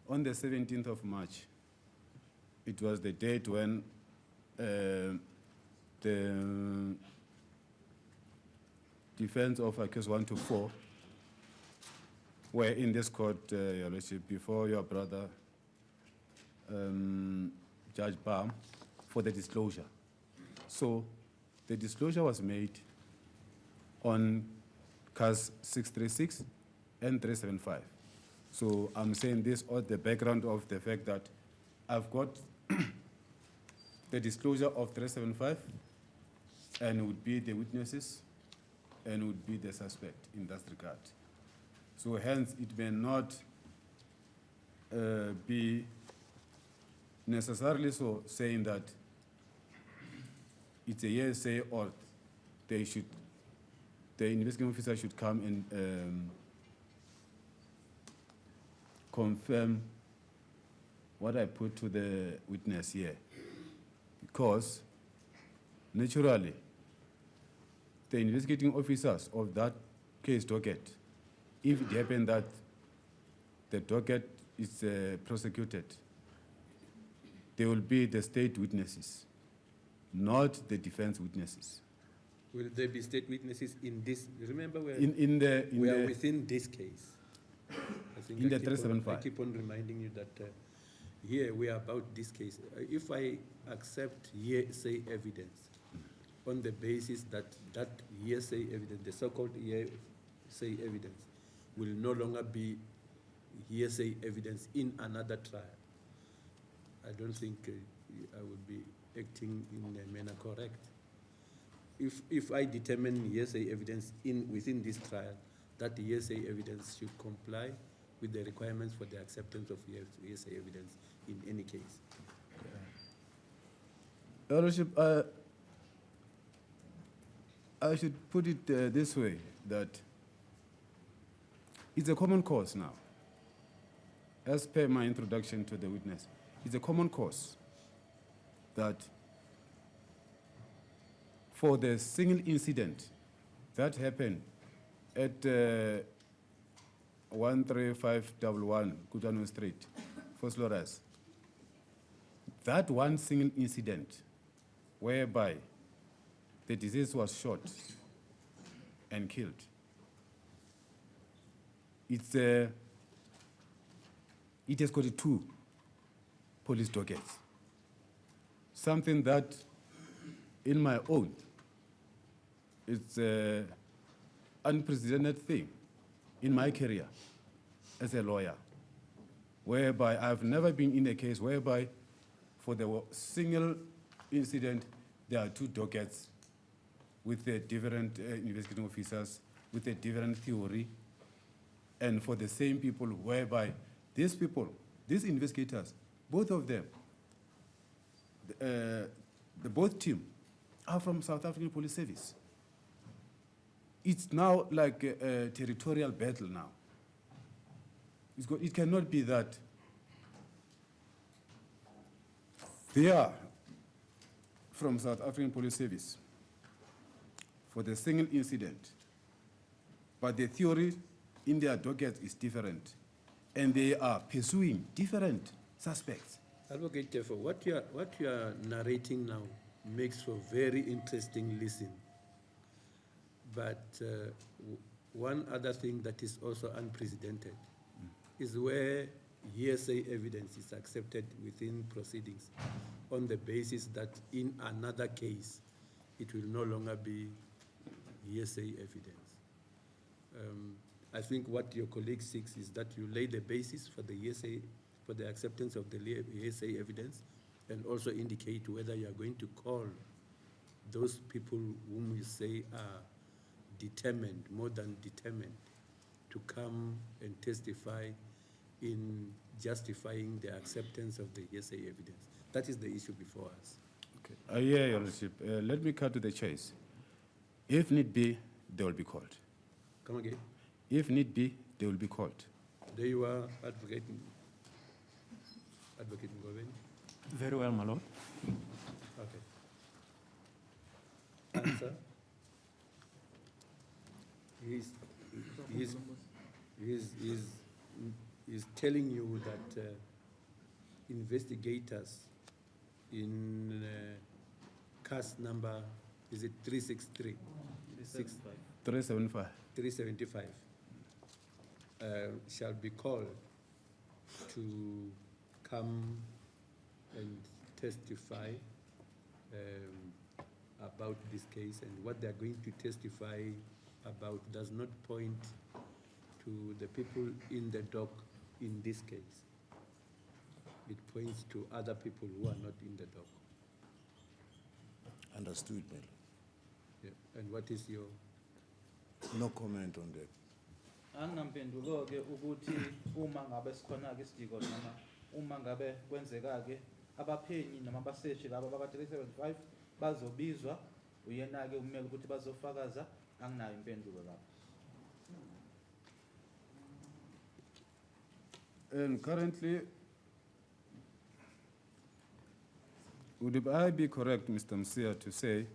on the 17th of March, it was the date when the defense of case 1 to 4 were in this court, Your Lordship, before your brother, Judge Baum, for the disclosure. So the disclosure was made on CAS 636 and 375. So I'm saying this on the background of the fact that I've got the disclosure of 375 and would be the witnesses and would be the suspect in that regard. So hence it may not be necessarily so saying that it's a hearsay or the investigating officer should come and confirm what I put to the witness here. Because naturally, the investigating officers of that case docket, if it happened that the docket is prosecuted, they will be the state witnesses, not the defense witnesses. Will there be state witnesses in this? Remember, we are within this case. I think in the 375. I keep on reminding you that here we are about this case. If I accept hearsay evidence on the basis that that hearsay evidence, the so-called hearsay evidence, will no longer be hearsay evidence in another trial, I don't think I would be acting in a manner correct. If I determine hearsay evidence within this trial, that hearsay evidence should comply with the requirements for the acceptance of hearsay evidence in any case. Your Lordship, I should put it this way, that it's a common cause now. As per my introduction to the witness, it's a common cause that for the single incident that happened at 13511 Kutano Street, Flores, that one single incident whereby the deceased was shot and killed, it has got 2 police dockets. Something that, in my own, it's an unprecedented thing in my career as a lawyer, whereby I've never been in a case whereby for the single incident there are 2 dockets with the different investigating officers, with a different theory, and for the same people, whereby these people, these investigators, both of them, the both team are from South African Police Service. It's now like a territorial battle now. It cannot be that they are from South African Police Service for the single incident, but the theory in their docket is different, and they are pursuing different suspects. Advocate Tefo, what you are narrating now makes for very interesting listen. But one other thing that is also unprecedented is where hearsay evidence is accepted within proceedings on the basis that in another case it will no longer be hearsay evidence. I think what your colleague seeks is that you lay the basis for the hearsay, for the acceptance of the hearsay evidence, and also indicate whether you are going to call those people whom you say are determined, more than determined, to come and testify in justifying the acceptance of the hearsay evidence. That is the issue before us. Okay. Yeah, Your Lordship. Let me cut to the chase. If need be, they will be called. Come again. If need be, they will be called. There you are, Advocate Ngobeni. Very well, my lord. Okay. Answer. is telling you that investigators in cast number, is it 363? 375. 375 shall be called to come and testify about this case, and what they're going to testify about does not point to the people in the dock in this case. It points to other people who are not in the dock. Understood, Mel. Yeah. And what is your... No comment on that. Anginampendulo-ke ukuthi uma ngabe sikhona-ke isidingo noma uma ngabe kwenzeka-ke abaphenyi noma abaseshi laba baka-375 bazobizwa uyena-ke umele ukuthi bazofakaza. Anginayo impendulo lapho. And currently, would I be correct, Mr. Msia, to say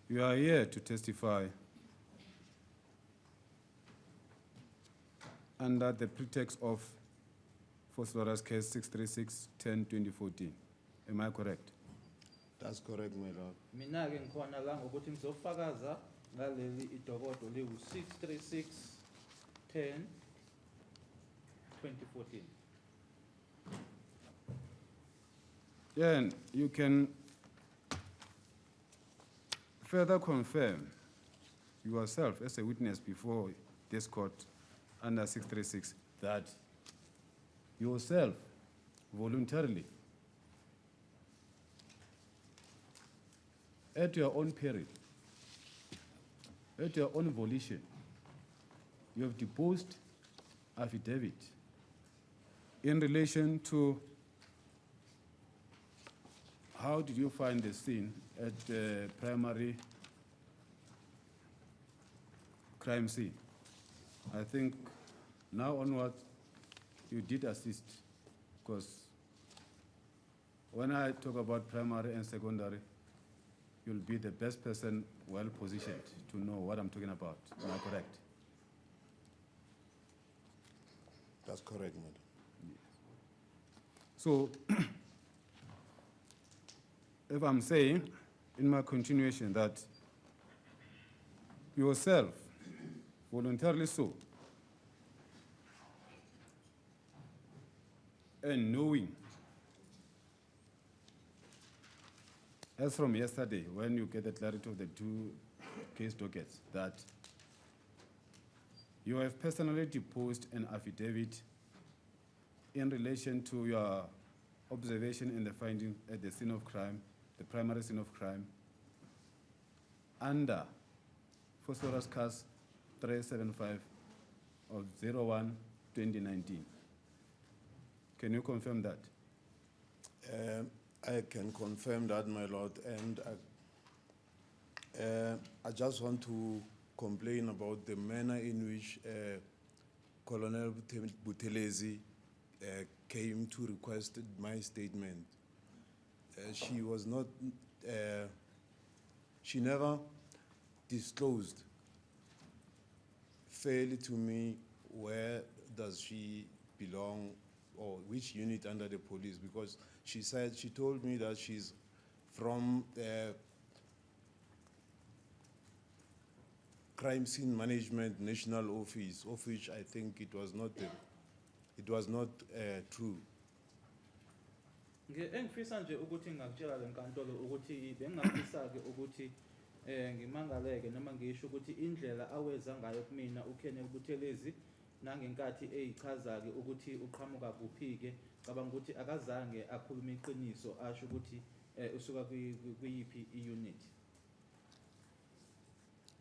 you are here to testify under the pretext of Phosphorus case 636-10-2014? Am I correct? That's correct, my lord. Mina-ke ngikhona la ngokuthi ngizofakaza ngaleli idokodo liwu-636-10-2014. Yeah, and you can further confirm yourself as a witness before this court under 636 that yourself voluntarily, at your own peril, at your own volition, you have deposed affidavit in relation to how did you find the scene at the primary crime scene. I think now onwards, you did assist, because when I talk about primary and secondary, you'll be the best person well positioned to know what I'm talking about. Am I correct? That's correct, madam. So, if I'm saying in my continuation that yourself, voluntarily so, and knowing, as from yesterday, when you get the clarity of the two case dockets, that you have personally deposed an affidavit in relation to your observation and the finding at the scene of crime, the primary scene of crime, under Phosphorus Case 375 of 01/2019. Can you confirm that? I can confirm that, my lord, and I just want to complain about the manner in which Colonel Buthelezi came to request my statement. She was not, she never disclosed fairly to me where does she belong or which unit under the police, because she said, she told me that she's from Crime Scene Management National Office, of which I think it was not true. Engifisa nje ukuthi ngakutshela lenkantolo ukuthi bengingafisa-ke ukuthi ngimangaleke noma ngisho ukuthi indlela aweza ngayo kumina uKenneth Buthelezi nangenkathi eyichaza-ke ukuthi uqhamuka kuphi-ke cabanga ukuthi akazange akhulume iqiniso asho ukuthi usuka kuyiphi i-unit.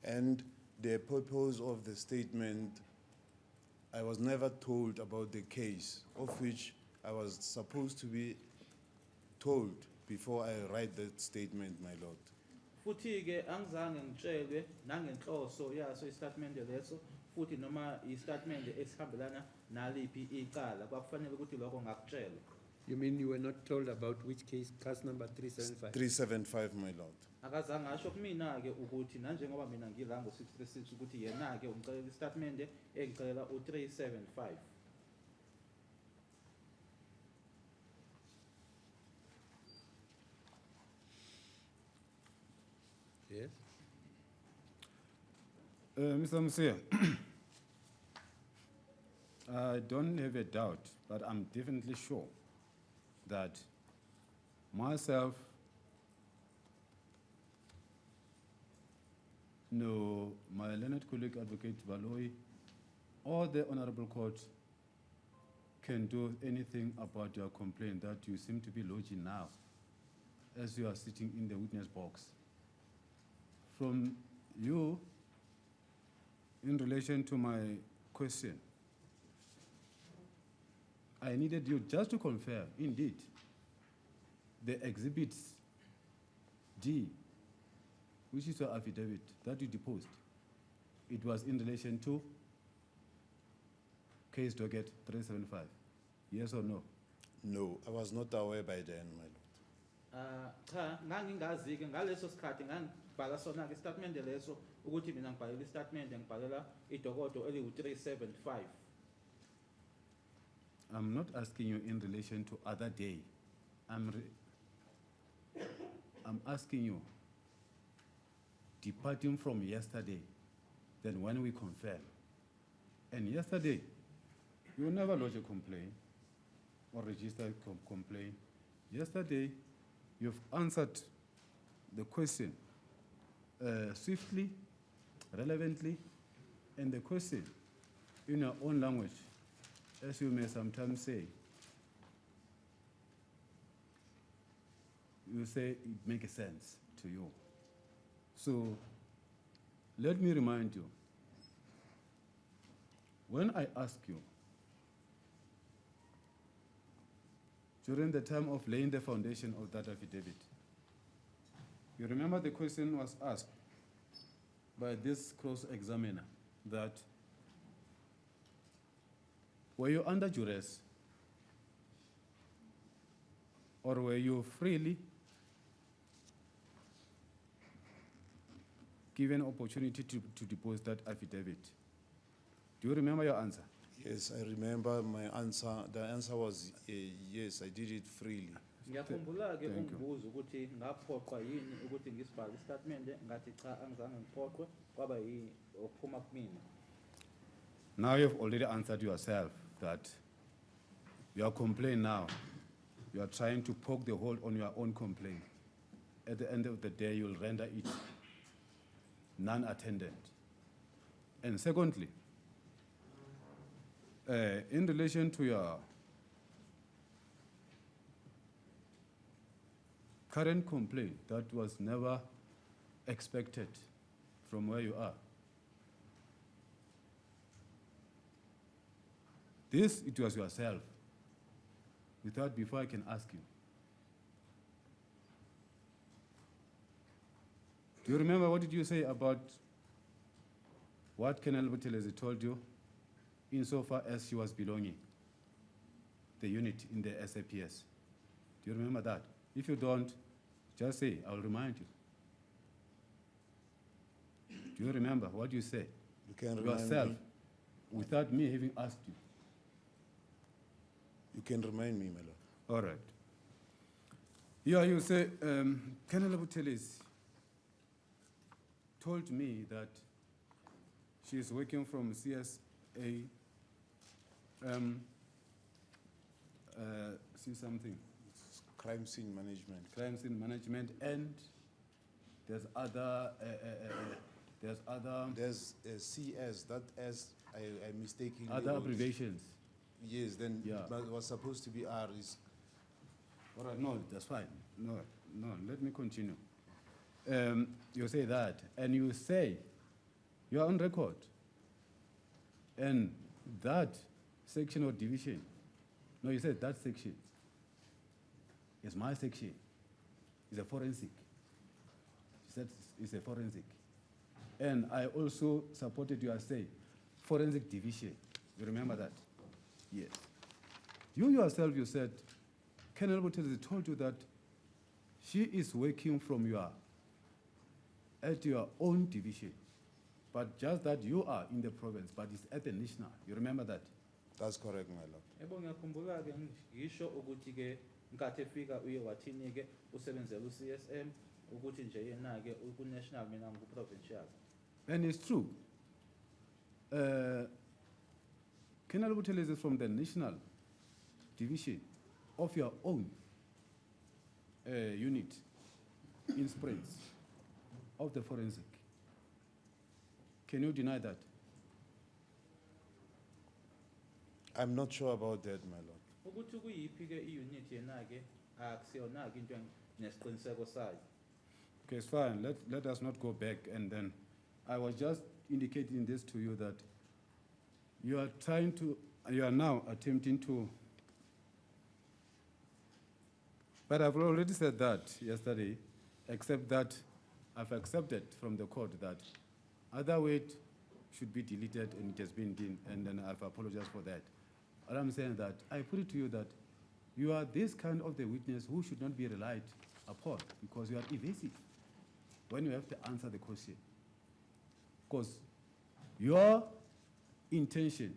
And the purpose of the statement, I was never told about the case, of which I was supposed to be told before I write that statement, my lord. Futhi-ke angizange ngitshelwe nangenhloso yaso istatement leso futhi noma istatement esihambelana naliphi icala kwakufanele ukuthi lokho ngakutshelwe. You mean you were not told about which case, case number 375? 375, my lord. Akazange asho kumina-ke ukuthi nanjengoba mina ngila ngo-636 ukuthi yena-ke umcelela istatement engicelela u-375. Mr. Musia, I don't have a doubt, but I'm definitely sure that myself, no, my learned colleague Advocate Baloyi, or the Honorable Court can do anything about your complaint that you seem to be lodging now as you are sitting in the witness box. From you, in relation to my question, I needed you just to confirm, indeed, the exhibits D, which is your affidavit that you deposed, it was in relation to case docket 375. Yes or no? No, I was not aware by then, my lord. Cha, ngangingazi-ke ngaleso sikhathi ngangibhala sona-ke isitatimende leso ukuthi mina ngibhalela isitatimende ngibhalela idokodo eliwu-375. I'm not asking you in relation to other day. I'm asking you, departing from yesterday, then when we confirm. And yesterday, you never lodge a complaint or register a complaint. Yesterday, you've answered the question swiftly, relevantly, and the question in your own language, as you may sometimes say. You say it makes sense to you. So let me remind you, when I ask you, during the time of laying the foundation of that affidavit, you remember the question was asked by this cross-examiner that, were you under duress or were you freely given opportunity to depose that affidavit? Do you remember your answer? Yes, I remember my answer. The answer was yes, I did it freely. Ngiyakhumbula-ke Thank you. ungibuza ukuthi ngaphoqwa yini ukuthi ngisibhale isitatimende ngathi cha angizange ngiphoqwe kwaba yini okuphuma kumina. Now you've already answered yourself that your complaint now, you are trying to poke the hole on your own complaint. At the end of the day, you'll render it non-attendant. And secondly, in relation to your current complaint that was never expected from where you are, this, it was yourself. Without, before I can ask you. Do you remember what did you say about what Colonel Buthelezi told you insofar as she was belonging, the unit in the SAPS? Do you remember that? If you don't, just say, I'll remind you. Do you remember what you said? You can remind Yourself, me. without me having asked you. You can remind me, my lord. All right. Yeah, you say, Colonel Buthelezi told me that she is working from CSA, see something, Crime scene management. crime scene management, and there's other, There's CS, that S, I mistakenly other wrote. abbreviations. Yes, then Yeah. but it was supposed to be R. Is All right, no, that's fine. No, let me continue. You say that, and you say, you're on record, and that section or division, no, you said that section is my section, it's a forensic. You said it's a forensic. And I also supported you as say, forensic division. You remember that? Yes. You yourself, you said, Colonel Buthelezi told you that she is working from at your own division, but just that you are in the province, but it's at the national. You remember that? that's correct, my lord. Yebo ngiyakhumbula-ke ngisho ukuthi-ke nkathi efika uye wathini-ke usebenzela u-CSM ukuthi nje yena-ke ku-national mina ngiku-provincial. And it's true. Colonel Buthelezi is from the National Division of your own unit in Springs of the forensic. Can you deny that? I'm not sure about that, my lord. Ukuthi kuyiphi ke i-unit yena-ke akusiyona-ke into nesiqiniseko sayo. Okay, it's fine. Let us not go back. And then I was just indicating this to you that you are now attempting to, but I've already said that yesterday, except that I've accepted from the court that other weight should be deleted and it has been done, and then I've apologized for that. But I'm saying that I put it to you that you are this kind of the witness who should not be relied upon because you are evasive when you have to answer the question. Because your intention,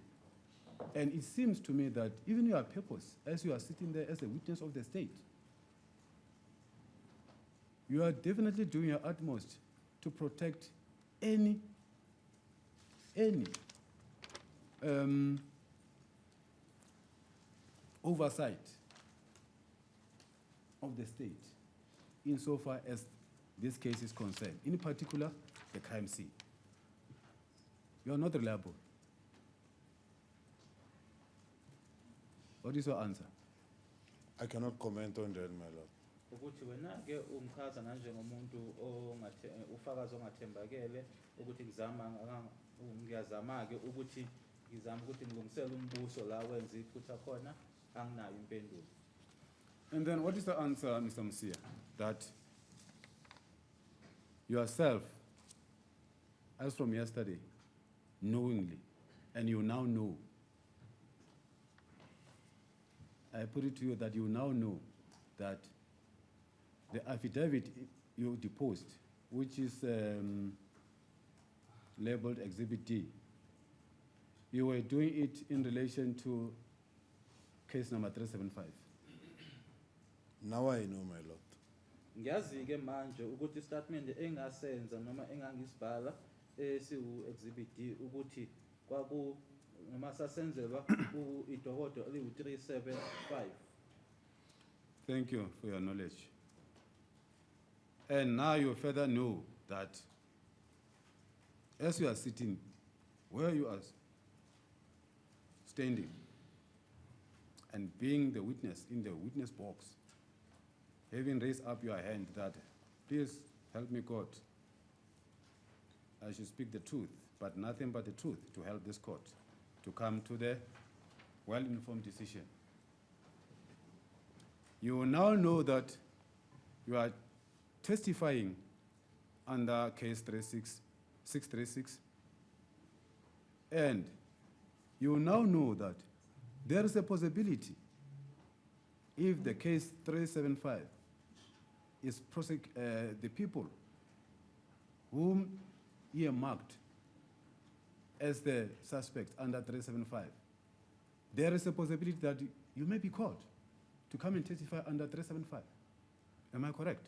and it seems to me that even your purpose, as you are sitting there as a witness of the state, you are definitely doing your utmost to protect any oversight of the state insofar as this case is concerned, in particular, the crime scene. You are not reliable. What is your answer? I cannot comment on that, my lord. Ukuthi wena-ke umchaza nanjengomuntu ufakazi ongathembakele ukuthi ngiyazama-ke ukuthi ngizama ukuthi ngilungisele umbuso la wenza iphutha khona anginayo impendulo. And then what is the answer, Mr. Msia, that yourself, as from yesterday, knowingly, and you now know, I put it to you that you now know that the affidavit you deposed, which is labeled Exhibit D, you were doing it in relation to case number 375. Now I know, my lord. Ngiyazi-ke manje ukuthi istatement engasenza noma engangisibhala esiwu-Exhibit D ukuthi noma sasenzelwa idokodo eliwu-375. Thank you for your knowledge. And now you further know that as you are sitting where you are standing and being the witness in the witness box, having raised up your hand that, please help me God, I should speak the truth, but nothing but the truth to help this court to come to the well-informed decision. You now know that you are testifying under case 636, and you now know that there is a possibility if the case 375 is the people whom earmarked as the suspects under 375, there is a possibility that you may be called to come and testify under 375. Am I correct?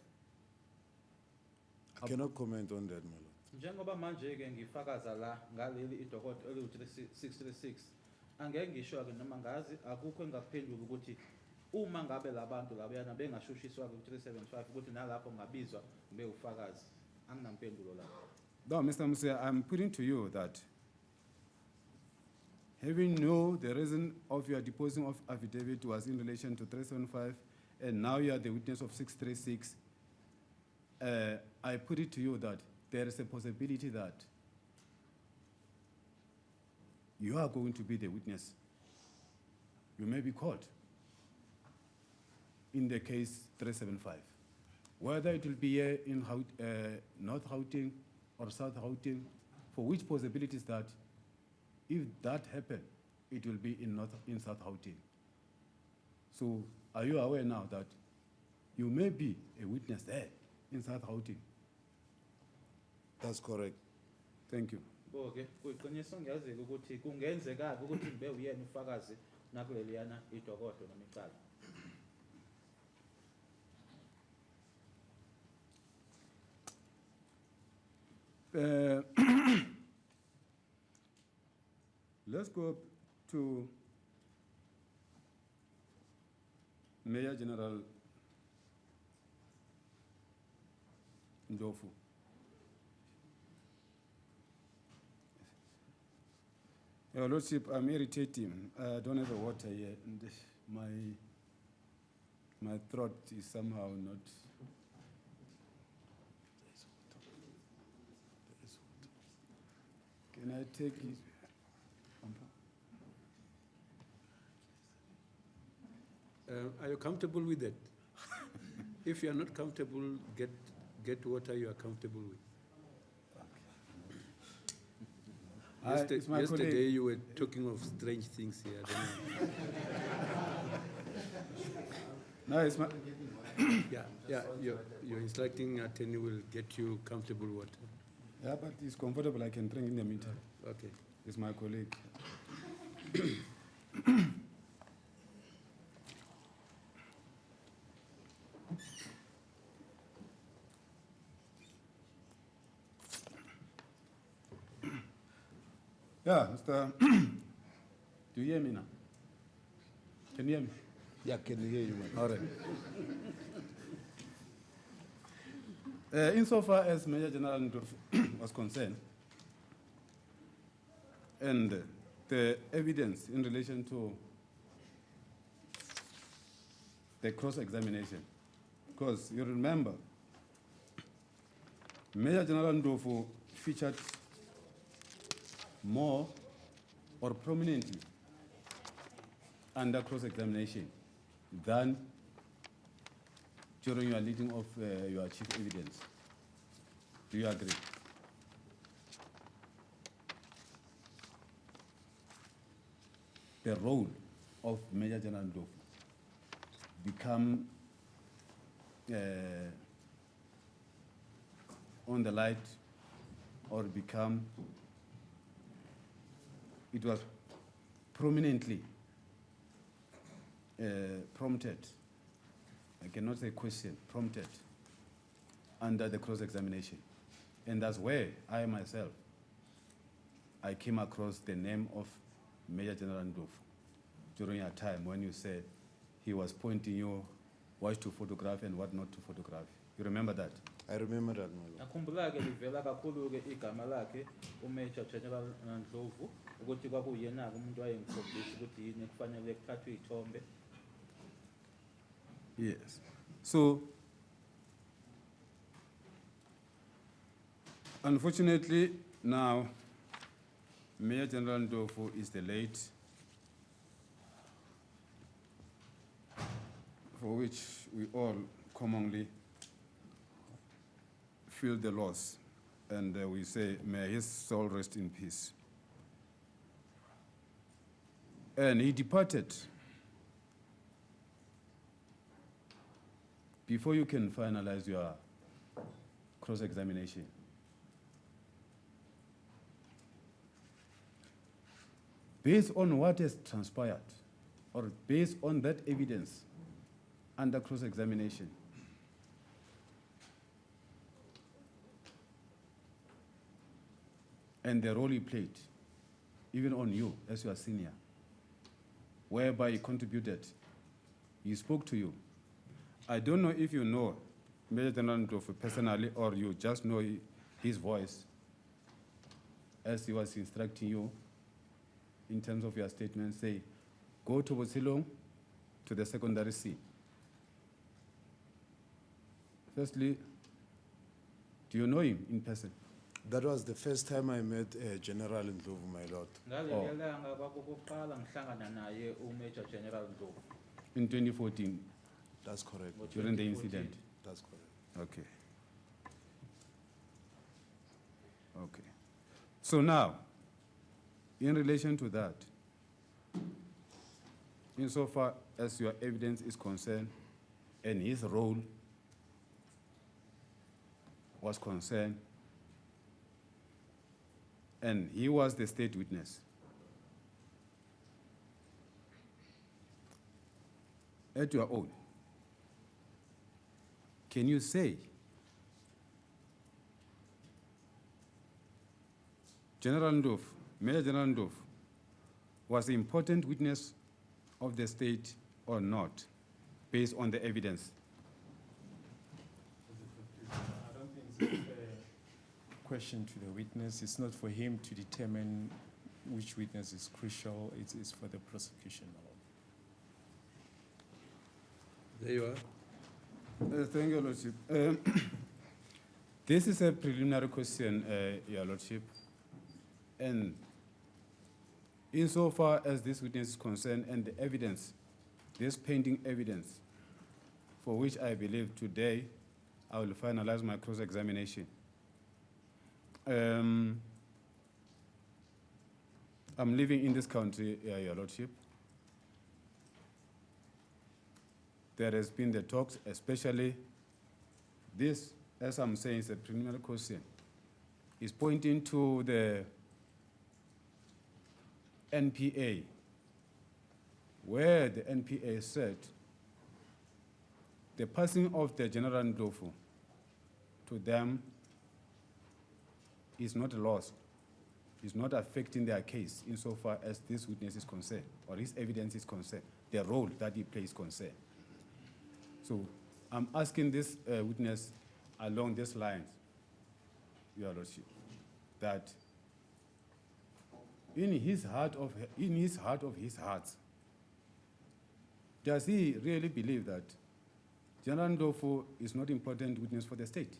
I cannot comment on that, my lord. Njengoba manje-ke ngifakaza la ngaleli idokodo eliwu-636 angeke ngisho-ke noma ngazi akukho engakuphendula ukuthi uma ngabe labantu labuyana bengashushiswa-ke ku-375 ukuthi nalapho ngabizwa ngibe ufakazi anginampendulo lapho. No, Mr. Musia, I'm putting to you that having known the reason of your deposing of affidavit was in relation to 375, and now you are the witness of 636, I put it to you that there is a possibility that you are going to be the witness. You may be caught in the case 375. Whether it will be here in North Gauteng or South Gauteng, for which possibilities that if that happens, it will be in South Gauteng. So are you aware now that you may be a witness there in South Gauteng? That's correct. Thank you. Bo-ke kuyiqiniso ngiyazi-ke ukuthi kungenzeka-ke ukuthi ngibe uyena ufakazi nakuleliyana idokodo noma icala. let's go to Mayor General Ndlovu. Your Lordship, I'm irritating. I don't have a water here, and my throat is somehow not. Can I take it? Are you comfortable with that? If you are not comfortable, get water you are comfortable with. It's my Yesterday colleague. you were talking of strange things here. I don't know. No, it's my. Yeah, you're instructing attorney will get you comfortable water. Yeah, but it's comfortable. I can drink in the meantime. Okay. It's my colleague. Yeah, Mr. Do you hear me now? Can you hear me? Yeah, can you hear you, man? All right. Insofar as Major General Ndlovu was concerned, and the evidence in relation to the cross-examination, because you remember, Major General Ndlovu featured more or prominently under cross-examination than during your leading of your chief evidence. Do you agree? The role of Major General Ndlovu become on the light or become, it was prominently prompted, I cannot say question, prompted under the cross-examination. And that's where I myself, I came across the name of Major General Ndlovu during a time when you said he was pointing you what to photograph and what not to photograph. You remember that? I remember that, my lord. Akhumbula ke livela kakhulu ke igama lakhe uMajor General Ndlovu ukuthi kwakuyena umuntu wayengikhombisa ukuthi yini kufanele kuthathwe izithombe. Yes. So, unfortunately, now, Major General Ndlovu is the late, for which we all commonly feel the loss, and we say, may his soul rest in peace. And he departed before you can finalize your cross-examination. Based on what has transpired, or based on that evidence under cross-examination, and the role he played, even on you as your senior, whereby he contributed, he spoke to you. I don't know if you know Major General Ndlovu personally or you just know his voice as he was instructing you in terms of your statement, say, go to Botsilong, to the secondary C. Firstly, do you know him in person? That was the first time I met General Ndlovu, my lord. Ngalelanga kwakuqala ngihlangana naye uMajor General Ndlovu. In 2014, That's correct. during the incident. That's correct. Okay. Okay. So now, in relation to that, insofar as your evidence is concerned and his role was concerned, and he was the state witness, at your own, can you say, General Ndlovu, Major General Ndlovu, was an important witness of the state or not, based on the evidence? I don't think it's a fair question to the witness. It's not for him to determine which witness is crucial. It's for the prosecution. There you are. Thank you, Lordship. This is a preliminary question, Your Lordship. And insofar as this witness is concerned and the evidence, this pending evidence, for which I believe today I will finalize my cross-examination. I'm living in this country, Your Lordship. There has been the talks, especially this, as I'm saying, is a preliminary question, is pointing to the NPA, where the NPA said the passing of the General Ndlovu to them is not a loss, is not affecting their case insofar as this witness is concerned, or his evidence is concerned, the role that he plays concerned. So I'm asking this witness along these lines, Your Lordship, that in his heart of his hearts, does he really believe that General Ndlovu is not important witness for the state?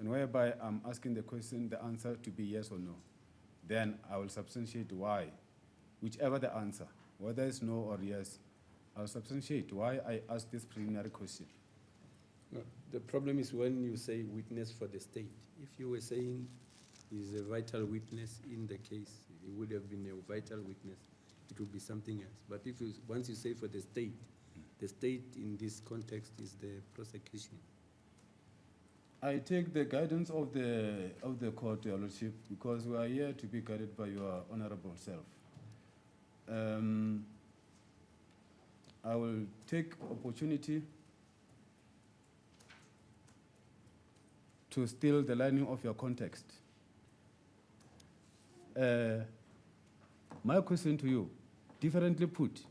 And whereby I'm asking the question, the answer to be yes or no. Then I will substantiate why, whichever the answer, whether it's no or yes, I'll substantiate why I asked this preliminary question. No, the problem is when you say witness for the state. If you were saying he's a vital witness in the case, he would have been a vital witness, it would be something else. But if you, once you say for the state in this context is the prosecution. I take the guidance of the court, Your Lordship, because we are here to be guided by your honorable self. I will take opportunity to steal the lining of your context. My question to you, differently put,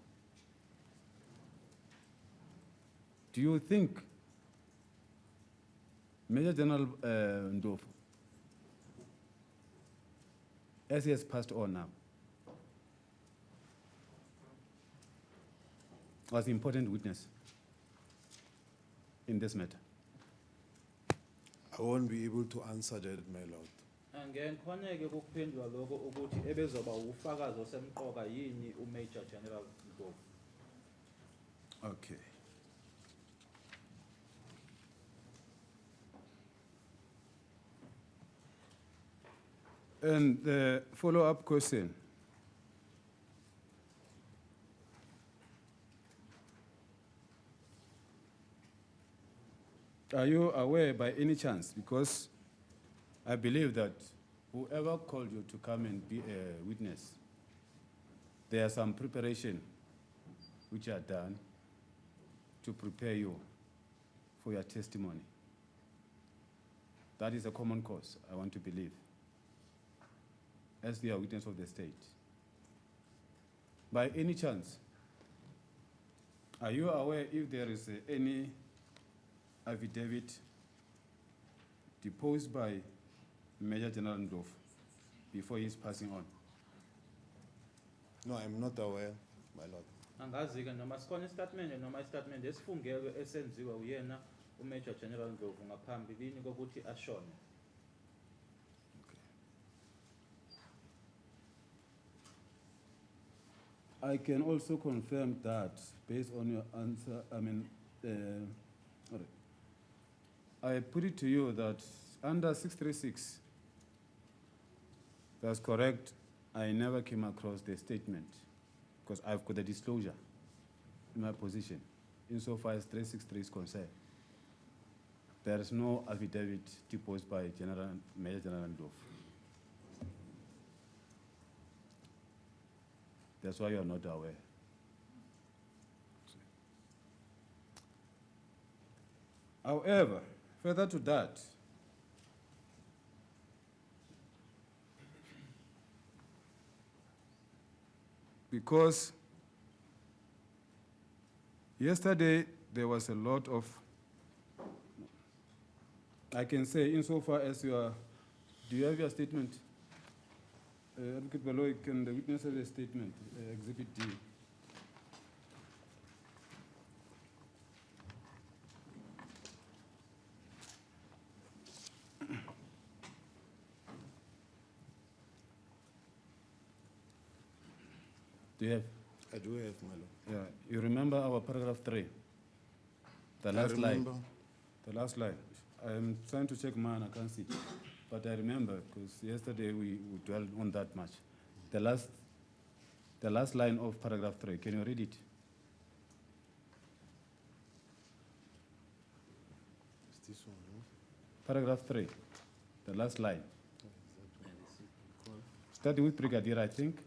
do you think Major General Ndlovu, as he has passed on now, was an important witness in this matter? I won't be able to answer that, my lord. Angenkhoneke ukuphendula lokho ukuthi ebezoba ufakazi osemqoka yini uMajor General Ndlovu. Okay. And the follow-up question. Are you aware by any chance, because I believe that whoever called you to come and be a witness, there are some preparation which are done to prepare you for your testimony. That is a common cause, I want to believe, as the witness of the state. By any chance, are you aware if there is any affidavit deposed by Major General Ndlovu before he is passing on? No, I'm not aware, my lord. Angazi-ke noma sikhona istatement noma istatement esifungelwe esenziwa uyena uMajor General Ndlovu ngaphambilini kokuthi ashone. I can also confirm that, based on your answer, I put it to you that under 636, that's correct, I never came across the statement, because I've got the disclosure in my position, insofar as 363 is concerned. There is no affidavit deposed by Major General Ndlovu. That's why you are not aware. However, further to that, because yesterday there was a lot of, I can say insofar as you are, do you have your statement? Advocate Baloy, can the witness have a statement, Exhibit D? Do you have? I do have, my lord. Yeah, you remember our paragraph 3? The last line. remember. The last line. I'm trying to check mine, I can't see. But I remember, because yesterday we dwelled on that much. The last line of paragraph 3, can you read it? It's this one, no? Paragraph 3, the last line. Starting with Brigadier, I think.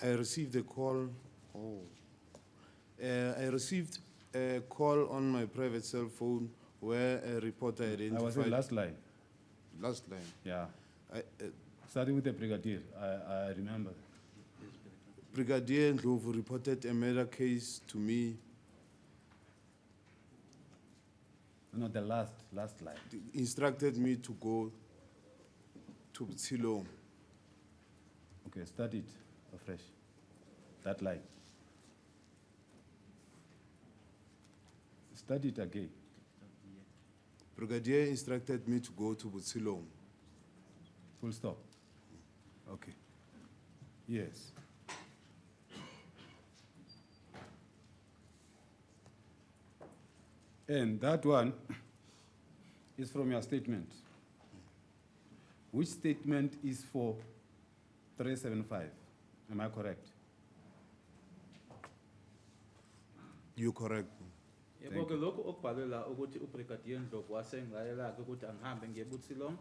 I received a call. I received a call on my private cell phone where a reporter I identified. was in last line. Last line. Yeah. I, Starting with the Brigadier, I remember. Brigadier Ndlovu reported a murder case to me. No, the last line. Instructed me to go to Tshilong. Okay, start it afresh. That line. Start it again. Brigadier instructed me to go to Tshilong. Full stop. Okay. Yes. And that one is from your statement. Which statement is for 375? Am I correct? You're correct. Yebo ke lokhu okubhalwe la ukuthi uBrigadier Ndlovu wasengayela ke ukuthi angihambe ngiye eButhilong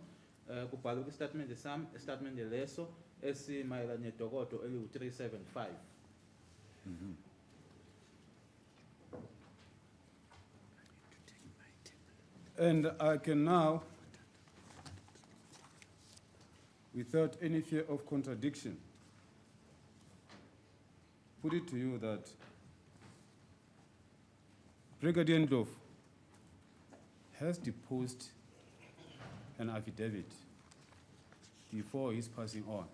kubhalwe kwistatement sami statement leso esimayelana nedokodo eliwu 375. And I can now, without any fear of contradiction, put it to you that Brigadier Ndlovu has deposed an affidavit before his passing on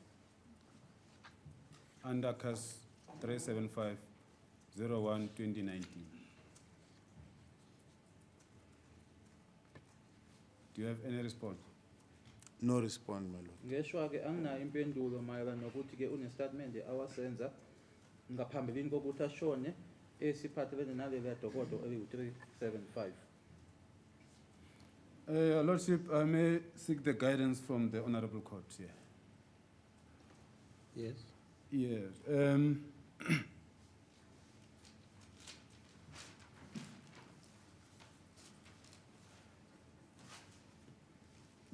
under CAS 375-01-2019. Do you have any response? No response, my lord. Ngeshwa ke anginayo impendulo mayelana nokuthi ke unestatement awasenza ngaphambilini kokuthi ashone esiphathelene naleli dokodo eliwu 375. Your Lordship, I may seek the guidance from the Honorable Court here. Yes. Yes.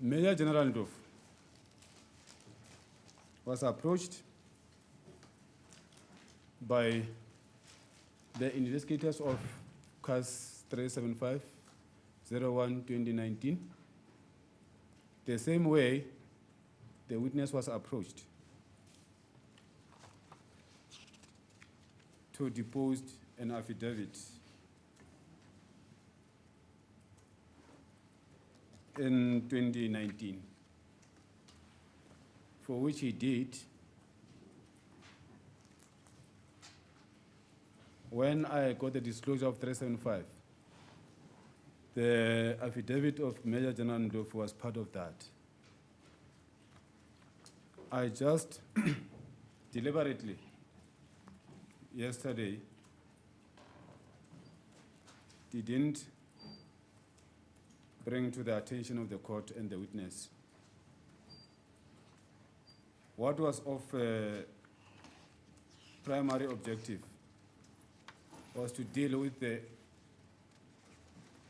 Major General Ndlovu was approached by the investigators of CAS 375-01-2019, the same way the witness was approached to depose an affidavit in 2019, for which he did. When I got the disclosure of 375, the affidavit of Major General Ndlovu was part of that. I just deliberately, yesterday, didn't bring to the attention of the court and the witness what was of primary objective was to deal with the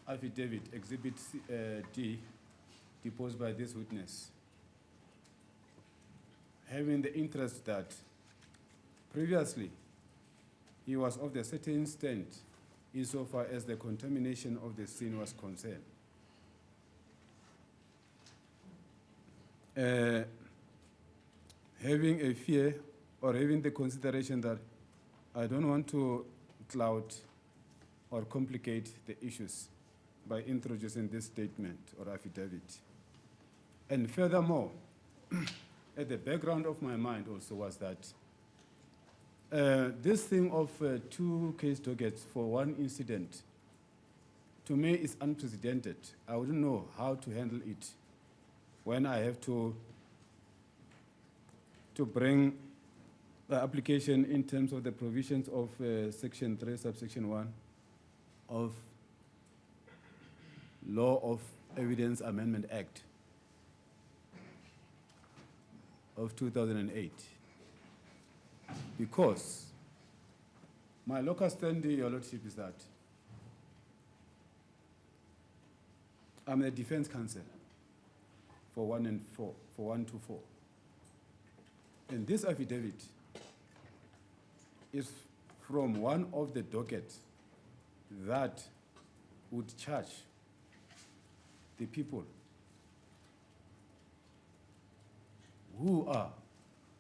affidavit, Exhibit D, deposed by this witness, having the interest that previously he was of the certain stand insofar as the contamination of the scene was concerned. having a fear or having the consideration that I don't want to cloud or complicate the issues by introducing this statement or affidavit. And furthermore, at the background of my mind also was that this thing of 2 case dockets for one incident, to me, is unprecedented. I wouldn't know how to handle it when I have to bring the application in terms of the provisions of Section 3, subsection 1 of Law of Evidence Amendment Act of 2008. Because my local standing, Your Lordship, is that I'm the defense counsel for 1 and 4, for 1 to 4. And this affidavit is from one of the dockets that would charge the people who are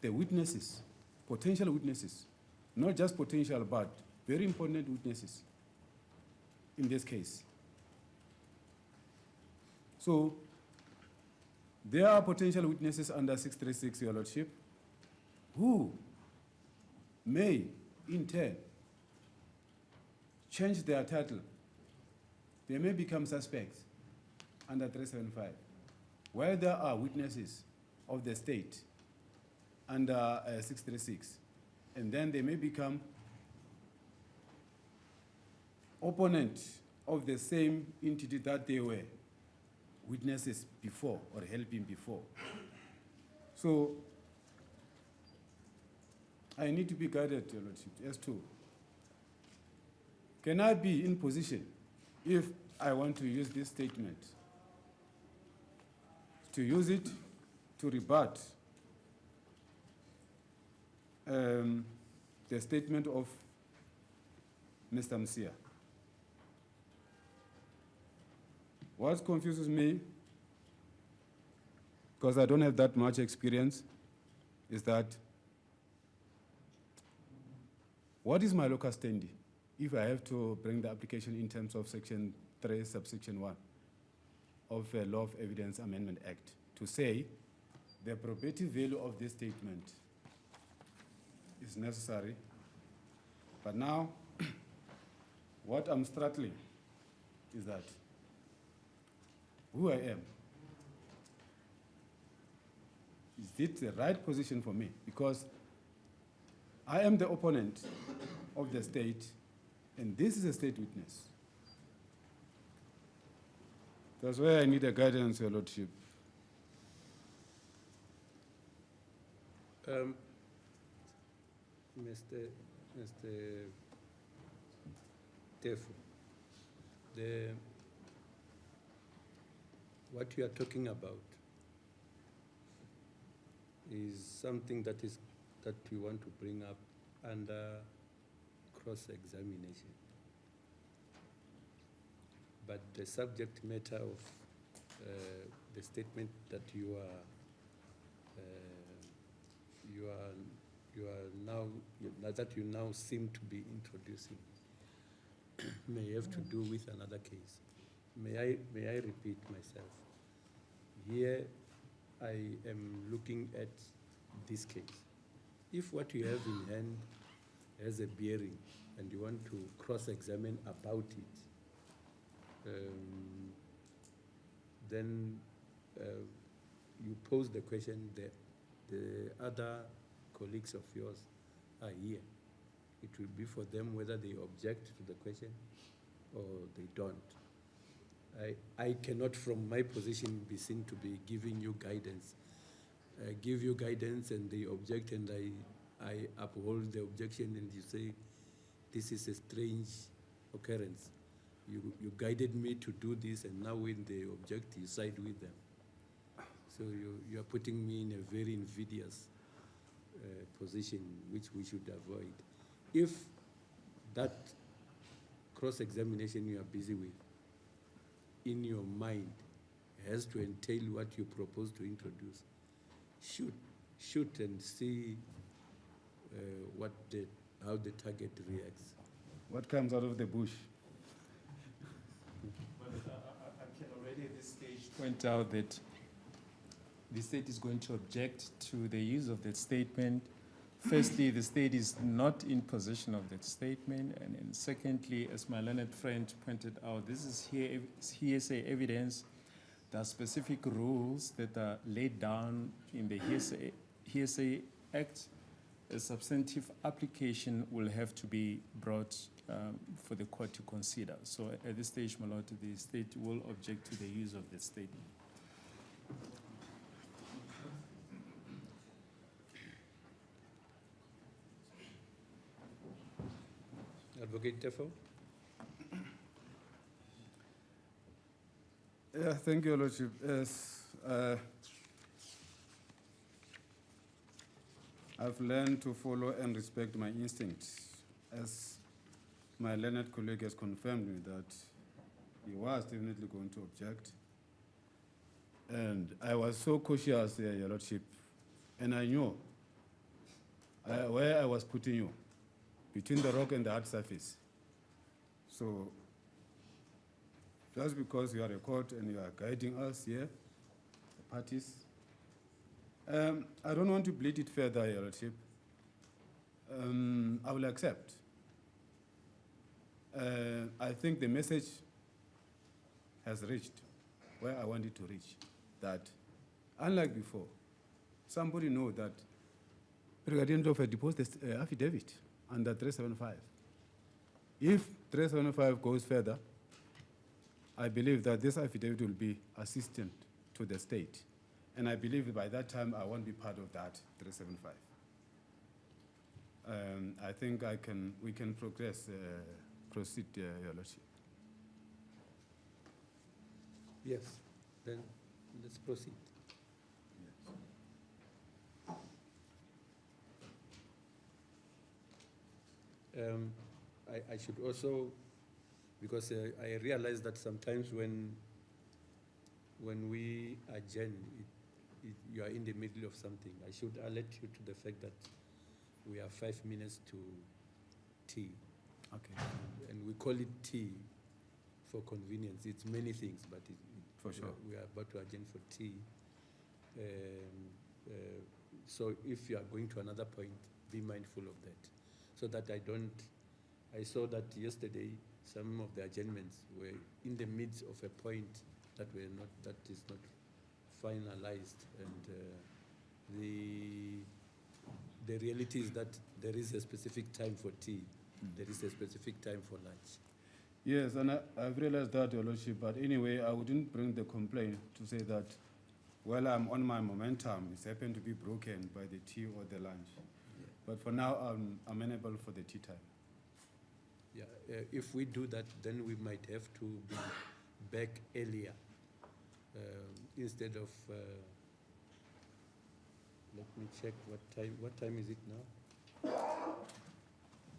the witnesses, potential witnesses, not just potential, but very important witnesses in this case. So there are potential witnesses under 636, Your Lordship, who may, in turn, change their title. They may become suspects under 375, where there are witnesses of the state under 636, and then they may become opponents of the same entity that they were witnesses before or helping before. So I need to be guided, Your Lordship, as to, can I be in position, if I want to use this statement, to use it to rebut the statement of Mr. Msia? What confuses me, because I don't have that much experience, is that what is my local standing if I have to bring the application in terms of Section 3, subsection 1 of the Law of Evidence Amendment Act to say the probative value of this statement is necessary, but now what I'm struggling is that who I am, is it the right position for me? Because I am the opponent of the state, and this is a state witness. That's why I need a guidance, Your Lordship. Mr. Tefu, what you are talking about is something that we want to bring up under cross-examination. But the subject matter of the statement that you now seem to be introducing may have to do with another case. May I repeat myself? Here I am looking at this case. If what you have in hand has a bearing and you want to cross-examine about it, then you pose the question that the other colleagues of yours are here. It will be for them whether they object to the question or they don't. I cannot, from my position, be seen to be giving you guidance. I give you guidance and they object, and I uphold the objection, and you say, this is a strange occurrence. You guided me to do this, and now when they object, you side with them. So you are putting me in a very invidious position, which we should avoid. If that cross-examination you are busy with, in your mind, has to entail what you propose to introduce, shoot, shoot and see how the target reacts. What comes out of the bush? But I can already at this stage point out that the state is going to object to the use of that statement. Firstly, the state is not in possession of that statement. And then secondly, as my learned friend pointed out, this is hearsay evidence. There are specific rules that are laid down in the Hearsay Act. A substantive application will have to be brought for the court to consider. So at this stage, my lord, the state will object to the use of that statement. Advocate Tefo? Yeah, thank you, Lordship. Yes, I've learned to follow and respect my instincts, as my learned colleague has confirmed me that he was definitely going to object. And I was so cautious, Your Lordship, and I knew where I was putting you, between the rock and the hard surface. So, just because you are a court and you are guiding us here, the parties, I don't want to bleed it further, Your Lordship. I will accept. I think the message has reached where I want it to reach, that unlike before, somebody know that Brigadier Ndlovu deposed the affidavit under 375. If 375 goes further, I believe that this affidavit will be assistant to the state. And I believe by that time I won't be part of that 375. I think we can proceed, Your Lordship. Yes, then let's proceed. I should also, because I realize that sometimes when we adjourn, you are in the middle of something. I should alert you to the fact that we have 5 minutes to tea. Okay. And we call it tea for convenience. It's many things, but For sure. we are about to adjourn for tea. So if you are going to another point, be mindful of that. So that I saw that yesterday some of the adjournments were in the midst of a point that is not finalized, and the reality is that there is a specific time for tea, there is a specific time for lunch. Yes, and I've realized that, Your Lordship, but anyway, I wouldn't bring the complaint to say that, well, I'm on my momentum, it's happened to be broken by the tea or the lunch. Yeah. But for now, I'm amenable for the tea time. Yeah, if we do that, then we might have to be back earlier instead of. Let me check what time. What time is it now?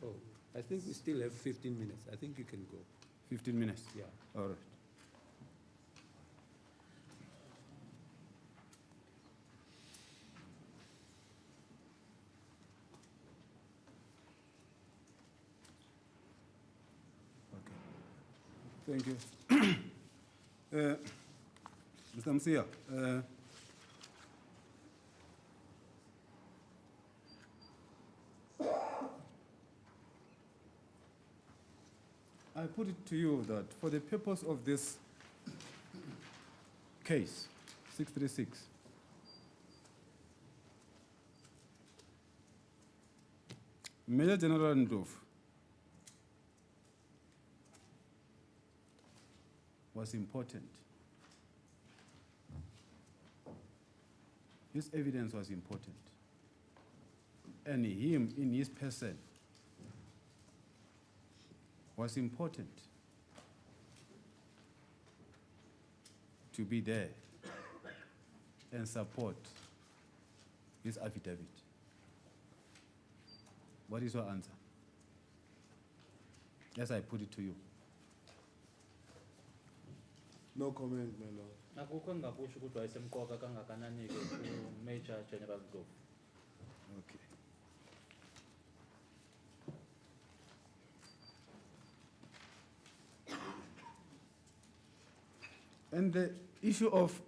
Oh, I think we still have 15 minutes. I think you can go. 15 minutes? Yeah. All right. Thank you. Mr. Msia, I put it to you that for the purpose of this case, 636, Major General Ndlovu was important. His evidence was important. And him, in his person, was important to be there and support his affidavit. What is your answer? As I put it to you. No comment, my lord. Akukho engingakusho ukuthi wayesemqoka kangakanani-ke uMajor General Ndlovu. Okay. And the issue of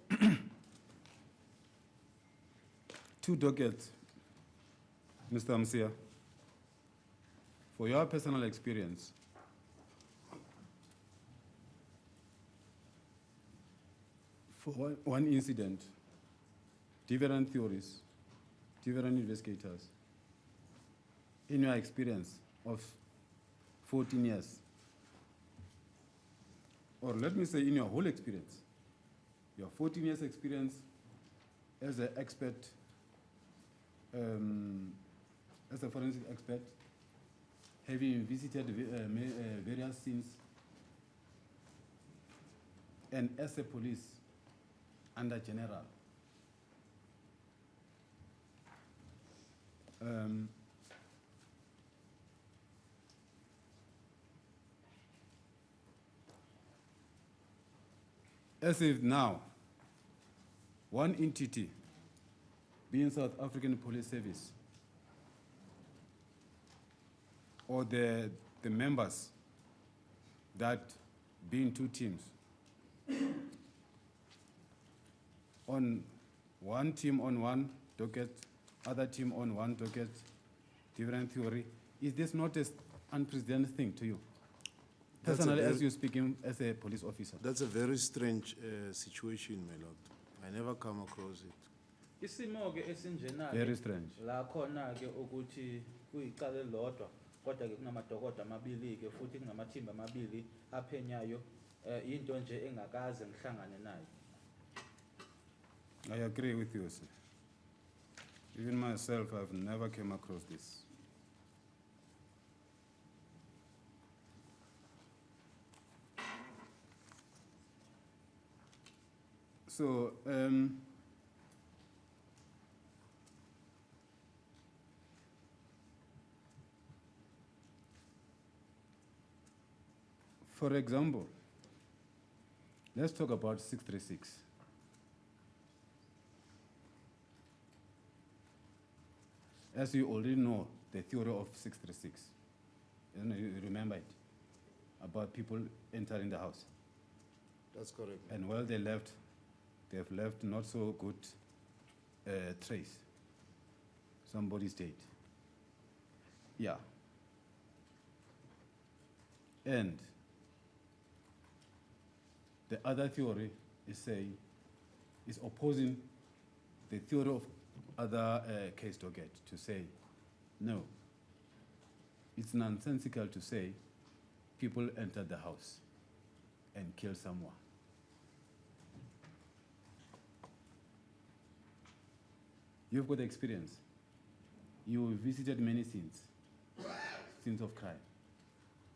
two dockets, Mr. Amsia, for your personal experience, for one incident, different theories, different investigators, in your experience of 14 years, or let me say in your whole experience, your 14 years experience as an expert, as a forensic expert, having visited various scenes, and as a police under general. As if now, one entity, being South African Police Service, or the members that being two teams, on one team on one docket, other team on one docket, different theory, is this not an unprecedented thing to you? That's a Personally, very- as you're speaking as a police officer. That's a very strange situation, my lord. I never come across it. Isimo ke esinjena Very strange. la khona ke ukuthi kuyicala elilodwa kodwa ke kunamadokoda amabili ke futhi kunamathimba amabili aphenyayo into nje engakaze ngihlangane nayo. I agree with you, sir. Even myself, I've never came across this. So, for example, let's talk about 636. As you already know, the theory of 636, you remember it, about people entering the house. That's correct. And while they left, they've left not so good trace. Somebody stayed. Yeah. And the other theory is opposing the theory of other case docket to say, no, it's nonsensical to say people entered the house and killed someone. You've got experience. You visited many scenes of crime,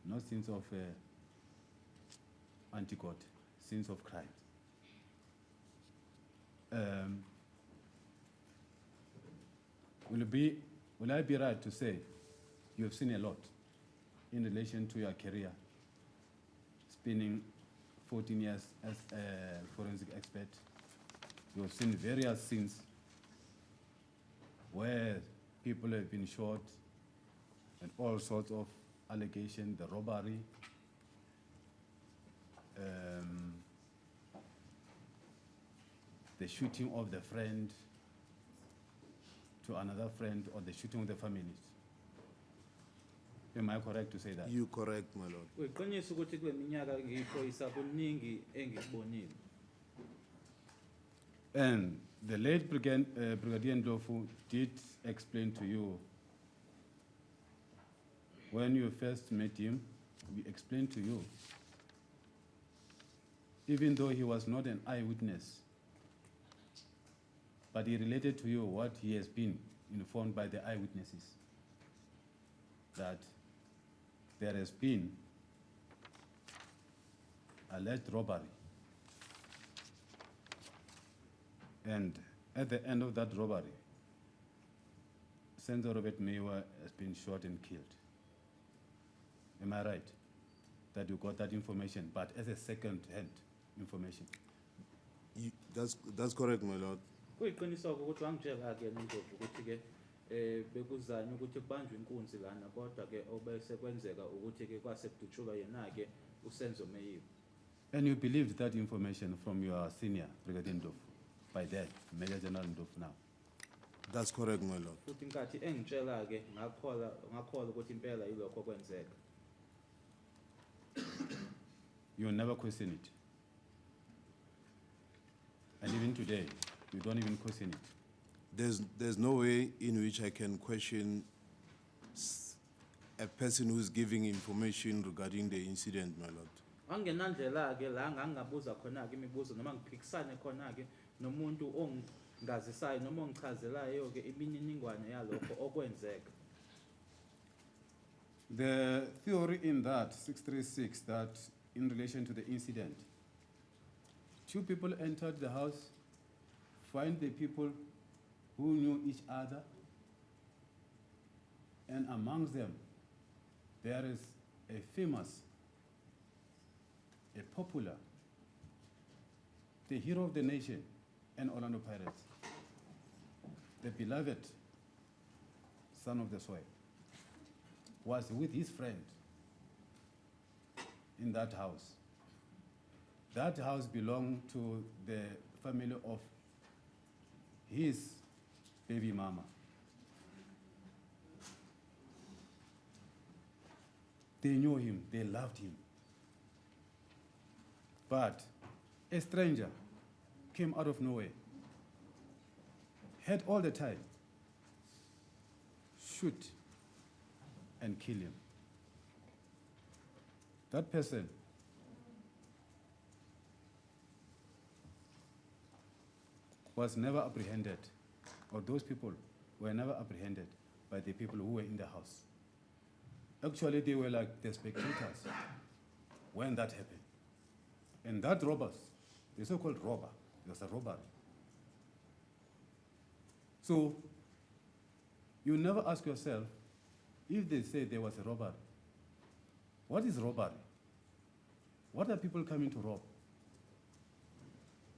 not scenes of anti-God, scenes of crime. Will I be right to say you have seen a lot in relation to your career, spending 14 years as a forensic expert? You have seen various scenes where people have been shot and all sorts of allegations, the robbery, the shooting of the friend to another friend, or the shooting of the families. Am I correct to say that? You correct, my lord. Uyiqinisa ukuthi kule minyaka ngiyiphoyisa kuningi engikubonile. And the late Brigadier Ndlovu did explain to you, when you first met him, we explained to you, even though he was not an eyewitness, but he related to you what he has been informed by the eyewitnesses, that there has been alleged robbery. And at the end of that robbery, Senzo Meyiwa has been shot and killed. Am I right? That you got that information, but as a second-hand information. That's correct, my lord. Kuyiqiniso ukuthi wangitshela ke noNdlovu ukuthi ke bekuzanywa ukuthi kubanjwe inkunzi lana kodwa ke obese kwenzeka ukuthi ke kwase kudutshulwa yena ke uSenzo Meyiwa. And you believed that information from your senior, Brigadier Ndlovu, by then, Major General Ndlovu now. That's correct, my lord. Futhi inkathi engitshela ke ngakholwa ukuthi impela yilokho kwenzeka. You never question it. And even today, you don't even question it. There's no way in which I can question a person who's giving information regarding the incident, my lord. Angenandlela ke la ngangabuza khona ke imibuzo noma ngiphikisane khona ke nomuntu ongazisayo noma ongichazelayo ke imininingwane yalokho okwenzeka. The theory in that 636, that in relation to the incident, 2 people entered the house, find the people who knew each other, and amongst them, there is a famous, a popular, the hero of the nation, and Orlando Pirates, the beloved son of the soil, was with his friend in that house. That house belonged to the family of his baby mama. They knew him, they loved him. But a stranger came out of nowhere, had all the time, shoot and kill him. That person was never apprehended, or those people were never apprehended by the people who were in the house. Actually, they were like the spectators when that happened. And that robbers, the so-called robber, it was a robbery. So, you never ask yourself, if they say there was a robbery, what is robbery? What are people coming to rob?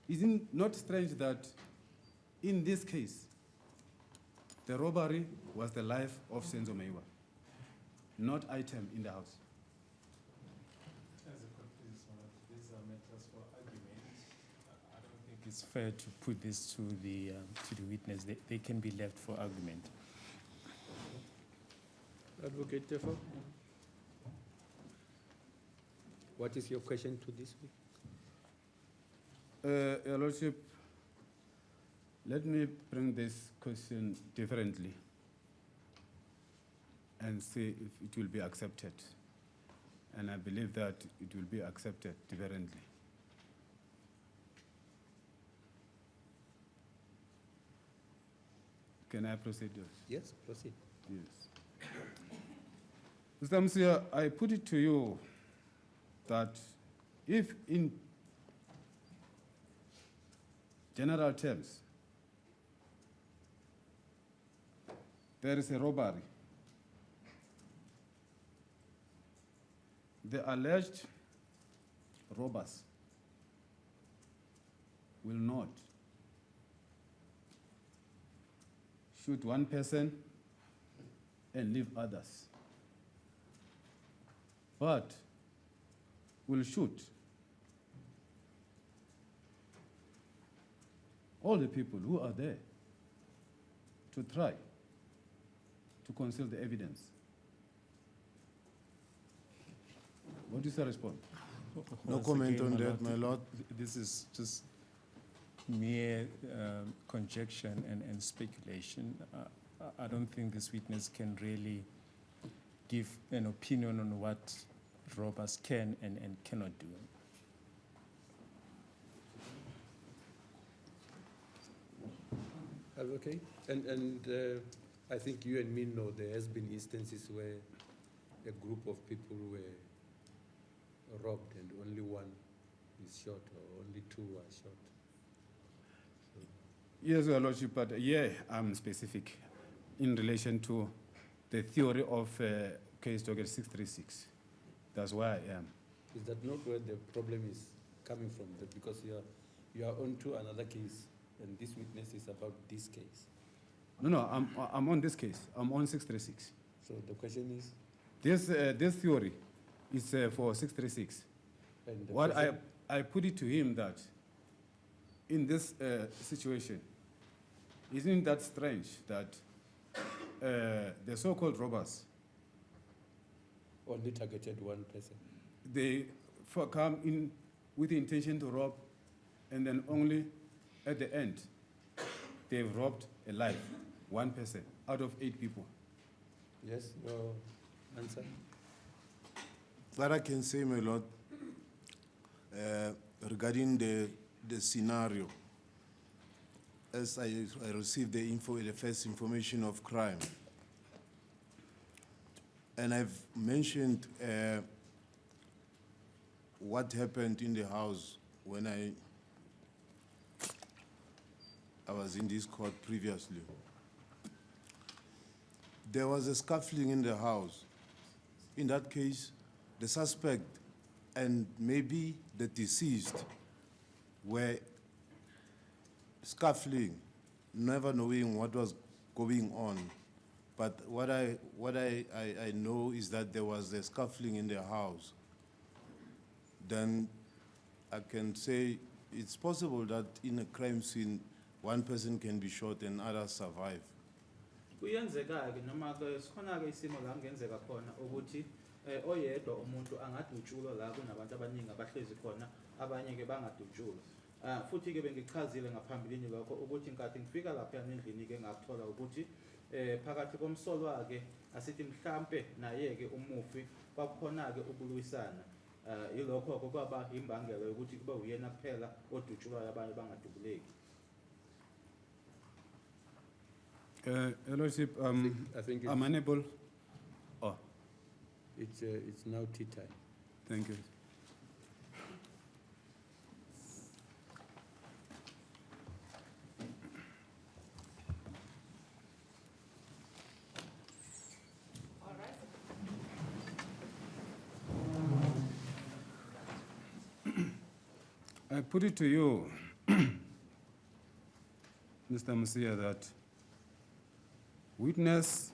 Is it not strange that in this case, the robbery was the life of Senzo Meyiwa, not item in the house? As a conclusion, these are matters for argument. I don't think it's fair to put this to the witness. They can be left for argument. Advocate Tefo, what is your question to this week? Your Lordship, let me bring this question differently and see if it will be accepted. And I believe that it will be accepted differently. Can I proceed? Yes, proceed. Yes. Mr. Msia, I put it to you that if in general terms, there is a robbery, the alleged robbers will not shoot one person and leave others, but will shoot all the people who are there to try to conceal the evidence. What is the response? No Once comment again, on that, my lord. This is just mere conjecture and speculation. I don't think this witness can really give an opinion on what robbers can and cannot do. Advocate, and I think you and me know there has been instances where a group of people were robbed and only one is shot or only 2 are shot. Yes, Your Lordship, but yeah, I'm specific in relation to the theory of case docket 636. That's why I am. Is that not where the problem is coming from? Because you are on to another case, and this witness is about this case. No, I'm on this case. I'm on 636. So the question is, This theory is for 636. and the What person- I put it to him that in this situation, isn't that strange that the so-called robbers, only targeted one person. they come in with the intention to rob, and then only at the end, they've robbed a life, one person out of 8 people. Yes, your answer? What I can say, my lord, regarding the scenario, as I received the first information of crime, and I've mentioned what happened in the house when I was in this court previously. There was a scuffling in the house. In that case, the suspect and maybe the deceased were scuffling, never knowing what was going on. But what I know is that there was a scuffling in the house. Then I can say it's possible that in a crime scene, one person can be shot and others survive. Kuyenzeka-ke noma-ke sikhona-ke isimo la kungenzeka khona ukuthi oyedwa umuntu angadutshulwa la kunabantu abaningi abahlezi khona, abanye-ke bangadutshulwa. Futhi-ke bengichazile ngaphambilini lokho ukuthi nkathi ngifika lapha endlini-ke ngakuthola ukuthi phakathi komsolwa-ke asithi mhlampe naye-ke umufi kwakukhona-ke ukulwisana. Yilokho-ke kwaba imbangela yokuthi kube uyena kuphela odutshulwayo, abanye bangadubuleki. Your Lordship, I think I'm unable. Oh, it's now tea time. thank you. I put it to you, Mr. Musia, that witness,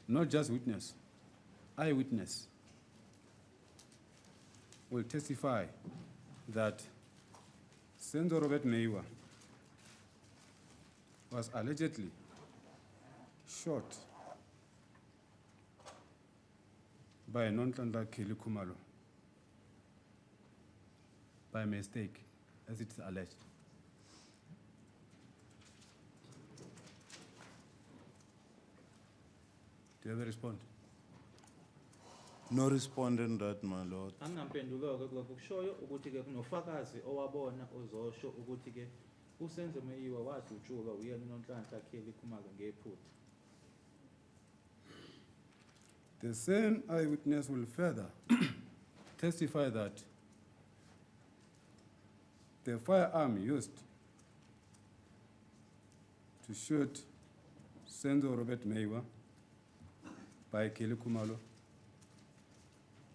not just witness, eyewitness will testify that Senzo Meyiwa was allegedly shot by a non-Tanda Khumalo by mistake, as it is alleged. Do you have a response? No respondent that, my lord. Anginampendulo-ke kulokho kushoyo ukuthi-ke kunofakazi owabona ozosho ukuthi-ke uSenzo Meyiwa wadutshulwa uyena uNonhlanhla Khumalo ngephutha. The same eyewitness will further testify that the firearm used to shoot Senzo Meyiwa by Khumalo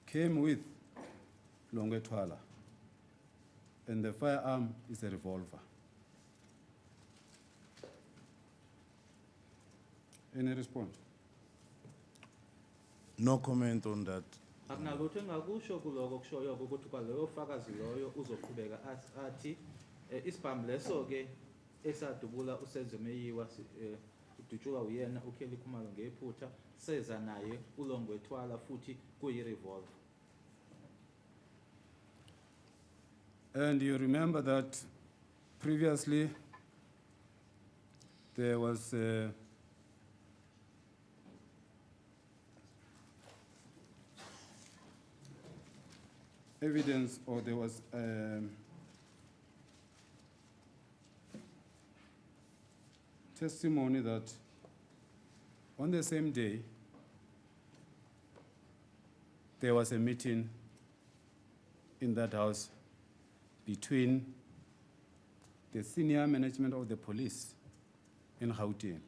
came with Longwethwala, and the firearm is a revolver. Any response? No comment on that. Akunalutho engakusho kuloko kushoyo ukuthi kwaloyo fakazi loyo uzoqhubeka athi isibhamu leso-ke esadubula uSenzo Meyiwa udutshulwa uyena Khumalo ngephutha seza naye uLongwethwala futhi kuyi-revolver. And you remember that previously there was evidence, or there was testimony that on the same day there was a meeting in that house between the senior management of the police in Gauteng.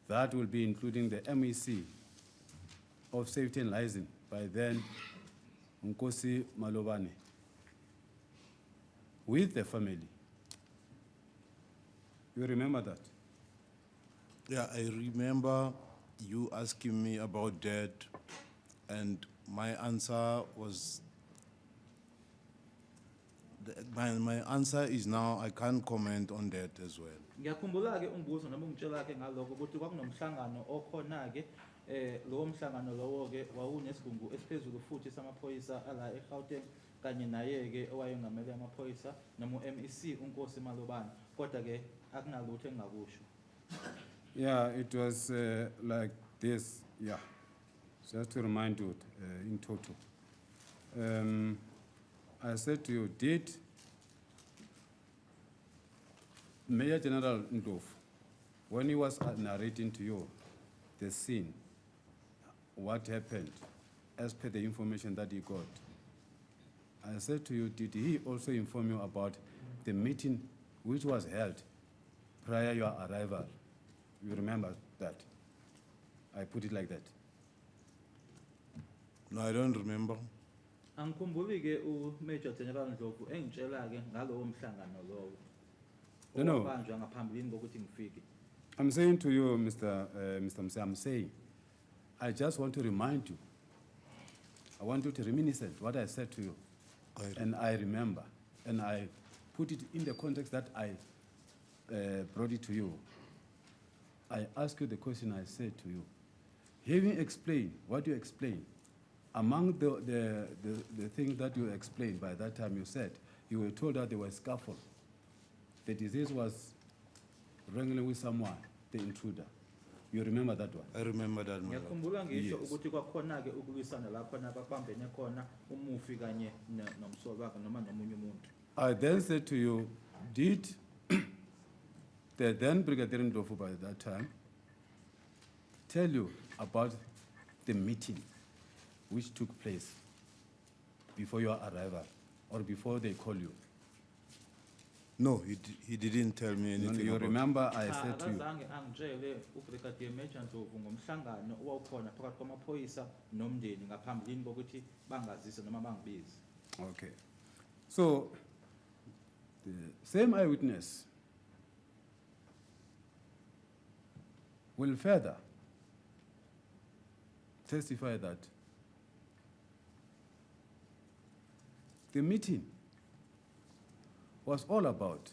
That will be including the MEC of Safety and Liaison, by then Nkosi Malobane, with the family. You remember that? Yeah, I remember you asking me about that, and my answer was, my answer is now I can't comment on that as well. Ngiyakhumbula-ke umbuzo noma ungitshela-ke ngalokho ukuthi kwakunomhlangano okhona-ke lowo mhlangano lowo-ke wawunesigungu esiphezulu futhi samaphoyisa ala eGauteng kanye naye-ke owayengamele amaphoyisa noma u-MEC uNkosi Malobane kodwa-ke akunalutho engingakusho. Yeah, it was like this, yeah. Just to remind you in total. I said to you, did Major General Ndlovu, when he was narrating to you the scene, what happened, as per the information that he got, I said to you, did he also inform you about the meeting which was held prior your arrival? You remember that? I put it like that. No, I don't remember. Angikhumbuli-ke uMajor General Ndlovu engitshela-ke ngalowo mhlangano lowo. No, no. Owabanjwa ngaphambilini kokuthi ngifike. I'm saying to you, Mr. Mse, I'm saying, I just want to remind you, I want you to reminiscent what I said to you. And I remember, and I put it in the context that I brought it to you. I asked you the question I said to you. Having explained what you explained, among the things that you explained by that time, you said you were told that there was scuffle. The disease was wrangling with someone, the intruder. You remember that one? I remember that, my lord. Ngiyakhumbula ngisho Yes. ukuthi kwakhona-ke ukulwisana la khona babambene khona umufi kanye nomsolo wakhe noma nomunye umuntu. I then said to you, did the then Brigadier Ndlovu by that time tell you about the meeting which took place before your arrival or before they call you? No, he didn't tell me No, anything you about remember I said to you, Akazange angitshele uBrigadier Major Ndlovu ngomhlangano owawukhona phakathi kwamaphoyisa nomndeni ngaphambilini kokuthi bangazise noma bangibize. okay. So, the same eyewitness will further testify that the meeting was all about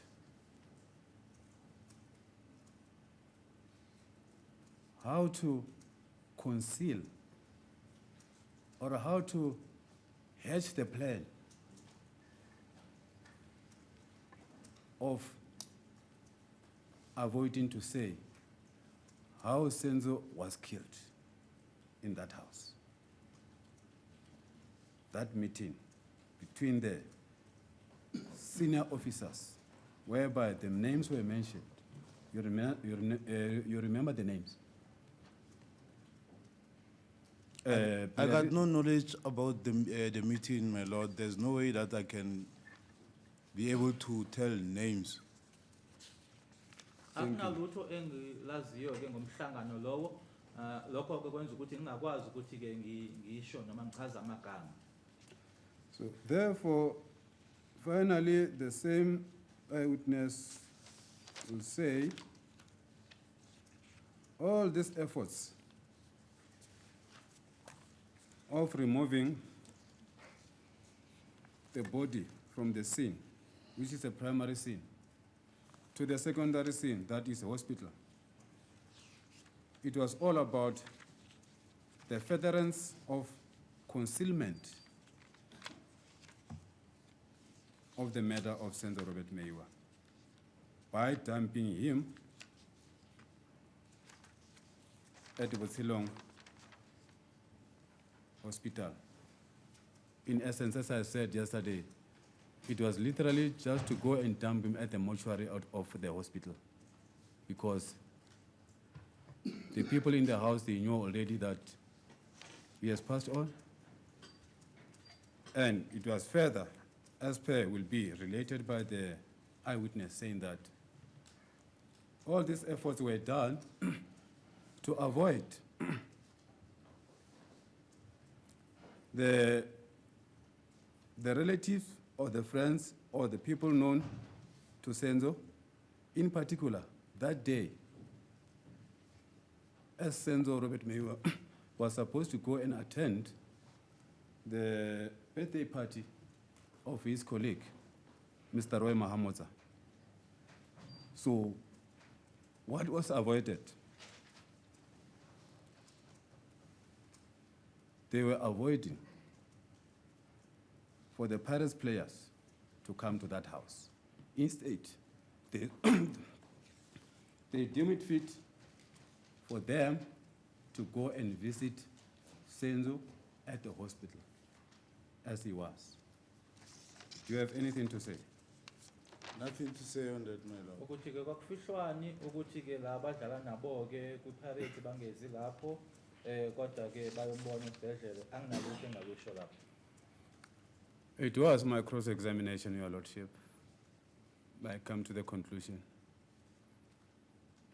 how to conceal or how to hatch the plan of avoiding to say how Senzo was killed in that house. That meeting between the senior officers, whereby the names were mentioned. You remember the names? I got no knowledge about the meeting, my lord. There's no way that I can be able to tell names. Akunalutho engilaziyo-ke ngomhlangano lowo lokho-ke kwenza ukuthi ngingakwazi ukuthi-ke ngisho noma ngichaze amagama. So therefore, finally, the same eyewitness will say all these efforts of removing the body from the scene, which is a primary scene, to the secondary scene, that is a hospital. It was all about the furtherance of concealment of the murder of Senzo Meyiwa by dumping him at the Botsilong Hospital. In essence, as I said yesterday, it was literally just to go and dump him at the mortuary out of the hospital, because the people in the house, they knew already that he has passed on. And it was further, as per will be related by the eyewitness, saying that all these efforts were done to avoid the relatives or the friends or the people known to Senzo, in particular that day, as Senzo Robert Meyiwa was supposed to go and attend the birthday party of his colleague, Mr. Roy Mahamota. So, what was avoided? They were avoiding for the Paris players to come to that house. Instead, they, they deem it fit for them to go and visit Senzo at the hospital, as he was. Do you have anything to say? Nothing to say on that, my lord. ukuthi ke kwakufihlwani ukuthi ke la badlala nabo ke kuPirates bangezi lapho kodwa ke bayombona esibhedlela anginalutho engakusho lapho. It was my cross-examination, Your Lordship. I come to the conclusion.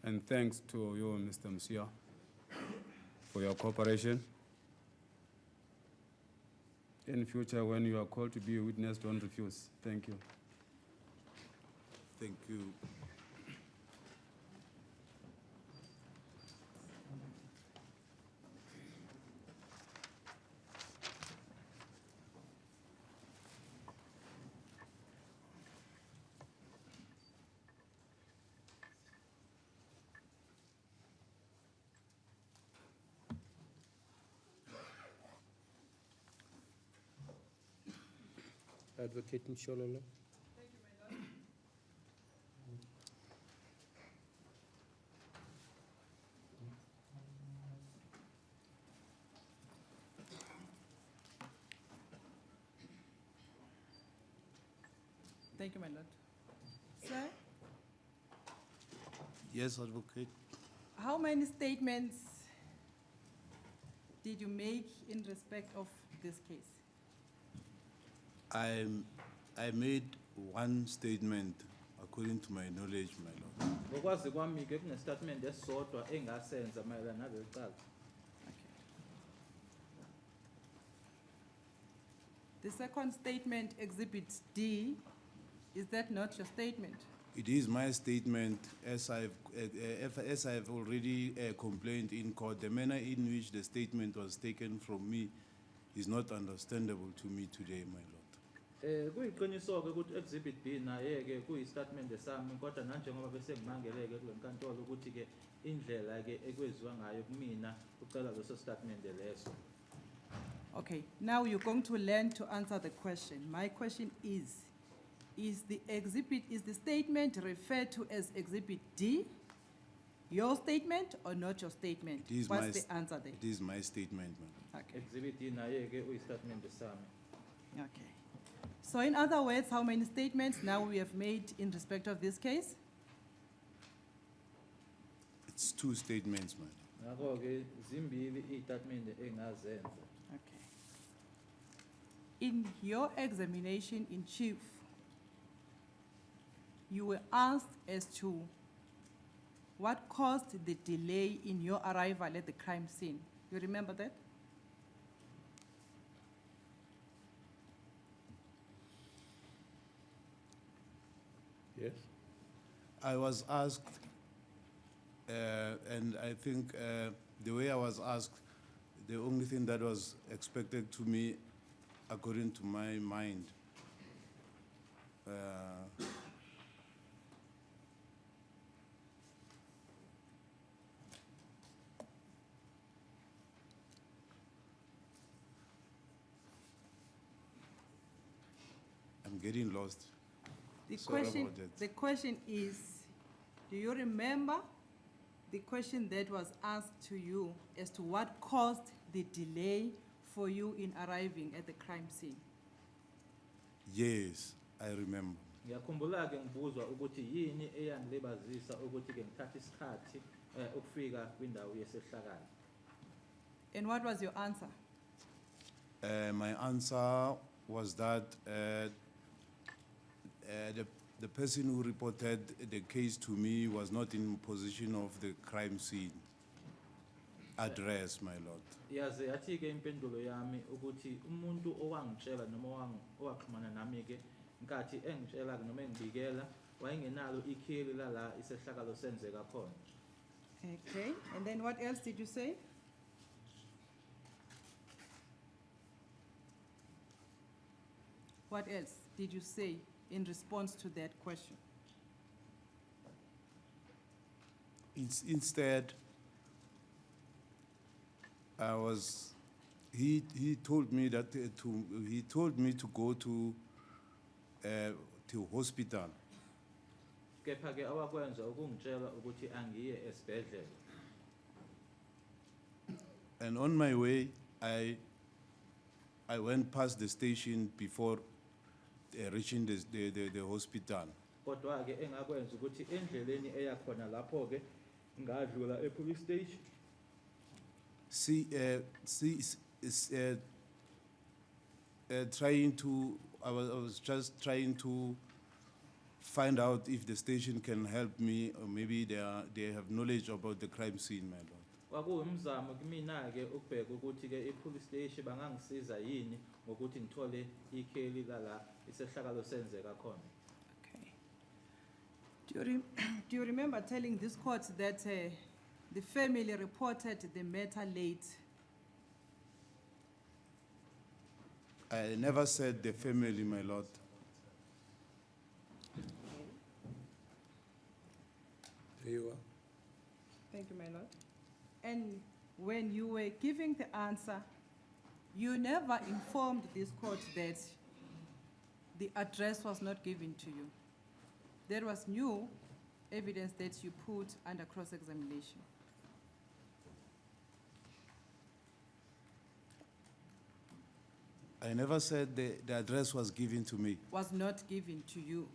And thanks to you, Mr. Msia, for your cooperation. In future, when you are called to be a witness, don't refuse. Thank you. Thank you. Advocate Mshololo. Thank you, my lord. Sir, Yes, advocate. how many statements did you make in respect of this case? I made one statement according to my knowledge, my lord. Ngokwazi kwami ke kunestatement esisodwa engasenza mayelana naleli cala. Okay. The second statement, Exhibit D, is that not your statement? It is my statement, as I've already complained in court. The manner in which the statement was taken from me is not understandable to me today, my lord. Kuyiqiniso ke ukuthi exhibit B naye ke kuyistatement esami kodwa nanjengoba bese ngimangeleke kule nkantolo ukuthi ke indlela ke ekweziwa ngayo kumina ucela leso statement leso. Okay, now you're going to learn to answer the question. My question is the statement referred to as Exhibit D your statement or not your statement? It is my What's the answer there? It is my statement, ma'am. Okay, Exhibit D naye ke uyistatement esami. okay. So in other words, how many statements now we have made in respect of this case? It's two statements, ma'am. Ngakho ke zimbili istatement engazenza. Okay. In your examination in chief, you were asked as to what caused the delay in your arrival at the crime scene. You remember that? Yes. I was asked, and I think the way I was asked, the only thing that was expected to me, according to my mind, I'm getting lost. Sorry about that. The question is, do you remember the question that was asked to you as to what caused the delay for you in arriving at the crime scene? Yes, I remember. Ngiyakhumbula ke ngibuzwa ukuthi yini eyangilibazisa ukuthi ke ngithathe isikhathi ukufika kwindawo yesehlakalo. And what was your answer? My answer was that the person who reported the case to me was not in possession of the crime scene address, my lord. Yaze yathi ke impendulo yami ukuthi umuntu owangitshela noma owaxhumana nami ke nkathi engitshela noma engibikela wayengenalo ikheli lala isehlakalo senzeka khona. Okay, and then what else did you say? What else did you say in response to that question? Instead, he told me that he told me to go to hospital. Kepha ke awakwenza ukungitshela ukuthi angiye esibhedlela. And on my way, I went past the station before reaching the hospital. Kodwa ke engakwenza ukuthi endleleni eya khona lapho ke ngadlula e-police station. I was just trying to find out if the station can help me, or maybe they have knowledge about the crime scene, my lord. Kwakuwumzamo kumina ke ukubheka ukuthi ke e-police station bangangisiza yini ngokuthi ngithole ikheli lala isehlakalo senzeka khona. Okay. Do you remember telling this court that the family reported the matter late? I never said the family, my lord. There you are. Thank you, my lord. And when you were giving the answer, you never informed this court that the address was not given to you. There was new evidence that you put under cross-examination. I never said the address was given to me. Was not given to you.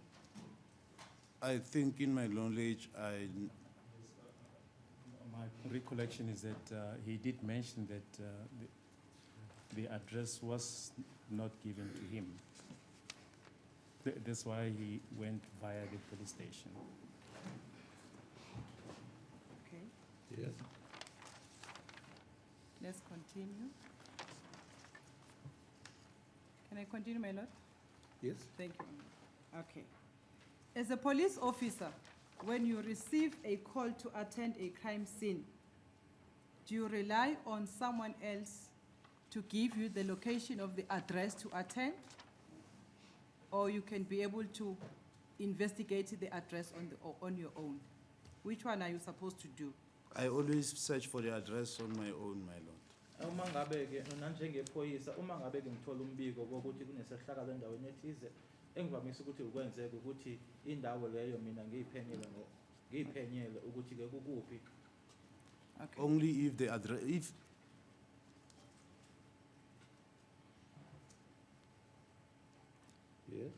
I think in my knowledge, My recollection is that he did mention that the address was not given to him. That's why he went via the police station. Okay, Yes. let's continue. Can I continue, my lord? Yes. Thank you. Okay. As a police officer, when you receive a call to attend a crime scene, do you rely on someone else to give you the location of the address to attend? Or you can be able to investigate the address on your own? Which one are you supposed to do? I always search for the address on my own, my lord. Uma ngabe ke nanjengephoyisa uma ngabe ke ngithola umbiko ukuthi kunesehlakalo endaweni ethize engivamisa ukuthi ukwenzeka ukuthi indawo leyo mina ngiyiphenyele ukuthi ke kukuphi. Okay. Only if the address, if Yes.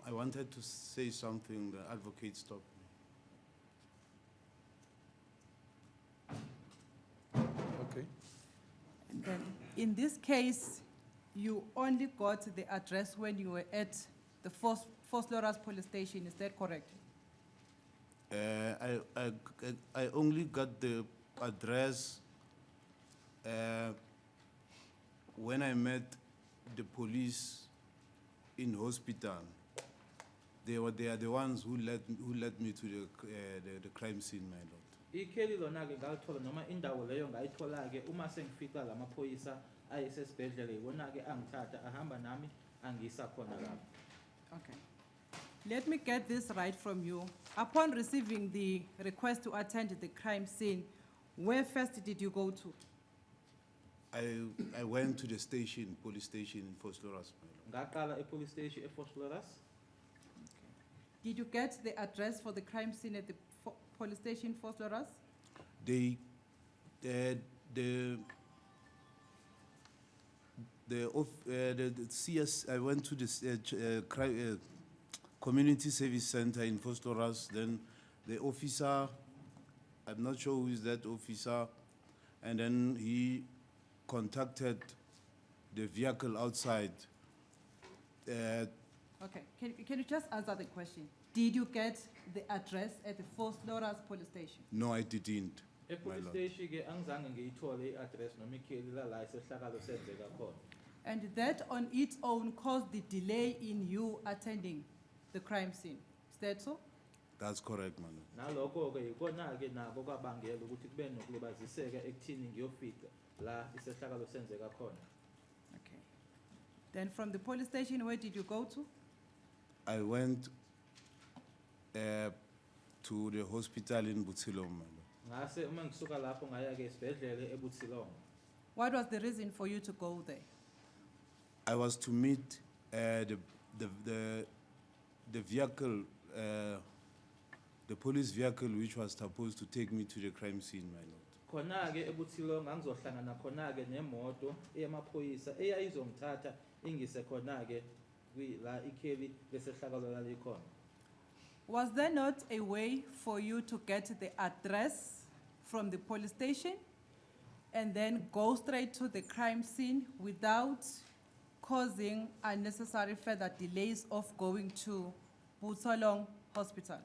I wanted to say something, the advocate stopped me. Okay. And then, in this case, you only got the address when you were at the Fort Loras police station, is that correct? I only got the address when I met the police in hospital. They are the ones who led me to the crime scene, my lord. Ikheli lona ke ngalithola noma indawo leyo ngayithola ke uma sengifica lamaphoyisa ayesesibhedlela ibona ke angithatha ahamba nami angisa khona lapho. Okay. Let me get this right from you. Upon receiving the request to attend the crime scene, where first did you go to? I went to the station, police station in Fort Loras, my lord. Ngaqala e-police station e-Fort Loras. Did you get the address for the crime scene at the police station, Fort Loras? The CS, I went to the community service center in Fort Loras. Then the officer, I'm not sure who is that officer, and then he contacted the vehicle outside. Okay, can you just answer the question? Did you get the address at the Fort Loras police station? No, I didn't. my E-police lord. station ke angizange ngiyithole i-address noma ikheli la isehlakalo senzeka khona. And that on its own caused the delay in you attending the crime scene. Is that so? That's correct, my lord. Nalokho-ke yikona-ke nako kwabangela ukuthi kube nokulibaziseka ekuthini ngiyofika la isehlakalo senzeka khona. Okay. Then from the police station, where did you go to? I went to the hospital in Butsilong, my lord. Ngase uma ngisuka lapho ngaya-ke esibhedlele eButsilongo. What was the reason for you to go there? I was to meet the vehicle, the police vehicle which was supposed to take me to the crime scene, my lord. Khona-ke eButsilongo ngizohlangana khona-ke nemoto eyamaphoyisa eyayizongithatha ingise khona-ke la ikheli lesehlakalo lalikhona. Was there not a way for you to get the address from the police station and then go straight to the crime scene without causing unnecessary further delays of going to Butsalong Hospital?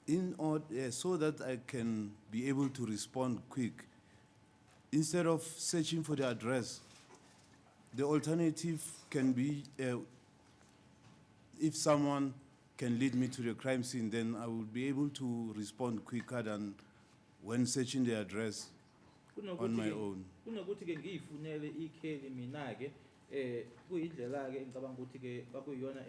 In order, so that I can be able to respond quick, instead of searching for the address, the alternative can be, if someone can lead me to the crime scene, then I will be able to respond quicker than when searching the address on my own. Kunokuthi-ke ngiyifunele ikheli mina-ke kuyindlela-ke engicabanga ukuthi-ke kwakuyiyona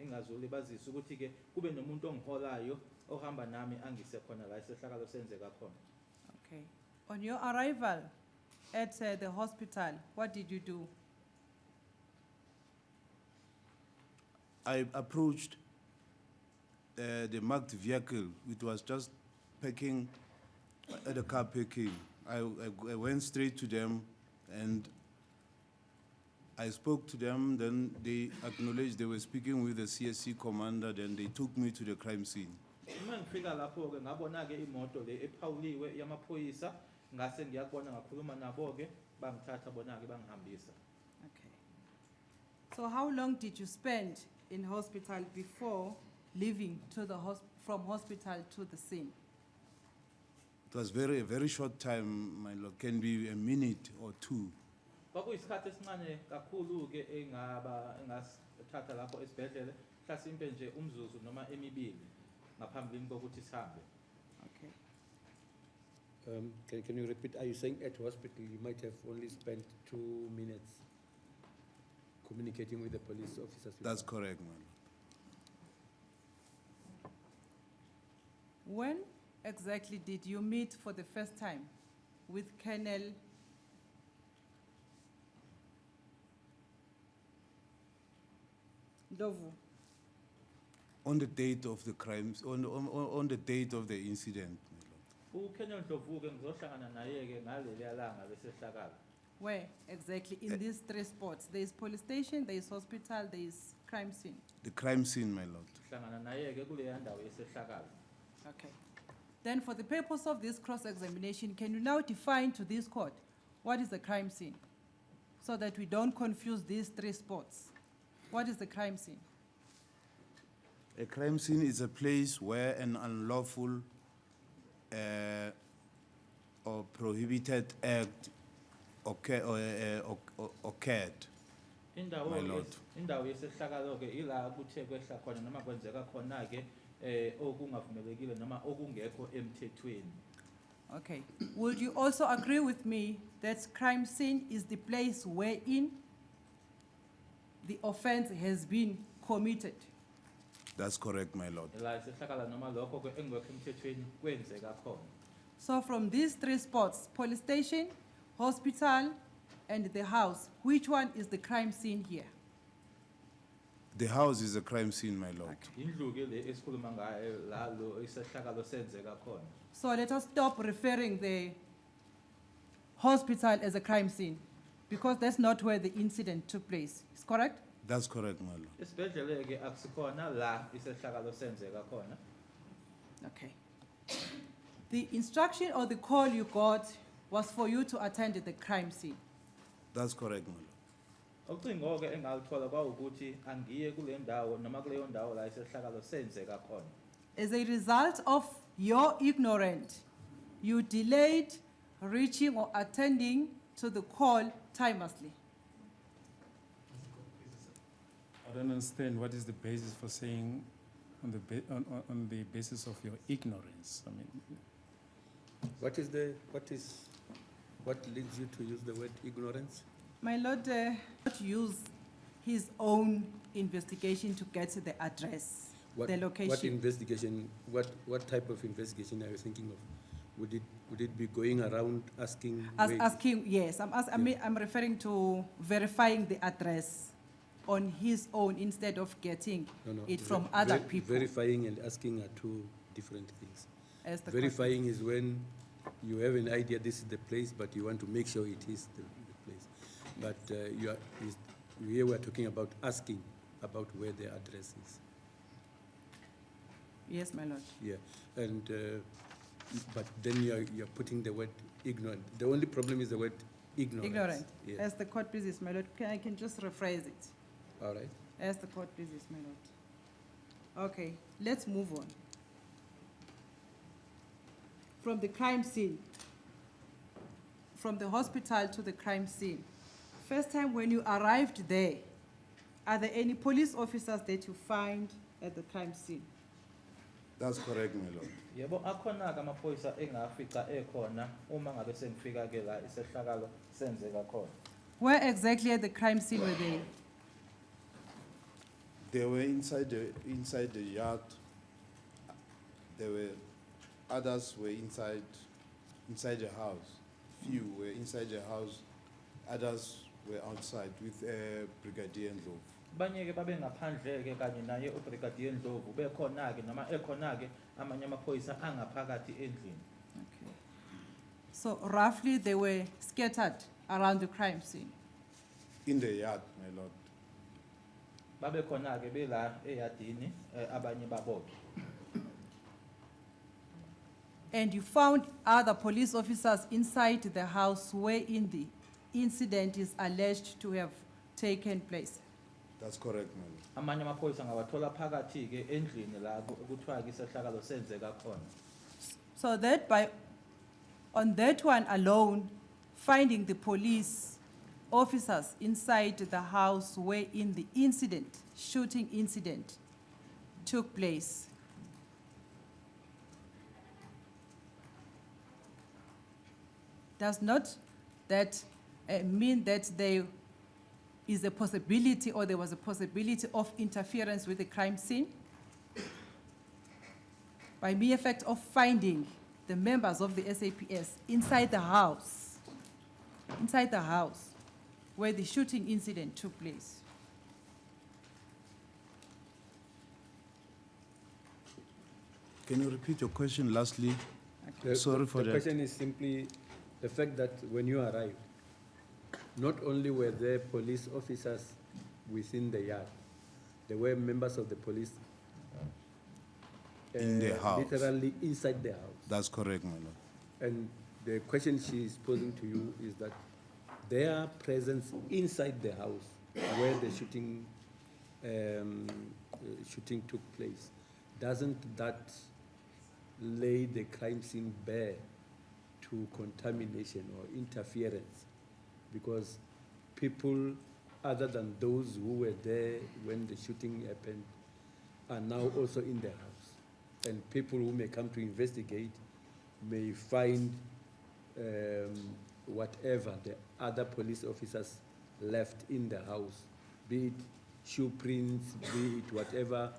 engazulibazisa ukuthi-ke kube nomuntu ongiholayo ohamba nami angise khona la isehlakalo senzeka khona. Okay. On your arrival at the hospital, what did you do? I approached the marked vehicle, which was just parking at the car parking. I went straight to them and I spoke to them, then they acknowledged they were speaking with the CSC commander, then they took me to the crime scene. Uma ngifika lapho-ke ngabona-ke imoto le ephawuliwe yamaphoyisa ngase ngiyakubona ngakhuluma nabo-ke bangithatha bona-ke bangihambisa. Okay. So how long did you spend in hospital before leaving to the from hospital to the scene? It was a very short time, my lord, can be a minute or two. Kwakuyisikhathi esincane kakhulu-ke engasithatha lapho esibhedlele mhlasimpe nje umzuzu noma emibili ngaphambilini kokuthi sihambe. Okay. Can you repeat? Are you saying at hospital you might have only spent 2 minutes communicating with the police officers? That's correct, man. When exactly did you meet for the first time with Colonel Ndlovu? On the date of the crimes, on the date of the incident, my lord. UKenel Ndlovu-ke ngizohlangana naye-ke ngaleliya langa lesehlakalo. Where exactly in these three spots? There is police station, there is hospital, there is crime scene. The crime scene, my lord. Hlangana naye-ke kuleya ndawo yesehlakalo. Okay. Then for the purpose of this cross-examination, can you now define to this court what is the crime scene? So that we don't confuse these three spots. What is the crime scene? A crime scene is a place where an unlawful or prohibited act occurred. My lord. Indawo yesehlakalo-ke ila kuthe kwehla khona noma kwenzeka khona-ke okungavumelekile noma okungekho emthethweni. Okay. Would you also agree with me that crime scene is the place wherein the offense has been committed? That's correct, my lord. La isehlakalo noma lokho-ke engekho emthethweni kwenzeka khona. So from these three spots, police station, hospital, and the house, which one is the crime scene here? The house is a crime scene, my lord. Indlu-ke le esikhuluma ngayo la lo isehlakalo senzeka khona. So let us stop referring the hospital as a crime scene, because that's not where the incident took place. Is correct? That's correct, my lord. Esibhedlele-ke akusikhona la isehlakalo senzeka khona. Okay. The instruction or the call you got was for you to attend the crime scene. That's correct, my lord. Ucingo-ke engalithola kwawukuthi angiye kule ndawo noma kuleyo ndawo la isehlakalo senzeka khona. As a result of your ignorance, you delayed reaching or attending to the call timelessly. I don't understand what is the basis for saying on the basis of your ignorance. I mean, What leads you to use the word ignorance? My Lord, not use his own investigation to get the address, What, the What location. investigation, what type of investigation are you thinking of? Would it be going around asking? Asking, yes, I'm referring to verifying the address on his own instead of getting it from other people. Verifying and asking are two different things. As the court- Verifying is when you have an idea this is the place, but you want to make sure it is the place. But here we're talking about asking about where the address is. Yes, my Lord. Yeah, and but then you're putting the word ignorant. The only problem is the word ignorance. Ignorant. Yeah. As the court pleases, my Lord. I can just rephrase it. All right. As the court pleases, my Lord. Okay, let's move on. From the crime scene, from the hospital to the crime scene. First time when you arrived there, are there any police officers that you find at the crime scene? That's correct, my lord. Yebo akhona-ke amaphoyisa engafica ekhona uma ngabe sengifika-ke la isehlakalo senzeka khona. Where exactly at the crime scene were they? They were inside the yard. There were others were inside the house. Few were inside the house. Others were outside with Brigadier Ndlovu. Banye-ke babe ngaphandle-ke kanye naye uBrigadier Ndlovu bekhona-ke noma ekhona-ke amanye amaphoyisa angaphakathi endlini. Okay. So roughly they were scattered around the crime scene. In the yard, my lord. Babe khona-ke bela eyadini abanye babodwa. And you found other police officers inside the house wherein the incident is alleged to have taken place. That's correct, my lord. Amanye amaphoyisa ngawathola phakathi-ke endlini la kuthiwa-ke isehlakalo senzeka khona. So that on that one alone, finding the police officers inside the house wherein the shooting incident took place. Does not that mean that there is a possibility or there was a possibility of interference with the crime scene? By mere effect of finding the members of the SAPS inside the house where the shooting incident took place. Can you repeat your question lastly? Sorry for the that. question is simply the fact that when you arrived, not only were there police officers within the yard, there were members of the police In the house. literally inside the house. That's correct, my lord. And the question she is posing to you is that their presence inside the house where the shooting took place, doesn't that lay the crime scene bare to contamination or interference? Because people other than those who were there when the shooting happened are now also in the house. And people who may come to investigate may find whatever the other police officers left in the house, be it shoe prints, be it whatever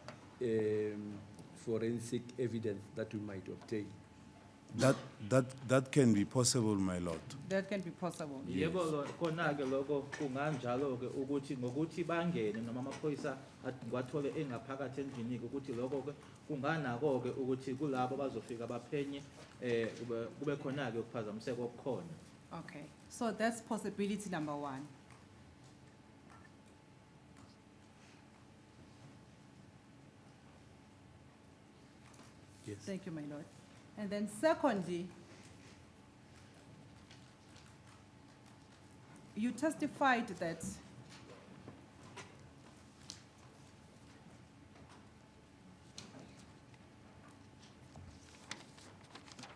forensic evidence that we might obtain. That can be possible, my lord. That can be possible. Yebo khona-ke lokho kunganjalo-ke ukuthi ngokuthi bangene noma amaphoyisa wathole engaphakathi endlini ukuthi lokho-ke kunganako-ke ukuthi kulabo bazofika baphenye kube khona-ke ukuphazamiseka okukhona. Okay, so that's possibility number one. Yes. Thank you, my lord. And then secondly, you testified that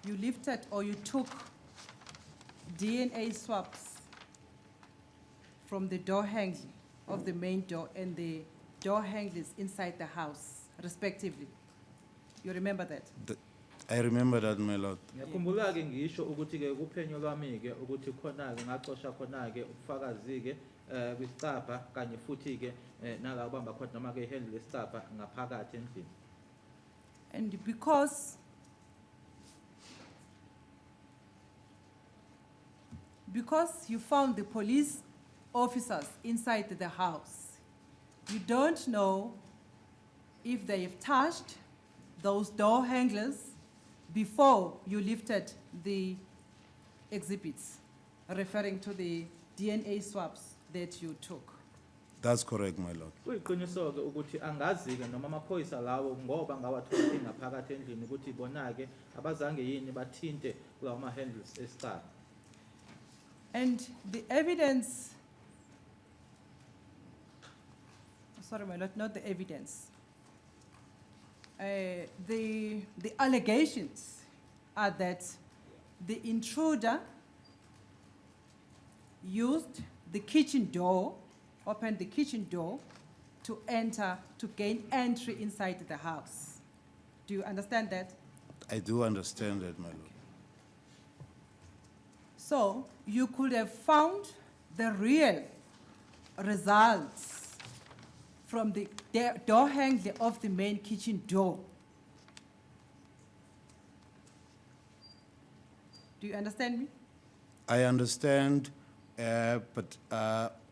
you lifted or you took DNA swabs from the door handle of the main door and the door handles inside the house. respectively. You remember that? I remember that, my lord. Ngiyakhumbula ke ngisho ukuthi ke kuphenyo lwami ke ukuthi khona ke ngaqosha khona ke ubufakazi ke kwisicapha kanye futhi ke nala ubamba khona noma ke handle lesicapha ngaphakathi endlini. And because you found the police officers inside the house, you don't know if they've touched those door handles before you lifted the exhibits, referring to the DNA swabs that you took. That's correct, my lord. Kuyiqiniso ke ukuthi angazi ke noma amaphoyisa lawo ngoba ngawathola ngaphakathi endlini ukuthi bona ke abazange yini bathinte kulawo ma handles esicapha. And the evidence, sorry, my lord, not the evidence. The allegations are that the intruder used the kitchen door, opened the kitchen door to enter, to gain entry inside the house. Do you understand that? I do understand that, my lord. So you could have found the real results from the door handle of the main kitchen door. Do you understand me? I understand, but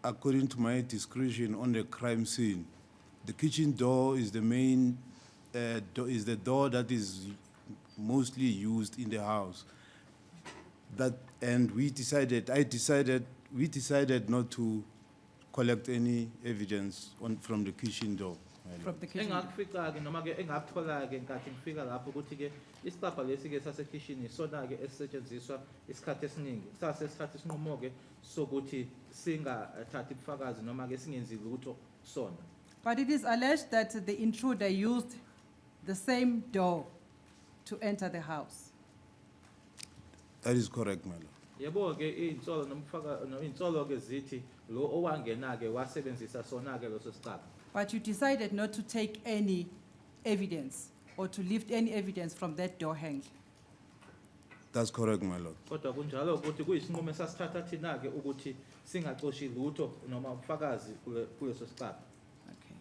according to my discretion on the crime scene, the kitchen door is the main, is the door that is mostly used in the house. And we decided not to collect any evidence from the kitchen door. From the kitchen door. Engakufika ke noma ke engakuthola ke nkathi ngifika lapho ukuthi ke isicapha lesi ke sase kitchen isona ke esisetshenziswa isikhathi esiningi sase isikhathi sinqumo ke sokuthi singathathi ubufakazi noma ke singenzi lutho sona. But it is alleged that the intruder used the same door to enter the house. That is correct, my lord. Yebo ke insolo nomfaka no insolo ke zithi lo owangena ke wasebenzisa sona ke loso sicapha. But you decided not to take any evidence or to lift any evidence from that door handle. That's correct, my lord. Kodwa kunjalo ukuthi kuyisinqumo esasithatha thina ke ukuthi singaxoshi lutho noma ubufakazi kuleso sicapha. Okay.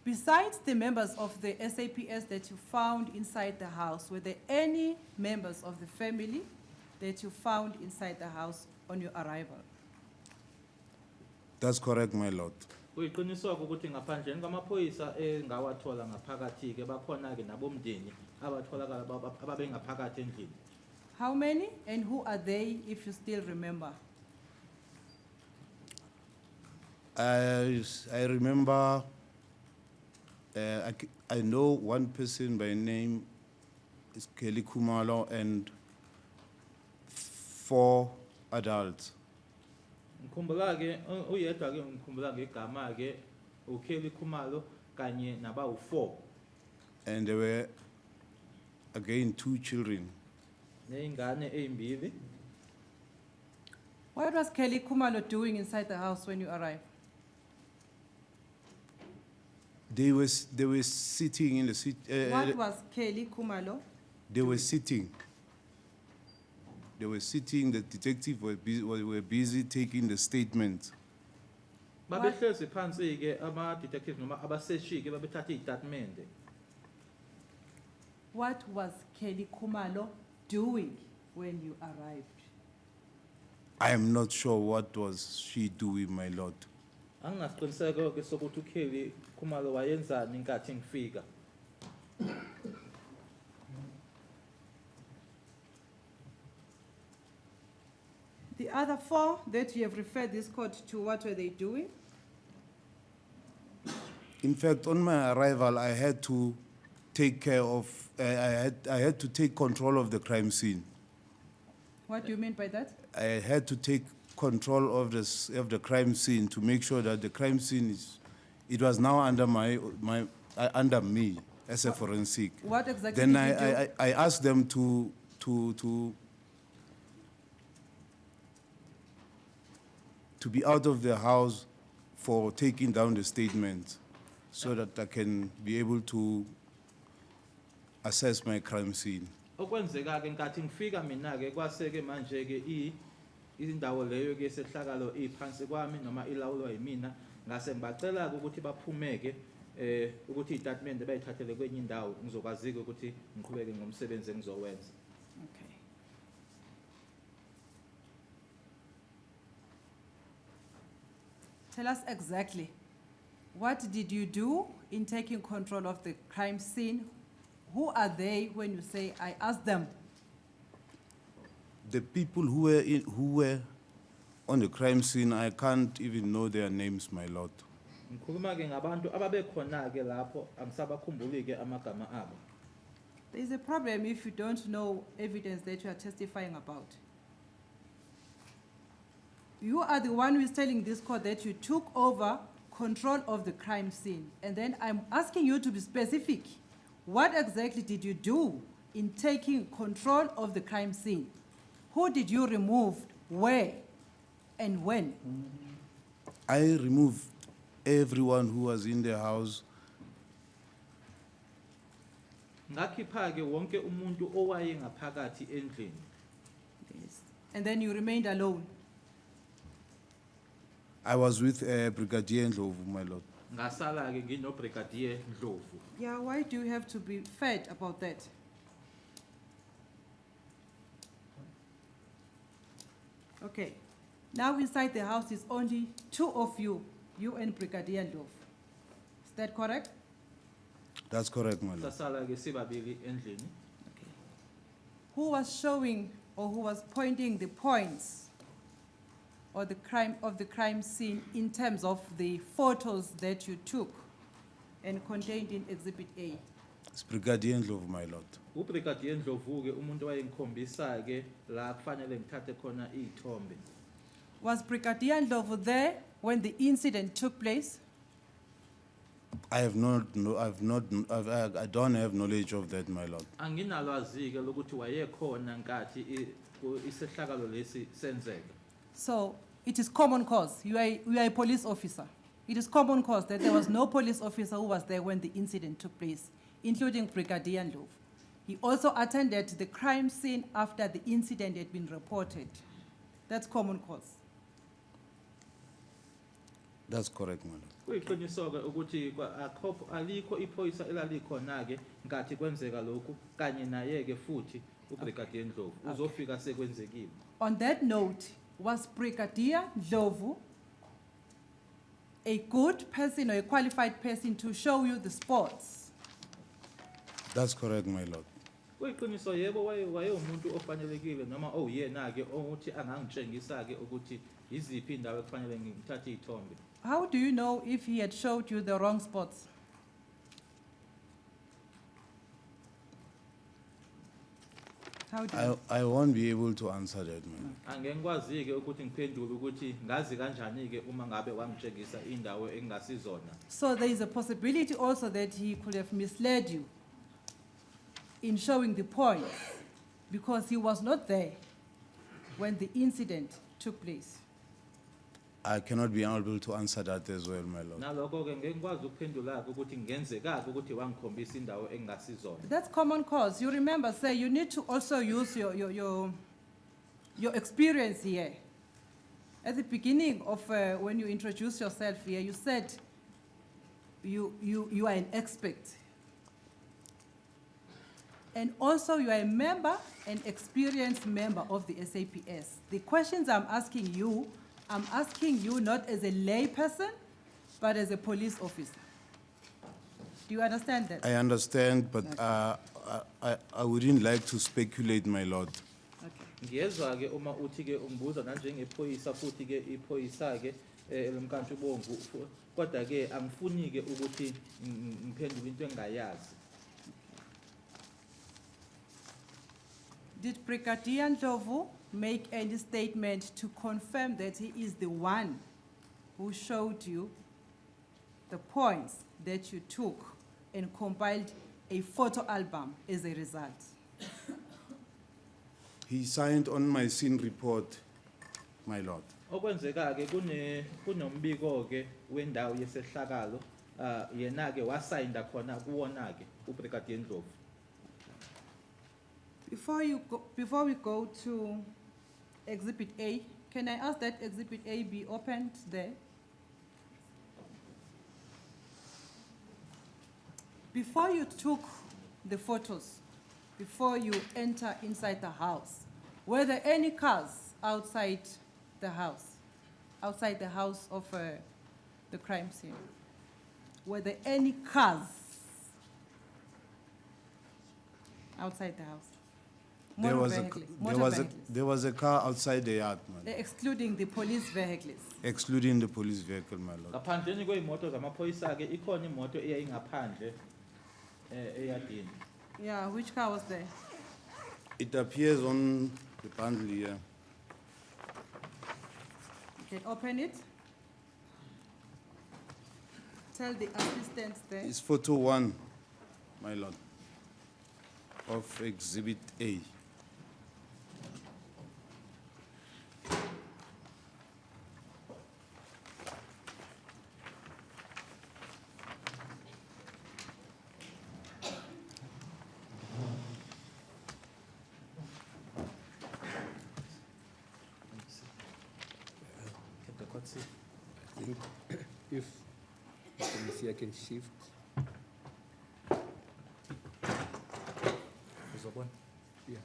Besides the members of the SAPS that you found inside the house, were there any members of the family that you found inside the house on your arrival? That's correct, my lord. Kuyiqiniswa ukuthi ngaphandle kwamaphoyisa engawathola ngaphakathi ke bakhona ke nabomndeni abatholakala ababengaphakathi endlini. How many and who are they, if you still remember? I remember, I know one person by name is Khumalo and 4 adults. Ngikhumbula ke uyedwa ke ngikhumbula ngegama ke uKelly Khumalo kanye nabawu 4 And there were, again, 2 children. nezingane ezimbili. What was Kelly Khumalo doing inside the house when you arrived? They were sitting in the seat. What was Kelly Khumalo? They were sitting. They were sitting. The detective were busy taking the statement. Babehlezi phansi ke ama detective noma abaseshi ke babethatha istatement. What was Kelly Khumalo doing when you arrived? I am not sure what was she doing, my lord. Angasiqiniseko ke sokuthi uKelly Khumalo wayenzani inkathi ngifika. The other 4 that you have referred this court to, what were they doing? In fact, on my arrival, I had to take care of. I had to take control of the crime scene. What do you mean by that? I had to take control of the crime scene to make sure that the crime scene it was now under under me as a forensic. What exactly Then did you do? I asked them to be out of the house for taking down the statement. so that I can be able to assess my crime scene. Okwenzeka ke nkathi ngifika mina ke kwaseke manje ke indawo leyo ke sehlakalo iphansi kwami noma ilawulwa yimina ngase ngibacela ukuthi baphumeke ukuthi istatement bayithathele kwenye indawo ngizokwazi ukuthi ngiqhubeke ngomsebenzi engizowenza. Okay. Tell us exactly, what did you do in taking control of the crime scene? Who are they when you say, I asked them? The people who were on the crime scene, I can't even know their names, my lord. Ngikhuluma ke ngabantu ababekhona ke lapho angisabakhumbuli ke amagama abo. There is a problem if you don't know evidence that you are testifying about. You are the one who is telling this court that you took over control of the crime scene. And then I'm asking you to be specific. What exactly did you do in taking control of the crime scene? Who did you remove, where, and when? I removed everyone who was in the house. Ngakhipha ke wonke umuntu owaye ngaphakathi endlini. Yes. And then you remained alone. I was with Brigadier Ndlovu, my lord. Ngasala ke ngino Brigadier Ndlovu. Yeah, why do you have to be fed about that? Okay. Now inside the house is only two of you and Brigadier Ndlovu. Is that correct? That's correct, my lord. Sasala ke sibabili endlini. Okay. Who was showing or who was pointing the points or the crime scene in terms of the photos that you took and contained in Exhibit A? It's Brigadier Ndlovu, my lord. UBrigadier Ndlovu ke umuntu wayengikhombisa ke la kufanele ngithathe khona izithombe. Was Brigadier Ndlovu there when the incident took place? I don't have knowledge of that, my lord. Anginalwazi ke lokuthi wayekhona nkathi isehlakalo lesi senzeka. So it is common cause. You are a police officer. It is common cause that there was no police officer who was there when the incident took place, including Brigadier Ndlovu. He also attended the crime scene after the incident had been reported. That's common cause. That's correct, my lord. Kuyiqiniso ke ukuthi alikho iphoyisa elalikhona ke nkathi kwenzeka lokhu kanye naye ke futhi uBrigadier Ndlovu uzofika sekwenzekile. On that note, was Brigadier Ndlovu a good person or a qualified person to show you the spots? That's correct, my lord. Kuyiqiniso yebo waye umuntu ofanelekile noma oyena ke ukuthi angangitshengisa ke ukuthi iziphi indawo ekufanele ngithathe izithombe. How do you know if he had showed you the wrong spots? How do you? I won't be able to answer that, my lord. Angengikwazi ke ukuthi ngiphendule ukuthi ngazi kanjani ke uma ngabe wangitshengisa indawo engasizona. So there is a possibility also that he could have misled you in showing the points because he was not there when the incident took place. I cannot be able to answer that as well, my lord. Nalokho ke ngengikwazi ukuphendula ukuthi ngenzeka ukuthi wangikhombisa indawo engasizona. That's common cause. You remember, say, you need to also use your experience here. At the beginning of when you introduced yourself here, you said you are an expert. And also you are a member, an experienced member of the SAPS. The questions I'm asking you not as a lay person, but as a police officer. Do you understand that? I understand, but I wouldn't like to speculate, my lord. Okay. Ngiyezwa ke uma uthi ke umbuza nanjengephoyisa futhi ke iphoyisa ke lomkantshi ubomvu kodwa ke angifuni ke ukuthi ngiphendule into engayazi. Did Brigadier Ndlovu make any statement to confirm that he is the one who showed you the points that you took and compiled a photo album as a result? He signed on my scene report, my lord. Okwenzeka ke kunombiko ke wendawo yesehlakalo yena-ke wasayinda khona kuwona-ke uBrigadier Ndlovu. Before we go to Exhibit A, can I ask that Exhibit A be opened there? Before you took the photos, before you enter inside the house, were there any cars outside the house of the crime scene? Were there any cars outside the house? There was a car outside the yard, man, Excluding the police vehicles. excluding the police vehicle, my lord. Ngaphandleni kwey'moto zamaphoyisa-ke ikhona imoto eyayingaphandle eyadini. Yeah, which car was there? It appears on the bundle here. You can open it. Tell the assistants there. It's photo 1, my lord, of Exhibit A. I think if Mr. Messiah can shift. Yeah.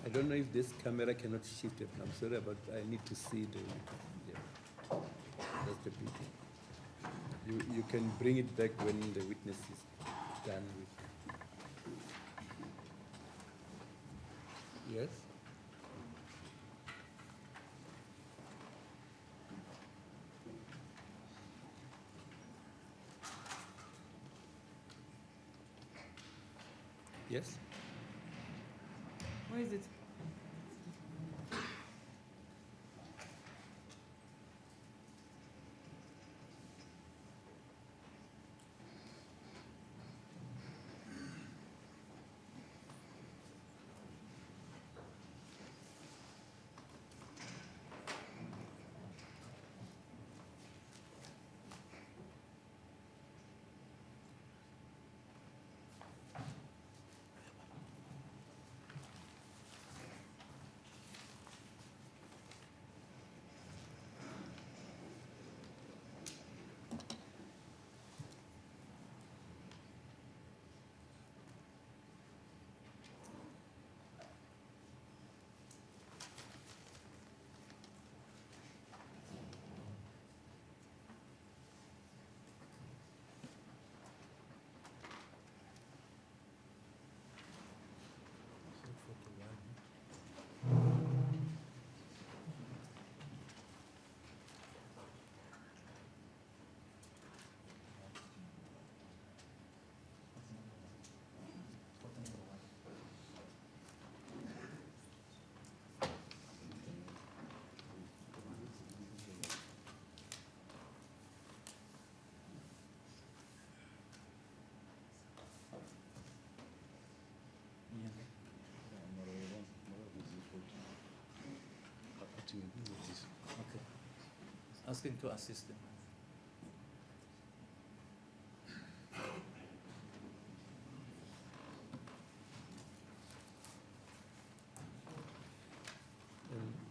I don't know if this camera cannot shift it. I'm sorry, but I need to see the. Yeah. That's the beauty. You can bring it back when the witness is done with. Yes. Yes. Where is it? Okay. Asking to assist them.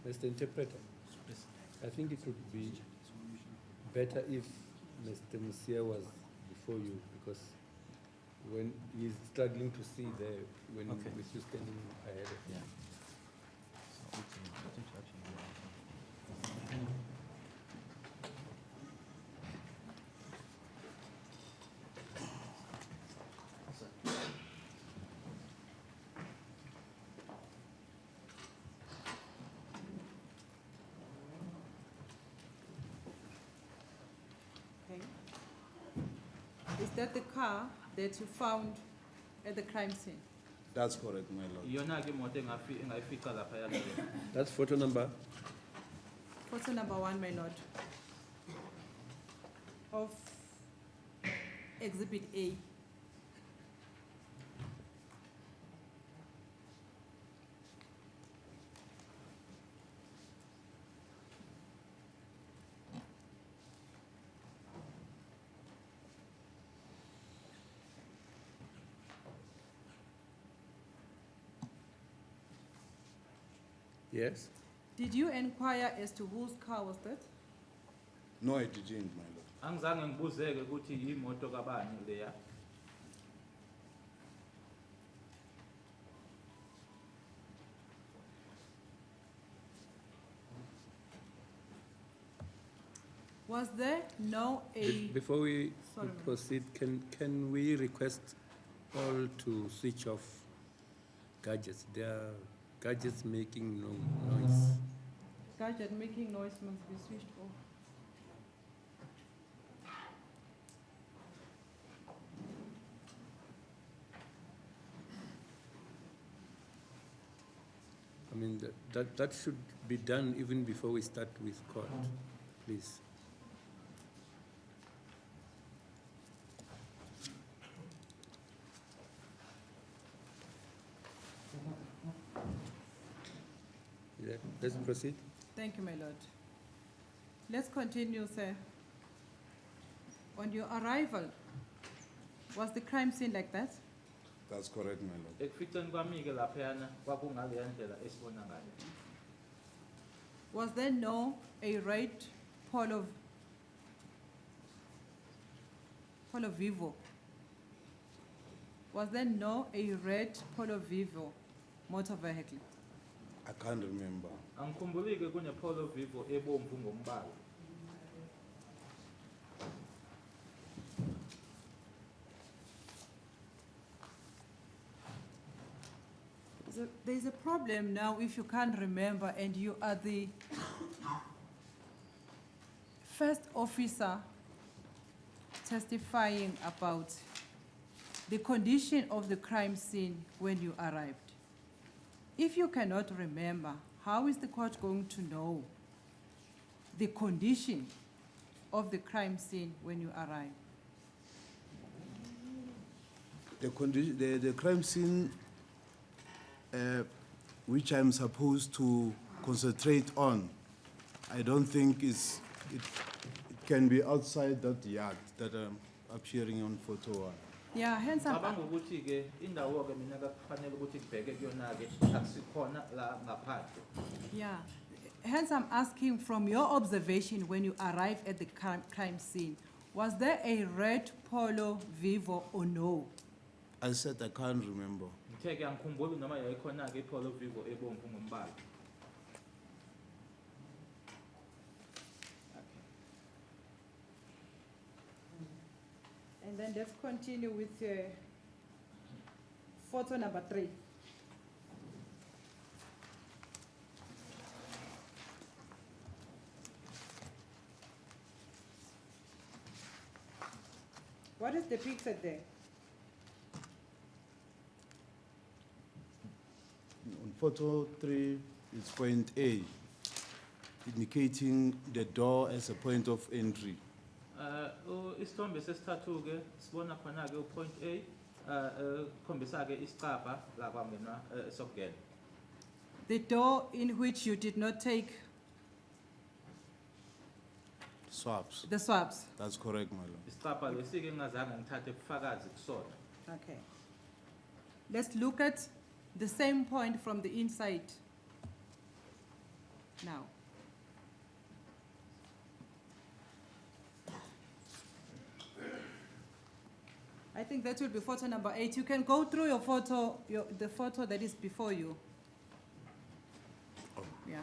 Mr. Interpreter, I think it would be better if Mr. Messiah was before you, because when he's struggling to see there, when Okay. with you standing ahead of him. Yeah. Okay. Is that the car that you found at the crime scene? That's correct, my lord. Iyona-ke imoto engayifica laphaya leyo. That's photo number. Photo number 1, my lord, of Exhibit A. Yes? Did you inquire as to whose car was that? No, I didn't, my lord. Angizange ngibuzeke ukuthi imoto kabani leya. Was there no Before we Sorry, ma'am. proceed, can we request all to switch off gadgets? There are gadgets making noise. gadget making noise must be switched off? I mean, that should be done even before we start with court, please. Yeah, let's proceed. Thank you, my lord. Let's continue, sir. On your arrival, was the crime scene like that? That's correct, my lord. Ekuficeni kwami-ke laphayana kwakungaleya ndlela esibona ngayo. Was there no a red Polo Vivo? Was there no a red Polo Vivo motor vehicle? I can't remember. Angikhumbuli-ke kune-Polo Vivo ebomvu ngombala. There's a problem now if you can't remember and you are the first officer testifying about the condition of the crime scene when you arrived. If you cannot remember, how is the court going to know the condition of the crime scene when you arrived? The crime scene, which I'm supposed to concentrate on, I don't think it can be outside that yard that I'm appearing on photo one. Yeah, hence I'm, Cabanga ukuthi-ke indawo-ke mina kufanele ukuthi kubheke kuyona-ke akusikhona la ngaphandle. yeah. Hence I'm asking from your observation when you arrived at the crime scene, was there a red Polo Vivo or no? I said I can't remember. Ngithe-ke angikhumbuli noma yayikhona-ke i-Polo Vivo ebomvu ngombala. And then let's continue with photo number 3. What is depicted there? On photo 3, it's point A, indicating the door as a point of entry. Isithombe sesithathu-ke sibona khona-ke u-point A, khombisa-ke isicabha la kwangenwa sokungena. The door in which you did not take Swaps. the swabs. That's correct, my lord. Isicabha lesi-ke ngingazange ngithathe ubufakazi kusona. Okay. Let's look at the same point from the inside now. I think that will be photo number 8. You can go through your photo, the photo that is before you. Yeah.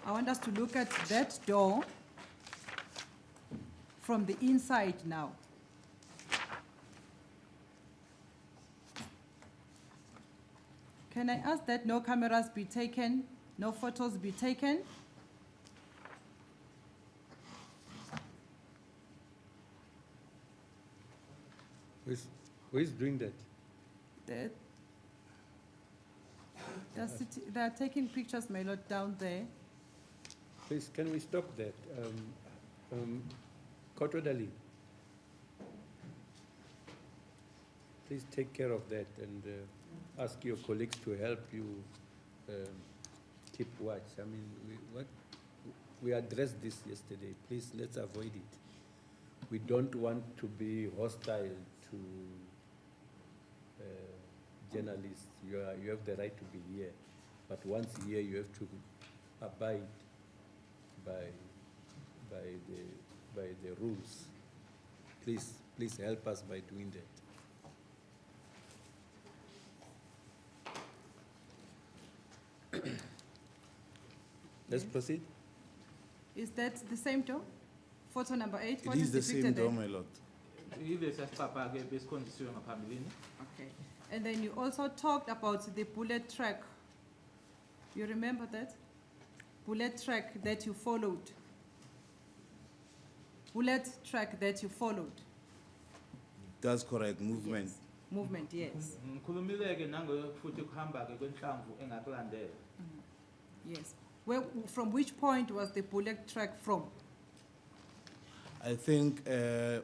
I want us to look at that door from the inside now. Can I ask that no cameras be taken, no photos be taken? Who is doing that? They are taking pictures, my lord, down there. Please, can we stop that? Court orderly, please take care of that and ask your colleagues to help you keep watch. I mean, we addressed this yesterday. Please, let's avoid it. We don't want to be hostile to journalists, you have the right to be here. But once here, you have to abide by the rules. Please help us by doing that. Let's proceed. Is that the same door? Photo number 8, It what is the depicted same there? door, my lord. Yilesi asipapha-ke besikhonjisiwe ngaphambilini. Okay. And then you also talked about the bullet track. You remember that? Bullet track that you followed. Bullet track that you followed. That's correct, movement. Yes. Movement, yes. Ngikhulumile-ke nangoyo futhi ukuhamba-ke kwenhlamvu engakulandela. Yes. Where, from which point was the bullet track from? I think that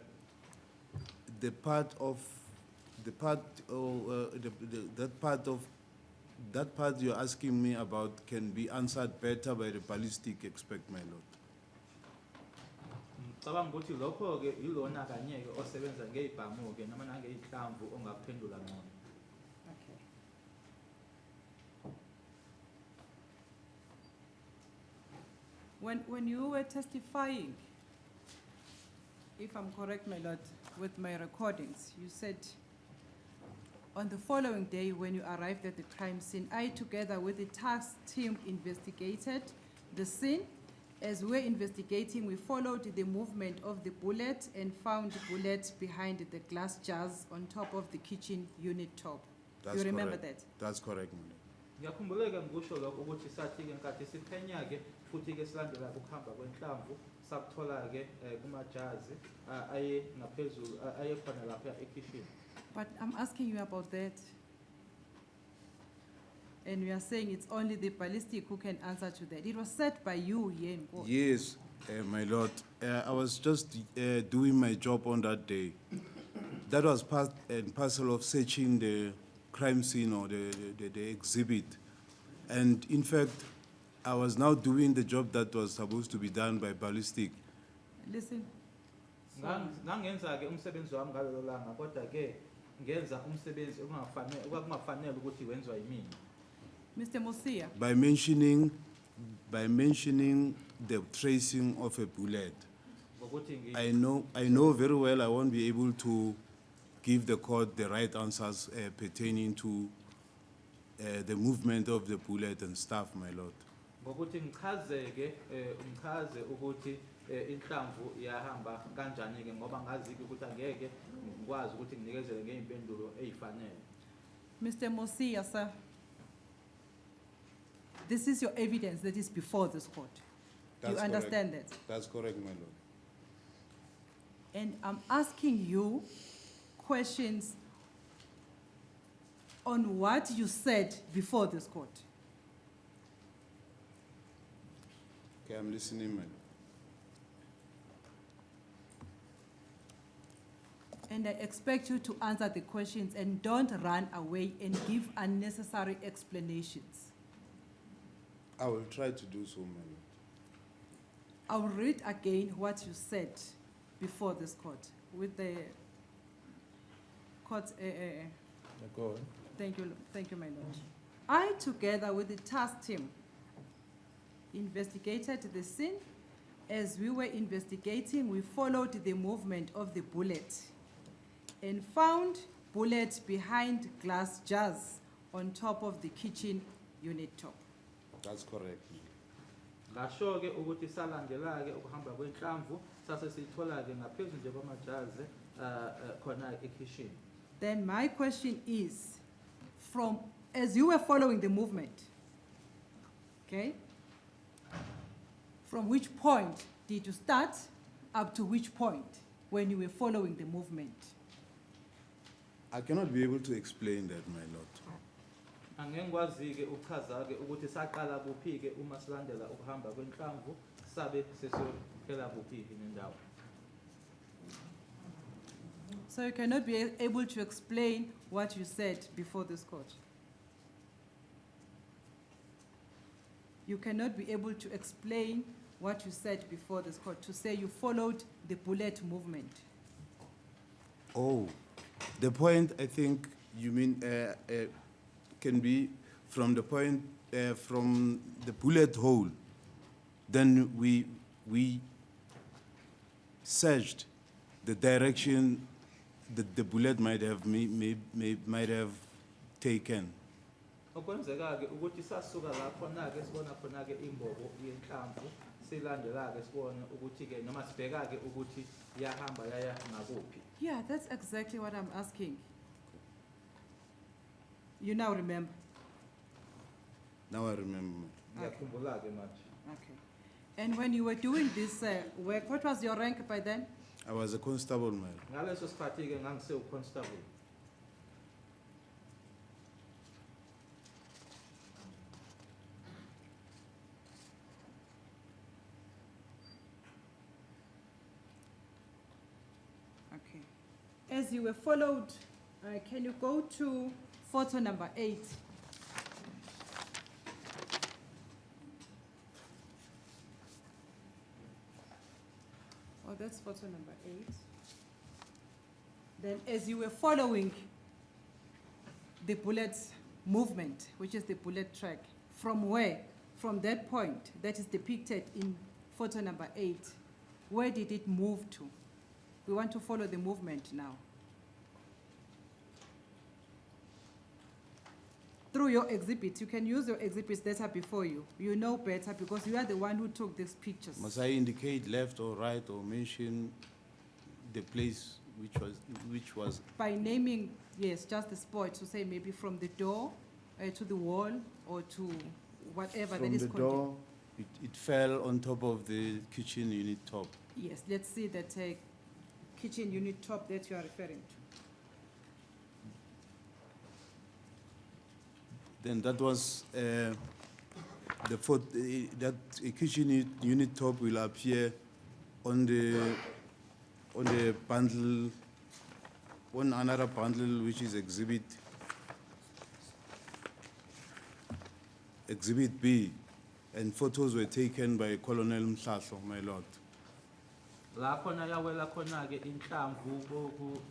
part you're asking me about can be answered better by the ballistic expert, my lord. Ngicabanga ukuthi lokho-ke yilona kanye-ke osebenza ngey'bhamu-ke noma nangey'hlamvu ongaphendula ngcono. Okay. When you were testifying, if I'm correct, my lord, with my recordings, you said on the following day when you arrived at the crime scene, I, together with the task team, investigated the scene. As we were investigating, we followed the movement of the bullet and found the bullet behind the glass jars on top of the kitchen unit top. That's You remember correct. that? That's correct, my lord. Ngiyakhumbuleka ngikusho lokho ukuthi sathi-ke nkathi siphenya-ke futhi-ke silandela ukuhamba kwenhlamvu sakuthola-ke kumajazi aye ngaphezulu aye khona lapha ekhishini. But I'm asking you about that. And we are saying it's only the ballistic who can answer to that. It was said by you here in court. Yes, my lord. I was just doing my job on that day. That was part and parcel of searching the crime scene or the exhibit. And in fact, I was now doing the job that was supposed to be done by ballistic. Listen. Ngangenza-ke umsebenzi wami ngalelo langa kodwa-ke ngenza umsebenzi okwakungafanele ukuthi wenziwa yimina. Mr. Mosia, By mentioning the tracing of a bullet, Ngokuthi I know very well I won't be able to give the court the right answers pertaining to the movement of the bullet and stuff, my lord. ngokuthi ngichaze-ke ngichaze ukuthi inhlamvu yahamba kanjani-ke ngoba ngazi-ke ukuthi angeke ngikwazi ukuthi nginikezele ngey'mpendulo ey'fanele. Mr. Mosia, sir, this is your evidence that is before this court. Do you That's understand correct. that? That's correct, my lord. And I'm asking you questions on what you said before this court. Okay, I'm listening, my lord. And I expect you to answer the questions and don't run away and give unnecessary explanations. I will try to do so, my lord. I will read again what you said before this court with the court. Go on. Thank you, my lord. I, together with the task team, investigated the scene. As we were investigating, we followed the movement of the bullet and found bullets behind glass jars on top of the kitchen unit top. That's correct. Ngasho-ke ukuthi salandela-ke ukuhamba kwenhlamvu sase siyithola-ke ngaphezu nje kwamajazi khona ekhishini. Then my question is, as you were following the movement, okay, from which point did you start up to which point when you were following the movement? I cannot be able to explain that, my lord. Angeke ngikwazi-ke ukuchaza-ke ukuthi saqala kuphi-ke uma silandela ukuhamba kwenhlamvu sabe sesiyophela kuphi-ke nendawo. So you cannot be able to explain what you said before this court. You cannot be able to explain what you said before this court, to say you followed the bullet movement. Oh, the point I think You mean can be from the point from the bullet hole? Then we searched the direction that the bullet might have might have taken. Okwenzeka-ke ukuthi sasuka laphona-ke sibona khona-ke imbobo yenhlamvu silandela-ke sibone ukuthi-ke noma sibheka-ke ukuthi yahamba yaya ngakuphi. Yeah, that's exactly what I'm asking. You now remember? Now I remember. Ngiyakhumbula-ke manje. Okay. And when you were doing this work, what was your rank by then? I was a constable, man. Ngaleso sikhathi-ke ngangise-constable. Okay. As you were followed, can you go to photo number 8? Oh, that's photo number 8. Then as you were following the bullet movement, which is the bullet track, from where? From that point that is depicted in photo number 8, where did it move to? We want to follow the movement now. Through your exhibit, you can use your exhibits that are before you. You know better because you are the one who took these pictures. Must I indicate left or right or mention the place which was? By naming, yes, just the spot, to say maybe from the door to the wall or to whatever that From is the contained. door, it fell on top of the kitchen unit top. Yes, let's see that kitchen unit top that you are referring to. Then that was the that a kitchen unit top will appear on the bundle, on another bundle which is exhibit B, and photos were taken by Colonel Mhlahlo, my lord. La khona yawela khona-ke inhlamvu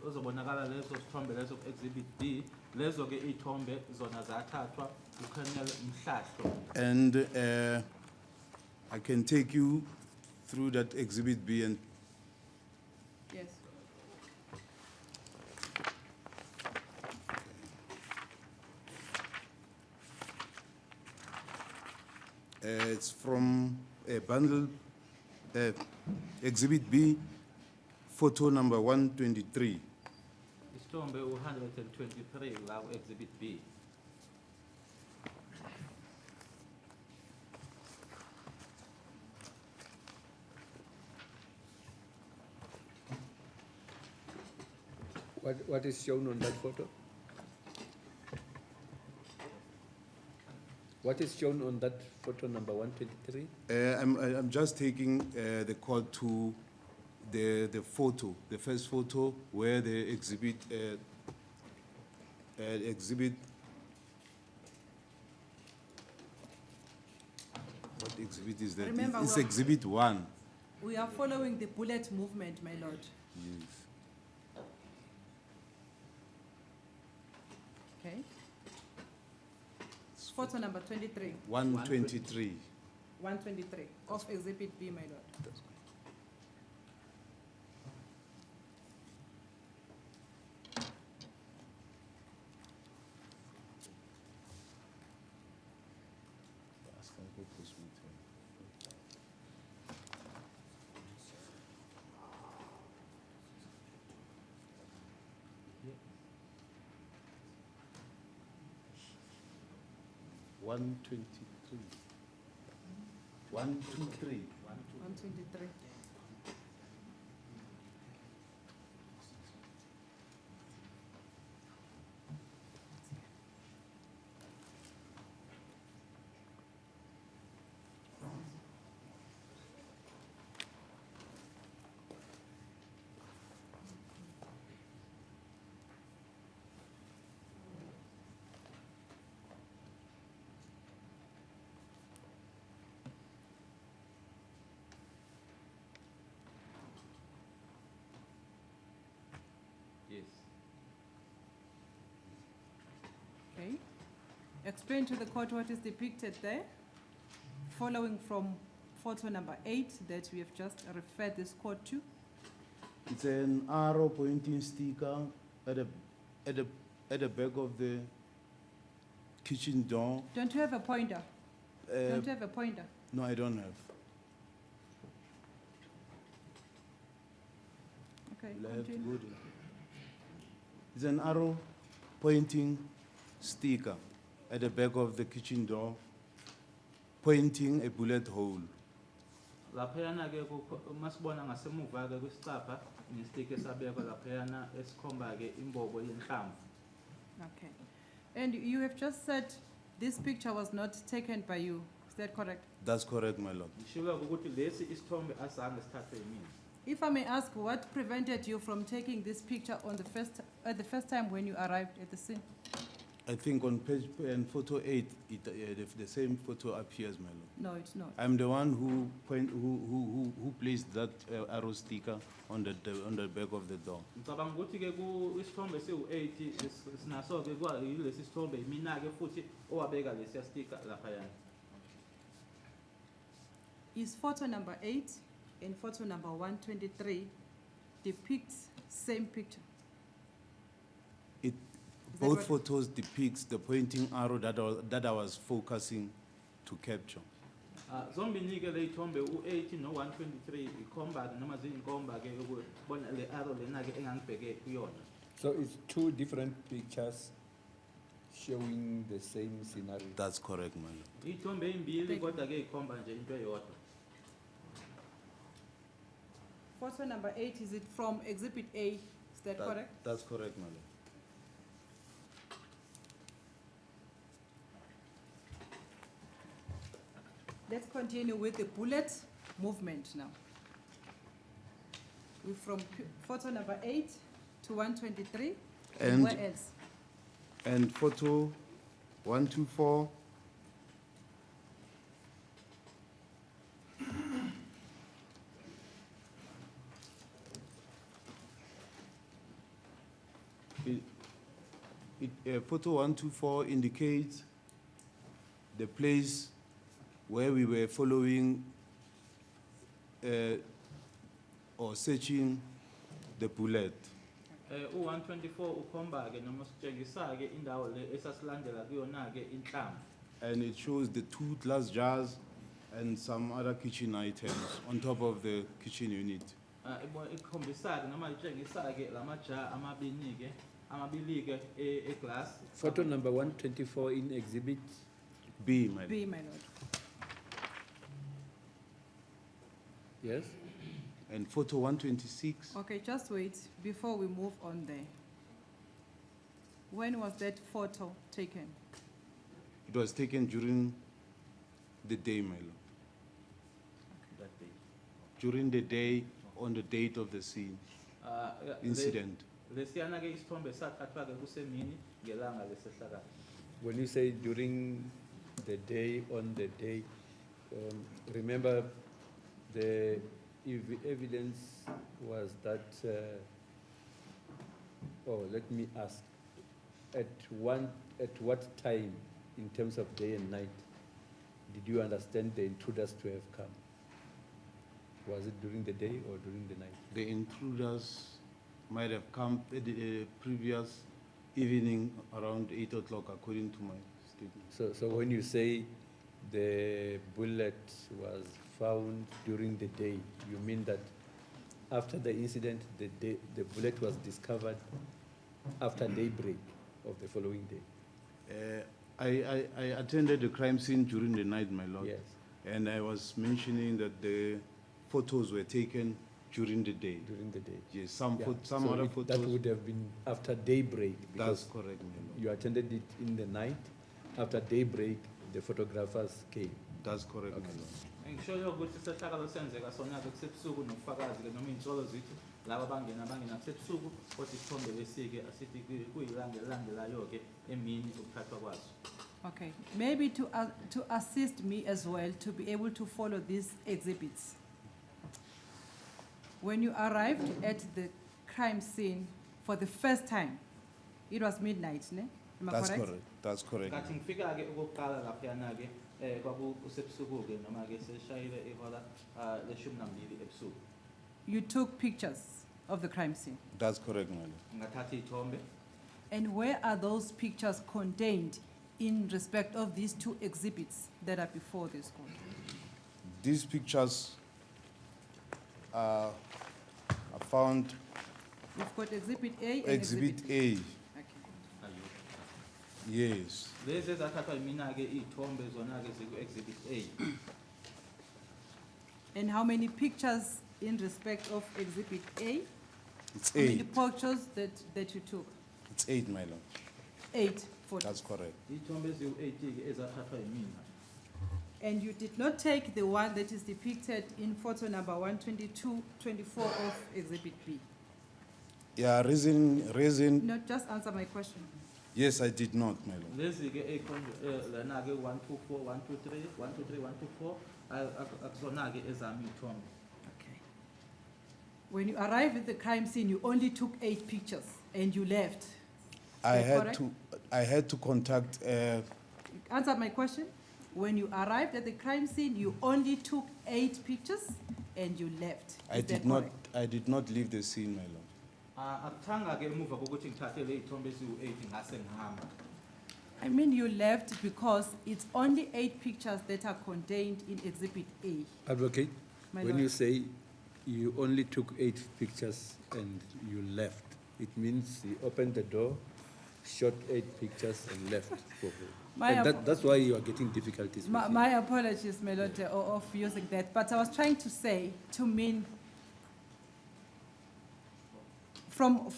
ozobonakala leso sithombe leso exhibit B, lezo-ke iy'thombe zona zathathwa uColonel Mhlahlo. And I can take you through that exhibit B and Yes. it's from a bundle, exhibit B, photo number 123. Isithombe 123 la exhibit B. What is shown on that photo? What is shown on that photo number 123? I'm just taking the call to the photo, the first photo where the exhibit what exhibit is that? Remember, It's we're- exhibit 1. We are following the bullet movement, my lord. Yes. Okay. Photo number 23, 123. 123 of exhibit B, my lord. One 123. 123. 123. Explain to the court what is depicted there, following from photo number 8 that we have just referred this court to. It's an arrow pointing sticker at the back of the kitchen door. Don't you have a pointer? Uh, Don't you have a pointer? No, I don't have. Okay, Left, continue. good. It's an arrow pointing sticker at the back of the kitchen door, pointing a bullet hole. Laphayana ke masibona ngasemuva ke kwisicapha nestick esabekwa laphayana esikhomba ke imbobo yenhlamvu. Okay. And you have just said this picture was not taken by you. Is that correct? That's correct, my lord. Ngisho ukuthi lesi isithombe azange sithathwe yimina. If I may ask, what prevented you from taking this picture on at the first time when you arrived at the scene? I think on page and photo 8, the same photo appears, my lord. No, it's not. I'm the one who placed that arrow sticker on the back of the door. Ngicabanga ukuthi ke ku isithombe siwu8 sinaso ke kwa yilesi sithombe mina ke futhi owabeka lesi sticker laphayana. Is photo number 8 and photo number 123 depicts same picture? It, Is that both what- photos depicts the pointing arrow that I was focusing to capture. Zombini ke le ithombe u8 no123 ikhomba ke noma ziyinkomba ke ukubona le arrow lena ke engangibheke kuyona. So it's two different pictures showing the same scenario. That's correct, my lord. Ithombe ezimbili kodwa ke ikhomba nje into eyodwa. Photo number 8, is it from exhibit A? Is that correct? That's correct, my lord. Let's continue with the bullet movement now. We're from photo number 8 to 123. And- where else? And photo 124. Photo 124 indicates the place where we were following or searching the bullet. U124 ukhomba ke noma sitshengisa ke indawo le esasilandela kuyona ke inhlamvu. And it shows the 2 glass jars and some other kitchen items on top of the kitchen unit. Ikhombisa ke noma itshengisa ke lamaja amabili ke eglass. Photo number 124 in exhibit. B, my B, my lord. Yes? And photo 126. Okay, just wait before we move on there. When was that photo taken? It was taken during the day, my lord. That day. During the day, on the date of the scene, incident. Lesiyana ke isithombe sathathwa ke kusemini ngelanga lesehlakalo. When you say during the day, on the day, remember the evidence was that, let me ask, at what time in terms of day and night did you understand the intruders to have come? Was it during the day or during the night? The intruders might have come the previous evening around 8 o'clock, according to my statement. So when you say the bullet was found during the day, you mean that after the incident, the bullet was discovered after daybreak of the following day? I attended the crime scene during the night, my lord. Yes, And I was mentioning that the photos were taken during the day. during the day. Yes, some Yeah. some So other that photos. would have been after daybreak. That's Because correct, my lord. you attended it in the night. After daybreak, the photographers came. That's correct, my Okay. lord. Ngisho ukuthi sehlakalo senzeka sona ke kusebusuku nobufakazi ke noma insolo zethu laba bangena kusebusuku kodwa isithombe lesike asithi kuyilandelayo ke emini ukuthathwa kwaso. Okay, maybe to assist me as well to be able to follow these exhibits. When you arrived at the crime scene for the first time, it was midnight, ne? Am I That's correct? correct. That's correct. Kathi ngifika ke okokuqala laphayana ke kwakusebusuku ke noma ke seshayile ihora leshumi nambili ebusuku. You took pictures of the crime scene. That's correct, madam. Ngathatha iy'thombe. And where are those pictures contained in respect of these two exhibits that are before this court? These pictures are found We've got exhibit A and exhibit A. Okay. Yes. Lezi ezathathwa yimina ke iy'thombe zona ke ziku-exhibit A. And how many pictures in respect of exhibit A? It's How many 8. pictures that you took? It's 8, madam. 8 photos. That's correct. Iy'thombe eziwu-8 ke ezathathwa yimina. And you did not take the one that is depicted in photo number 122-24 of exhibit B. Yeah, reason. No, just answer my question. Yes, I did not, madam. Lezi ke ey'khonjwe lana ke 124, 123, 123, 124 akuzona ke ezami iy'thombe. Okay. When you arrived at the crime scene, you only took 8 pictures and you left. I that had correct? to contact. Answer my question. When you arrived at the crime scene, you only took 8 pictures and you left. I Is that did not. correct? I did not leave the scene, madam. Akuthanga ke emuva kokuthi ngithathe le y'thombe eziwu-8 ngase ngihamba. I mean, you left because it's only 8 pictures that are contained in exhibit A. Advocate, My when lord. you say you only took 8 pictures and you left, it means you opened the door, shot 8 pictures and left. My And ap- that's why you are getting difficulties with it. My apologies, my lord, of using that, but I was trying to say, to mean, from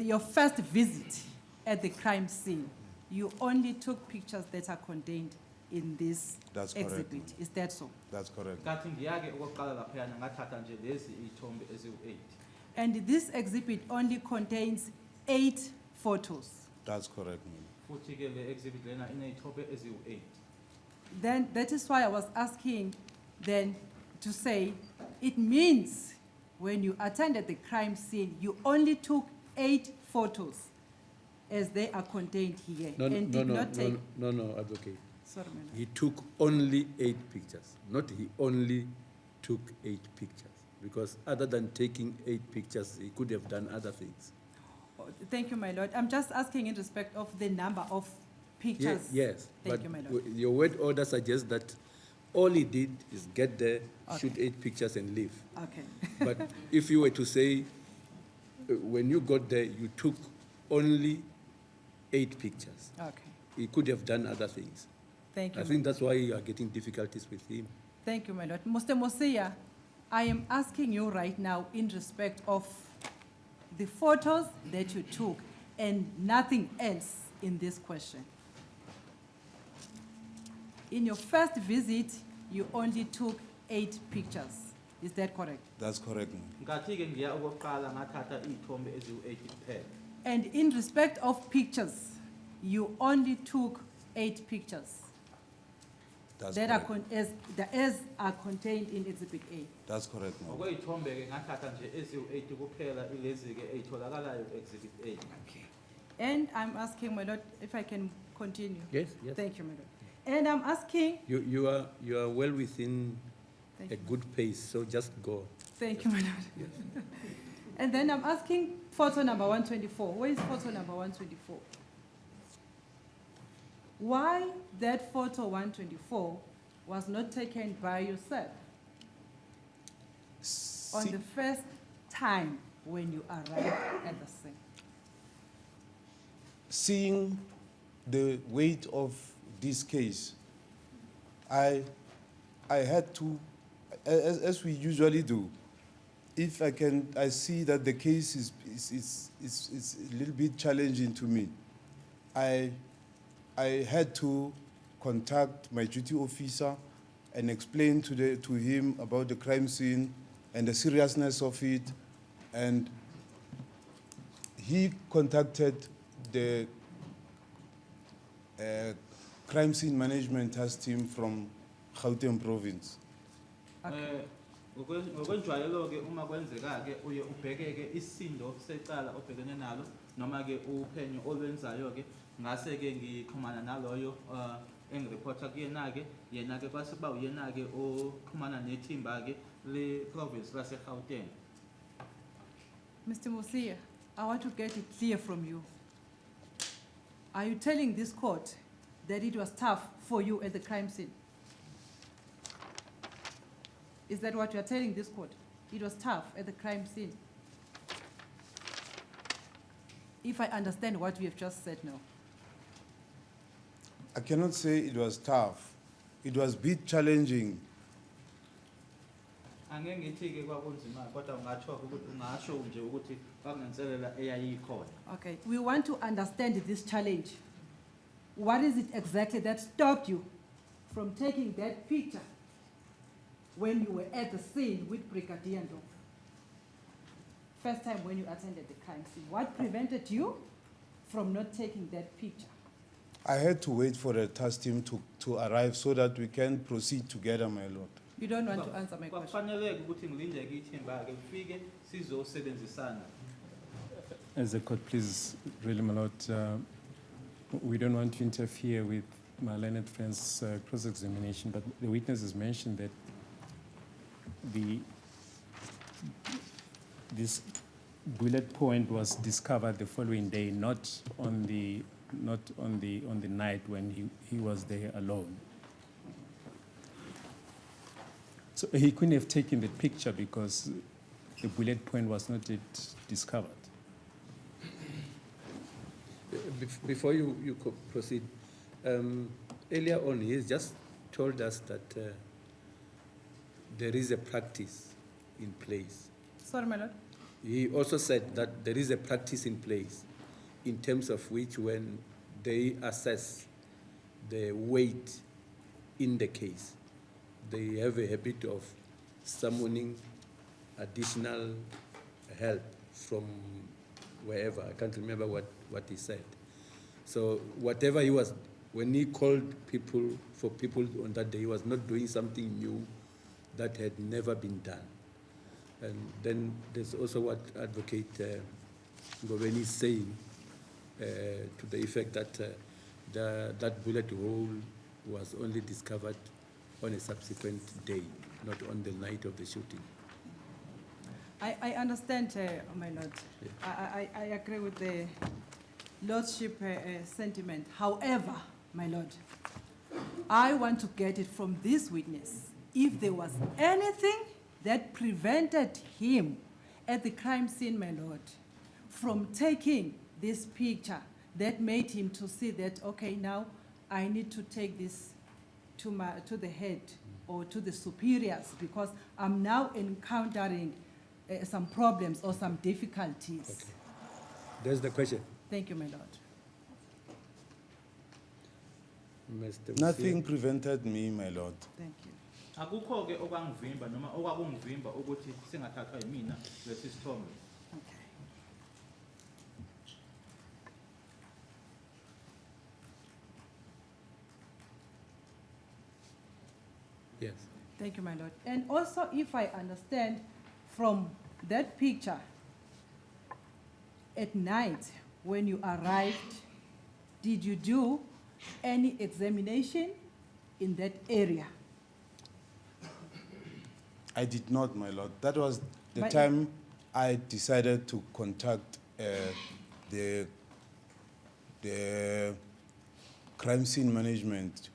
your first visit at the crime scene, you only took pictures that are contained in this That's correct, exhibit. ma'am. Is that so? That's correct. Kathi ngiyake okokuqala laphayana ngathatha nje lezi iy'thombe eziwu-8. And this exhibit only contains 8 photos. That's correct, madam. Futhi ke le exhibit lena iney'thombe eziwu-8. Then that is why I was asking then to say, it means when you attended the crime scene, you only took 8 photos as they are contained here No, and did not take. no, Advocate. Sorry, my lord. He took only 8 pictures, not he only took 8 pictures. Because other than taking 8 pictures, he could have done other things. Oh, thank you, my lord. I'm just asking in respect of the number of pictures. Yes, Thank but you, my lord. your word order suggests that all he did is get there, Okay. shoot 8 pictures and leave. Okay. But if you were to say, when you got there, you took only 8 pictures, Okay. he could have done other things. Thank you. I think that's why you are getting difficulties with him. Thank you, my lord. Mr. Mosia, I am asking you right now in respect of the photos that you took and nothing else in this question. In your first visit, you only took 8 pictures. Is that correct? That's correct, madam. Ngathi ke ngiya okokuqala ngathatha iy'thombe eziwu-8 kuphela. And in respect of pictures, you only took 8 pictures That's that are correct. as are contained in Exhibit A. That's correct, madam. Okwey'thombe ke ngathatha nje eziwu-8 kuphela ilezi ke ey'tholakalayo exhibit A. Okay. And I'm asking, my lord, if I can continue. Yes, yes. Thank you, my lord. And I'm asking, You are well within thank a you, good pace, so just go. thank you, my lord. And then I'm asking photo number 124. Where is photo number 124? Why that photo 124 was not taken by yourself on See- the first time when you arrived at the scene? Seeing the weight of this case, I had to, as we usually do, if I see that the case is a little bit challenging to me, I had to contact my duty officer and explain to him about the crime scene and the seriousness of it, and he contacted the crime scene management task team from Gauteng province. Ngokwenjwayelo ke uma kwenzeka ke uye ubheke ke isindo secala obhekene nalo noma ke uphenyo olwenzayo ke ngase ke ngixhumana naloyo engireporta kuyena ke yena ke kwase kuba uyena ke oxhumana nethimba ke le province lase Gauteng. Mr. Musia, I want to get it clear from you. Are you telling this court that it was tough for you at the crime scene? Is that what you are telling this court? It was tough at the crime scene? If I understand what you have just said now. I cannot say it was tough. It was a bit challenging. Angeke ngithi ke kwakunzima kodwa ungasho nje ukuthi kwakunenselela eyayikhona. Okay, we want to understand this challenge. What is it exactly that stopped you from taking that picture when you were at the scene with Brigadier Ndlovu? First time when you attended the crime scene. What prevented you from not taking that picture? I had to wait for the task team to arrive so that we can proceed together, my lord. You don't want to answer my question. Kwafaneleke ukuthi ngilinde ke ithimba ke kufike sizosebenzisana. As a court, please, really, my lord, we don't want to interfere with my learned friend's cross-examination, but the witness has mentioned that this bullet point was discovered the following day, not on the night when he was there alone. So he couldn't have taken the picture because the bullet point was not yet discovered. Before you proceed, earlier on he has just told us that there is a practice in place. Sorry, my lord. He also said that there is a practice in place in terms of which when they assess the weight in the case, they have a habit of summoning additional help from wherever. I can't remember what he said. So whatever he was, when he called people for people on that day, he was not doing something new that had never been done. And then there's also what Advocate Goveni is saying to the effect that that bullet hole was only discovered on a subsequent day, not on the night of the shooting. I understand, my lord. Yeah. I agree with the lordship sentiment. However, my lord, I want to get it from this witness. If there was anything that prevented him at the crime scene, my lord, from taking this picture that made him to see that, okay, now I need to take this to the head or to the superiors because I'm now encountering some problems or some difficulties. Okay. There's the question. Thank you, my lord. Mr. Nothing prevented me, my lord. Thank you. Akukho ke okwangivimba noma okwakungivimba ukuthi singathathwa yimina lesi sithombe. Okay. Yes. Thank you, my lord. And also, if I understand from that picture, at night when you arrived, did you do any examination in that area? I did not, my lord. That was the But- time I decided to contact the crime scene management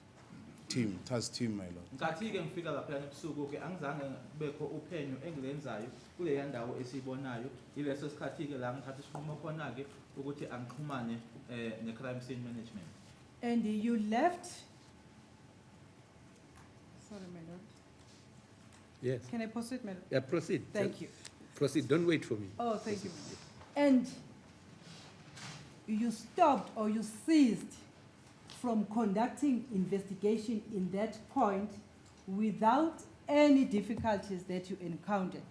team, task team, my lord. Nkathi ke ngifika lapha ebusuku ke angizange kubekho uphenyo engilenzayo kule ndawo esibonayo ileso sikhathi ke la ngithatha isinqumo khona ke ukuthi angixhumane ne crime scene management. And you left? Sorry, my lord. Yes. Can I proceed, my lord? Yeah, proceed. Thank you. Proceed. Don't wait for me. Oh, thank you. And you stopped or you ceased from conducting investigation in that point without any difficulties that you encountered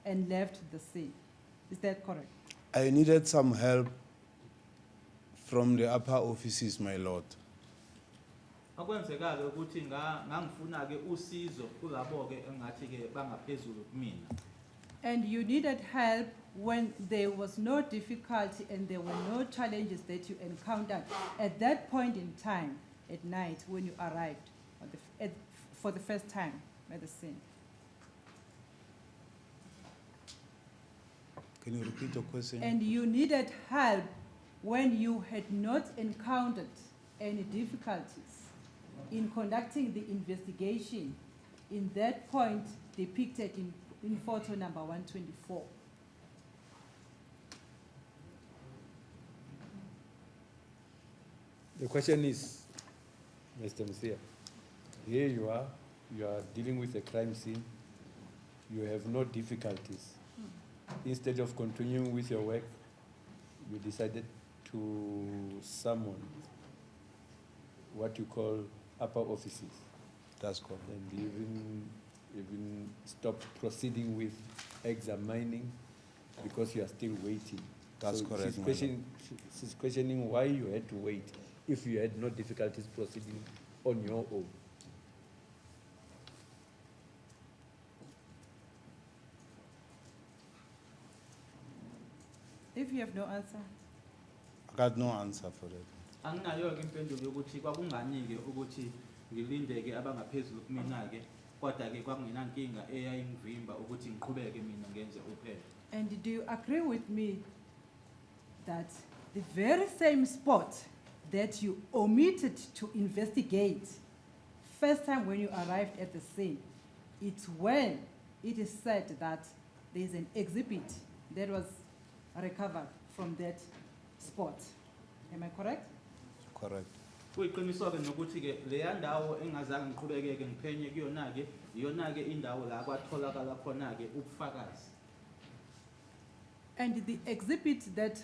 and left the scene. Is that correct? I needed some help from the upper offices, my lord. Akwenzekake ukuthi ngangifuna ke usizo kulabo ke engathi ke bangaphezulu kumina. And you needed help when there was no difficulty and there were no challenges that you encountered at that point in time at night when you arrived for the first time at the scene. Can you repeat your question? And you needed help when you had not encountered any difficulties in conducting the investigation in that point depicted in photo number 124. The question is, Mr. Msia, here you are dealing with a crime scene, you have no difficulties. Instead of continuing with your work, you decided to summon what you call upper offices. That's correct. And even stopped proceeding with examining because you are still waiting. That's So correct, she's questioning why you had to wait if you had no difficulties proceeding on your own. If you have no answer, I got no answer for that. Anginayo-ke impendulo yokuthi kwakungani-ke ukuthi ngilindeke abangaphezulu kumina-ke kodwa-ke kwakungenankinga eyayingivimba ukuthi ngiqhubeke mina ngenze uphela. and do you agree with me that the very same spot that you omitted to investigate first time when you arrived at the scene, it's when it is said that there is an exhibit that was recovered from that spot. Am I correct? Correct. Kuyiqiniso-ke nokuthi-ke leya ndawo engazange ngiqhubekeke ngiphenye kuyona-ke iyona-ke indawo la kwatholakala khona-ke ubufakazi. And the exhibit that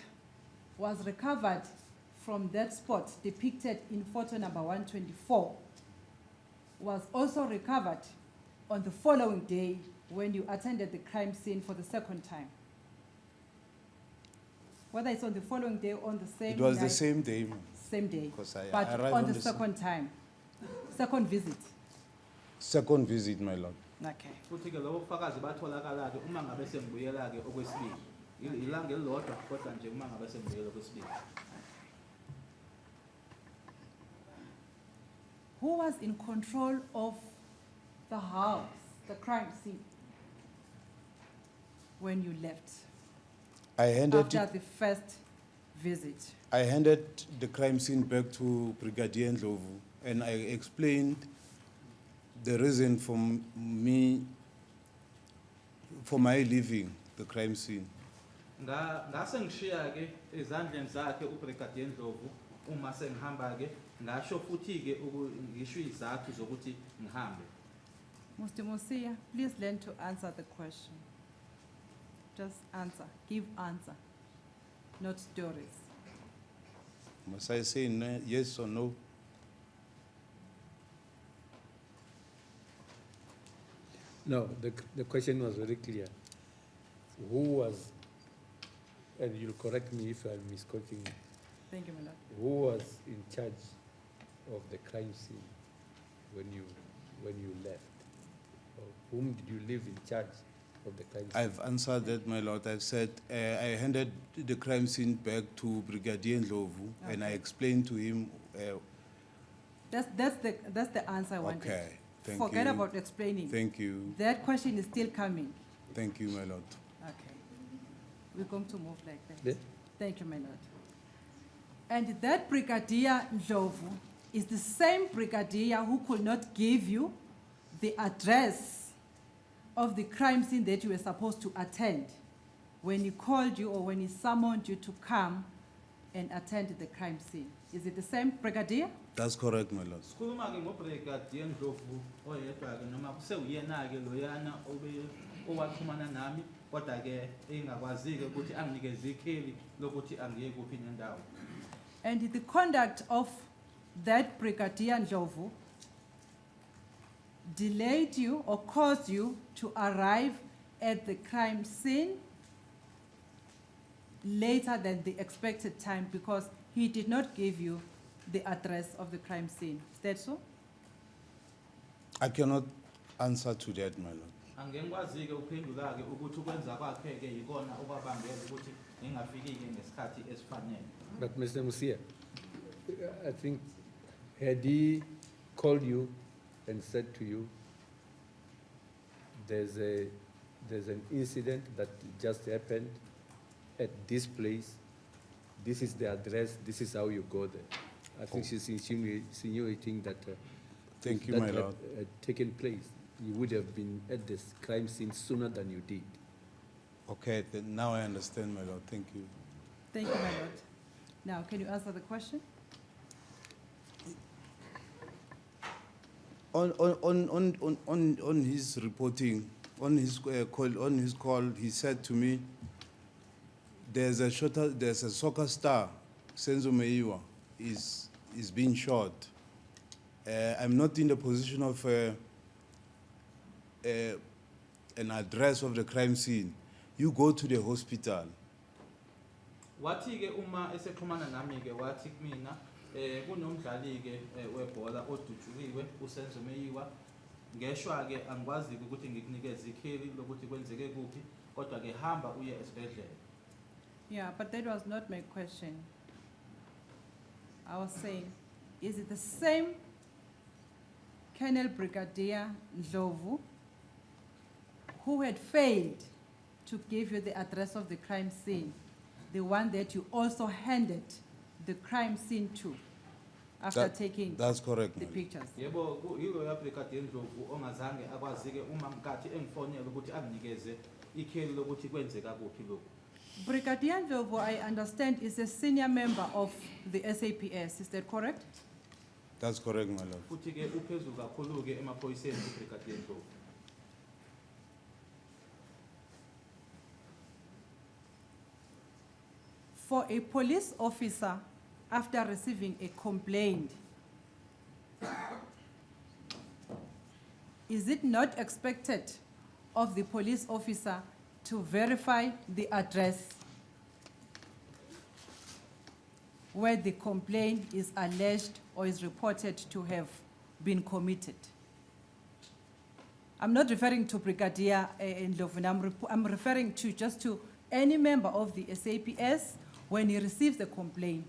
was recovered from that spot depicted in photo number 124 was also recovered on the following day when you attended the crime scene for the second time. Whether it's on the following day or on the same It was night, the same day, ma'am. same day, 'Cause I but arrived on on the the second time, second visit. Second visit, my lord. Okay. Futhi-ke lobo bufakazi batholakala-ke uma ngabe sengibuyela-ke okwesibili. Ilanga elilodwa kodwa nje uma ngabe sengibuyela okwesibili. Who was in control of the house, the crime scene, when you left I handed after the first visit? I handed the crime scene back to Brigadier Ndlovu, and I explained the reason for my leaving the crime scene. Ngase ngishiya-ke ezandleni zakhe uBrigadier Ndlovu uma sengihamba-ke ngasho futhi-ke ngisho izathu zokuthi ngihambe. Mr. Musia, please learn to answer the question. Just answer, give answer, not stories. Must I say no, yes or no? No, the question was very clear. Who was, and you'll correct me if I'm misquoting, Thank you, my lord. who was in charge of the crime scene when you left? Or whom did you leave in charge of the crime scene? I've answered that, my lord. I've said I handed the crime scene back to Brigadier Ndlovu, and I Okay. explained to him. That's the answer I wanted. Okay, thank Forget you. about explaining. Thank you. That question is still coming. Thank you, my lord. Okay. We're going to move like that. Yeah. Thank you, my lord. And that Brigadier Ndlovu is the same brigadier who could not give you the address of the crime scene that you were supposed to attend when he called you or when he summoned you to come and attend the crime scene. Is it the same brigadier? That's correct, my lord. Sikhuluma-ke ngoBrigadier Ndlovu oyedwa-ke noma kusewuyena-ke loyana owaxhumana nami kodwa-ke engakwazi-ke ukuthi anginikeze ikheli lokuthi angiye kuphi nendawo. And the conduct of that Brigadier Ndlovu delayed you or caused you to arrive at the crime scene later than the expected time because he did not give you the address of the crime scene. Is that so? I cannot answer to that, my lord. Angengikwazi-ke uphendula-ke ukuthi ukwenza kwakhe-ke yikona okwabangela ukuthi ngingafiki-ke ngesikhathi esifanele. But Mr. Musia, I think had he called you and said to you, there's an incident that just happened at this place, this is the address, this is how you go there. I think she's insinuating that Thank if you, that my had, lord. had taken place, you would have been at this crime scene sooner than you did. Okay, then now I understand, my lord. Thank you. Thank you, my lord. Now, can you answer the question? On his reporting, on his call, he said to me, there's a soccer star, Senzo Meyiwa, is being shot. I'm not in the position of an address of the crime scene. You go to the hospital. Wathi-ke uma esexhumana nami-ke wathi kumina kunomdlali-ke webhola odutshuliwe uSenzo Meyiwa. Ngeshwa-ke angikwazi-ke ukuthi ngikunikeze ikheli lokuthi kwenzeke kuphi, kodwa-ke hamba uye esibhedlela. Yeah, but that was not my question. I was saying, is it the same Colonel Brigadier Ndlovu who had failed to give you the address of the crime scene, the one that you also handed the crime scene to after taking That's correct, the my lord. pictures? Yebo, yilo yabrigadier Ndlovu ongazange akwazi-ke uma nkathi engifonela ukuthi anginikeze ikheli lokuthi kwenzeka kuphi lokhu. Brigadier Ndlovu, I understand, is a senior member of the SAPS, is that correct? That's correct, my lord. Futhi-ke uphezulu kakhulu-ke emaphoyiseni ubrigadier Ndlovu. For a police officer, after receiving a complaint, is it not expected of the police officer to verify the address where the complaint is alleged or is reported to have been committed? I'm not referring to Brigadier Ndlovu, I'm referring to just to any member of the SAPS when he receives a complaint.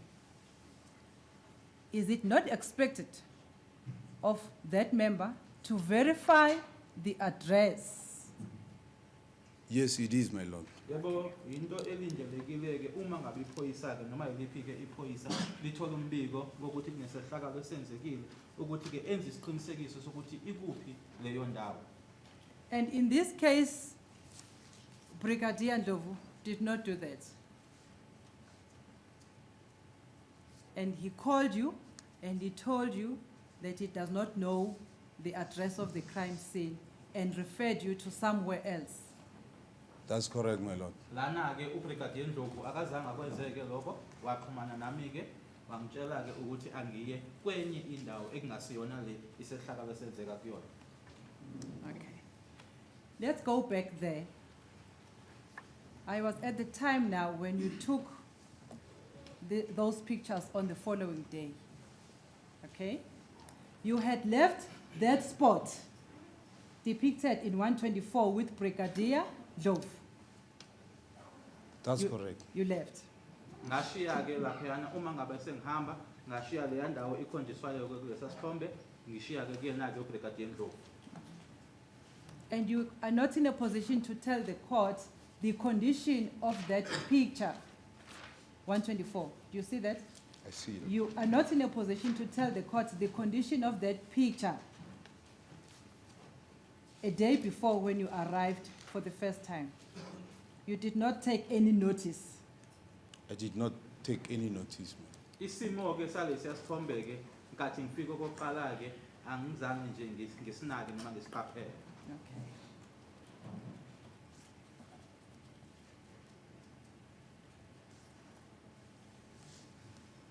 Is it not expected of that member to verify the address? Yes, it is, my lord. Yebo, into elindelekile-ke uma ngabe iphoyisa-ke noma yiliphi-ke iphoyisa lithola umbiko wokuthi kunesehlakalo esenzekile ukuthi-ke enze isiqinisekiso sokuthi ikuphi leyo ndawo. And in this case, Brigadier Ndlovu did not do that. And he called you and he told you that he does not know the address of the crime scene and referred you to somewhere else. That's correct, my lord. Lana-ke ubrigadier Ndlovu akazange akwenzeke lokho, waxhumana nami-ke wangitshela-ke ukuthi angiye kwenye indawo ekungasiyona le isehlakalo esenzeka kuyona. Okay. Let's go back there. I was at the time now when you took those pictures on the following day. Okay? You had left that spot depicted in 124 with Brigadier Ndlovu. That's correct. You left. Ngashiya-ke laphayana uma ngabe sengihamba ngashiya leya ndawo ikhonjiswayo kulesa sithombe ngishiya-ke kuyena-ke ubrigadier Ndlovu. And you are not in a position to tell the court the condition of that picture. 124. Do you see that? I see that. You are not in a position to tell the court the condition of that picture a day before when you arrived for the first time. You did not take any notice. I did not take any notice, ma'am. Isimo-ke salesiya sithombe-ke nkathi ngifika okokuqala-ke angizange nje ngisinake noma ngisiqaphele. Okay.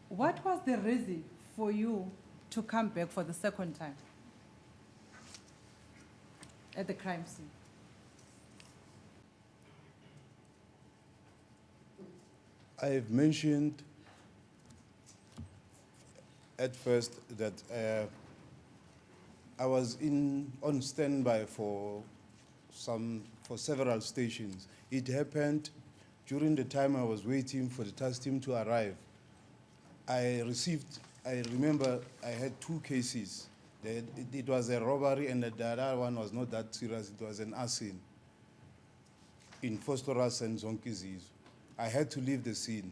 What was the reason for you to come back for the second time at the crime scene? I've mentioned at first that I was on standby for for several stations. It happened during the time I was waiting for the task team to arrive. I remember I had 2 cases. It was a robbery and the other one was not that serious. It was an arson in Fostoras and Zonkizizo. I had to leave the scene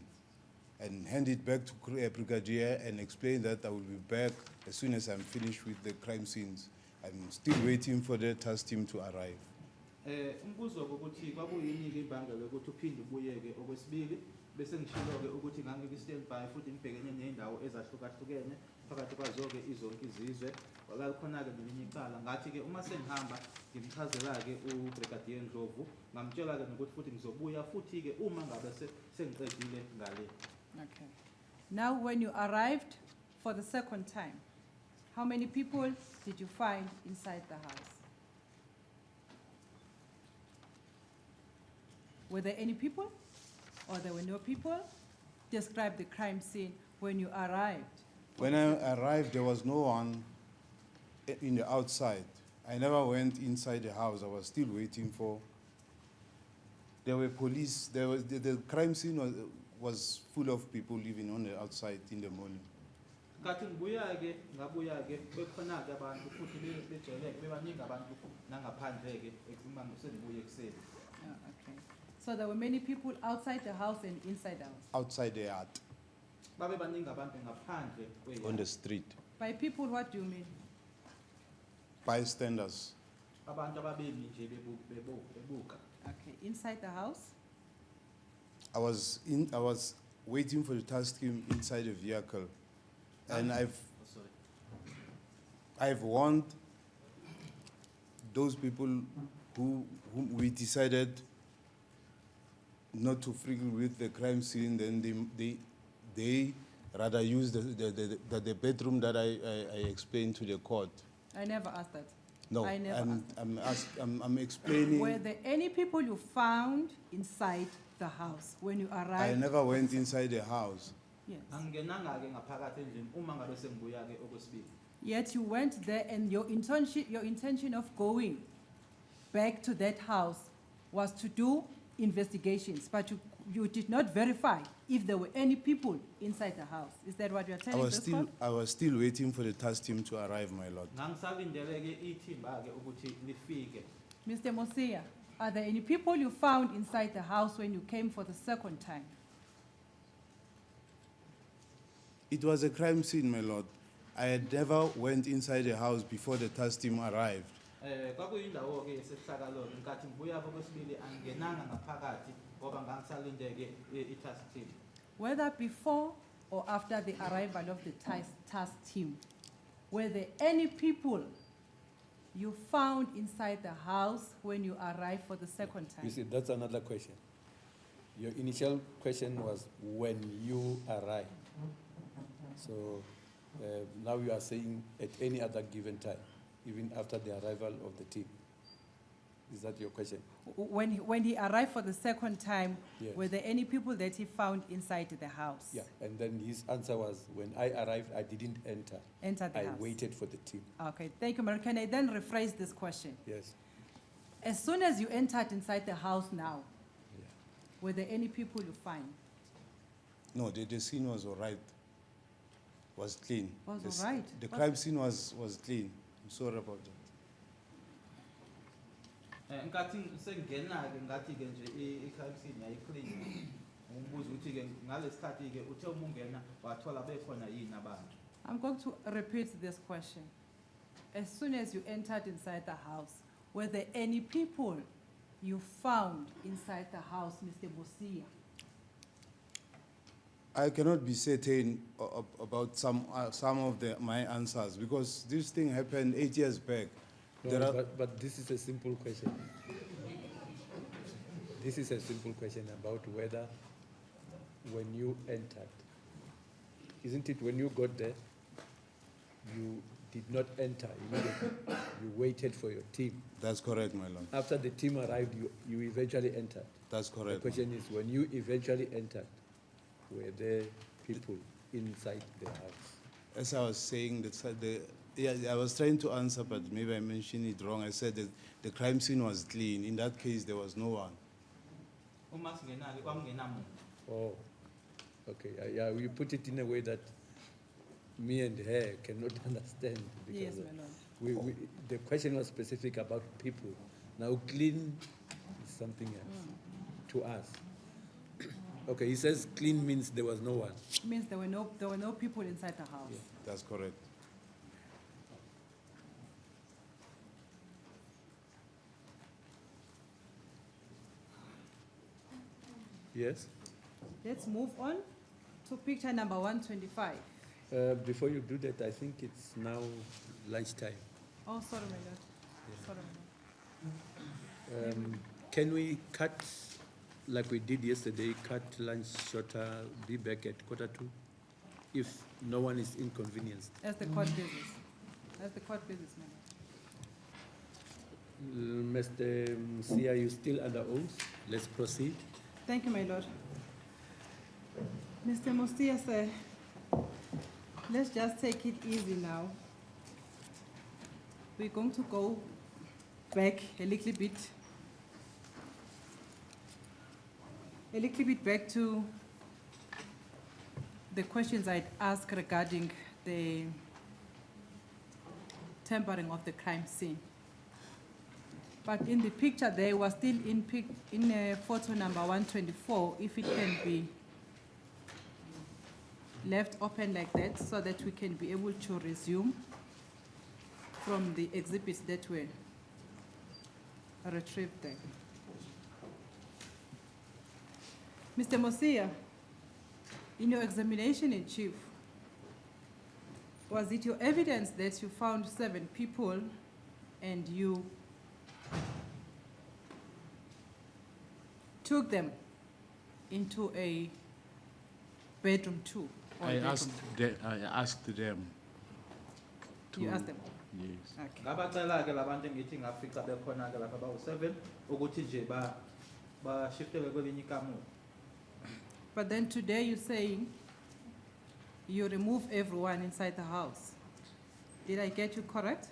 and hand it back to Brigadier and explain that I will be back as soon as I'm finished with the crime scenes. I'm still waiting for the task team to arrive. Umbuzo ukuthi kwakuyini ke ibangela ukuthi uphinde ubuyeke okwesibili bese ngishilo ke ukuthi ngangike stand by futhi ngibhekene nendawo ezahlukahlukene phakathi kwazo ke izonke izizwe wala khona ke nelinye icala ngathi ke uma sengihamba ngimchazela ke uBrigadier Ndlovu ngamtshela ke nokuthi futhi ngizobuya futhi ke uma ngabe sengiqedile ngale. Okay. Now, when you arrived for the second time, how many people did you find inside the house? Were there any people or there were no people? Describe the crime scene when you arrived. When I arrived, there was no one in the outside. I never went inside the house. I was still waiting for. There were police. There was the crime scene was full of people living on the outside in the morning. Ngathi ngabuya ke bekhona ke abantu futhi bejele bebaningi abantu nangaphandle ke uma sengibuye ekseni. Okay. So there were many people outside the house and inside the house. Outside the yard, Babe baningi abantu ngaphandle kweyard. on the street. By people, what do you mean? Bystanders. Abantu ababemi nje bebuka. Okay. Inside the house? I was waiting for the task team inside the vehicle, and Oh, sorry. I've warned those people whom we decided not to frequent with the crime scene. Then they rather use the bedroom that I explained to the court. I never asked that. No, I never asked. I'm explaining. Were there any people you found inside the house when you I arrived? never went inside the house. Yes. Angenanga ke ngaphakathi endlini uma ngabe sengibuya ke okwesibili. Yet you went there and your intention of going back to that house was to do investigations, but you did not verify if there were any people inside the house. Is that what you are telling us? I was still waiting for the task team to arrive, my lord. Ngangisalindele ke ithimba ke ukuthi lifike. Mr. Mosia, are there any people you found inside the house when you came for the second time? It was a crime scene, my lord. I had never went inside the house before the task team arrived. Kwakuyindawo ke yesehlakalo nkathi ngibuya okwesibili angenanga ngaphakathi ngoba ngangisalinde ke i-task team. Whether before or after the arrival of the task team, were there any people you found inside the house when you arrived for the second time? You see, that's another question. Your initial question was when you arrived. So now you are saying at any other given time, even after the arrival of the team. Is that your question? When he arrived for the second time, Yes. were there any people that he found inside the house? Yeah, and then his answer was, when I arrived, I didn't enter. Enter the I house. waited for the team. Okay, thank you, Mary. Can I then rephrase this question? Yes. As soon as you entered inside the house now, Yeah. were there any people you find? No, the scene was all right. Was clean. Was all right? The What- crime scene was clean. I'm sorry about that. Nkathi sengena ke ngathi ke nje i-crime scene yayiclean. Ngibuza ukuthi ke ngalesikhathi ke uthe uma ungena wathola bekhona yini abantu. I'm going to repeat this question. As soon as you entered inside the house, were there any people you found inside the house, Mr. Mosia? I cannot be certain about some of my answers because this thing happened 8 years back. No, but this is a simple question. This is a simple question about whether when you entered, isn't it when you got there, you did not enter immediately. You waited for your team. That's correct, my lord. After the team arrived, you eventually entered. That's The correct. question is, when you eventually entered, were there people inside the house? As I was saying, Yeah, I was trying to answer, but maybe I mentioned it wrong. I said that the crime scene was clean. In that case, there was no one. Uma singenake kwakungenamuntu. Oh, okay. Yeah, you put it in a way that me and her cannot understand. Yes, Because my lord. the question was specific about people. Now, clean is something else to us. Okay, he says clean means there was no one. Means there were no people inside the house. That's correct. Yes? Let's move on to picture number 125. Before you do that, I think it's now lunchtime. Oh, sorry, my lord. Sorry, my lord. Can we cut, like we did yesterday, cut lunch shorter, be back at 1:45, if no one is inconvenienced? That's the court business. That's the court business, my lord. Mr. Msia, you still under oath? Let's proceed. Thank you, my lord. Mr. Mustia, sir, let's just take it easy now. We're going to go back a little bit back to the questions I'd asked regarding the tampering of the crime scene. But in the picture there was still in photo number 124, if it can be left open like that so that we can be able to resume from the exhibits that were retrieved there. Mr. Mosia, in your examination in chief, was it your evidence that you found 7 people and you took them into a bedroom 2? or I bedroom asked them. two? You asked them? Yes. Okay. Ngabacela-ke labantu engithi ngafica bekhona-ke lapha bawu-7 ukuthi nje bashiftele kwelinye ikamela. But then today you're saying you remove everyone inside the house. Did I get you correct?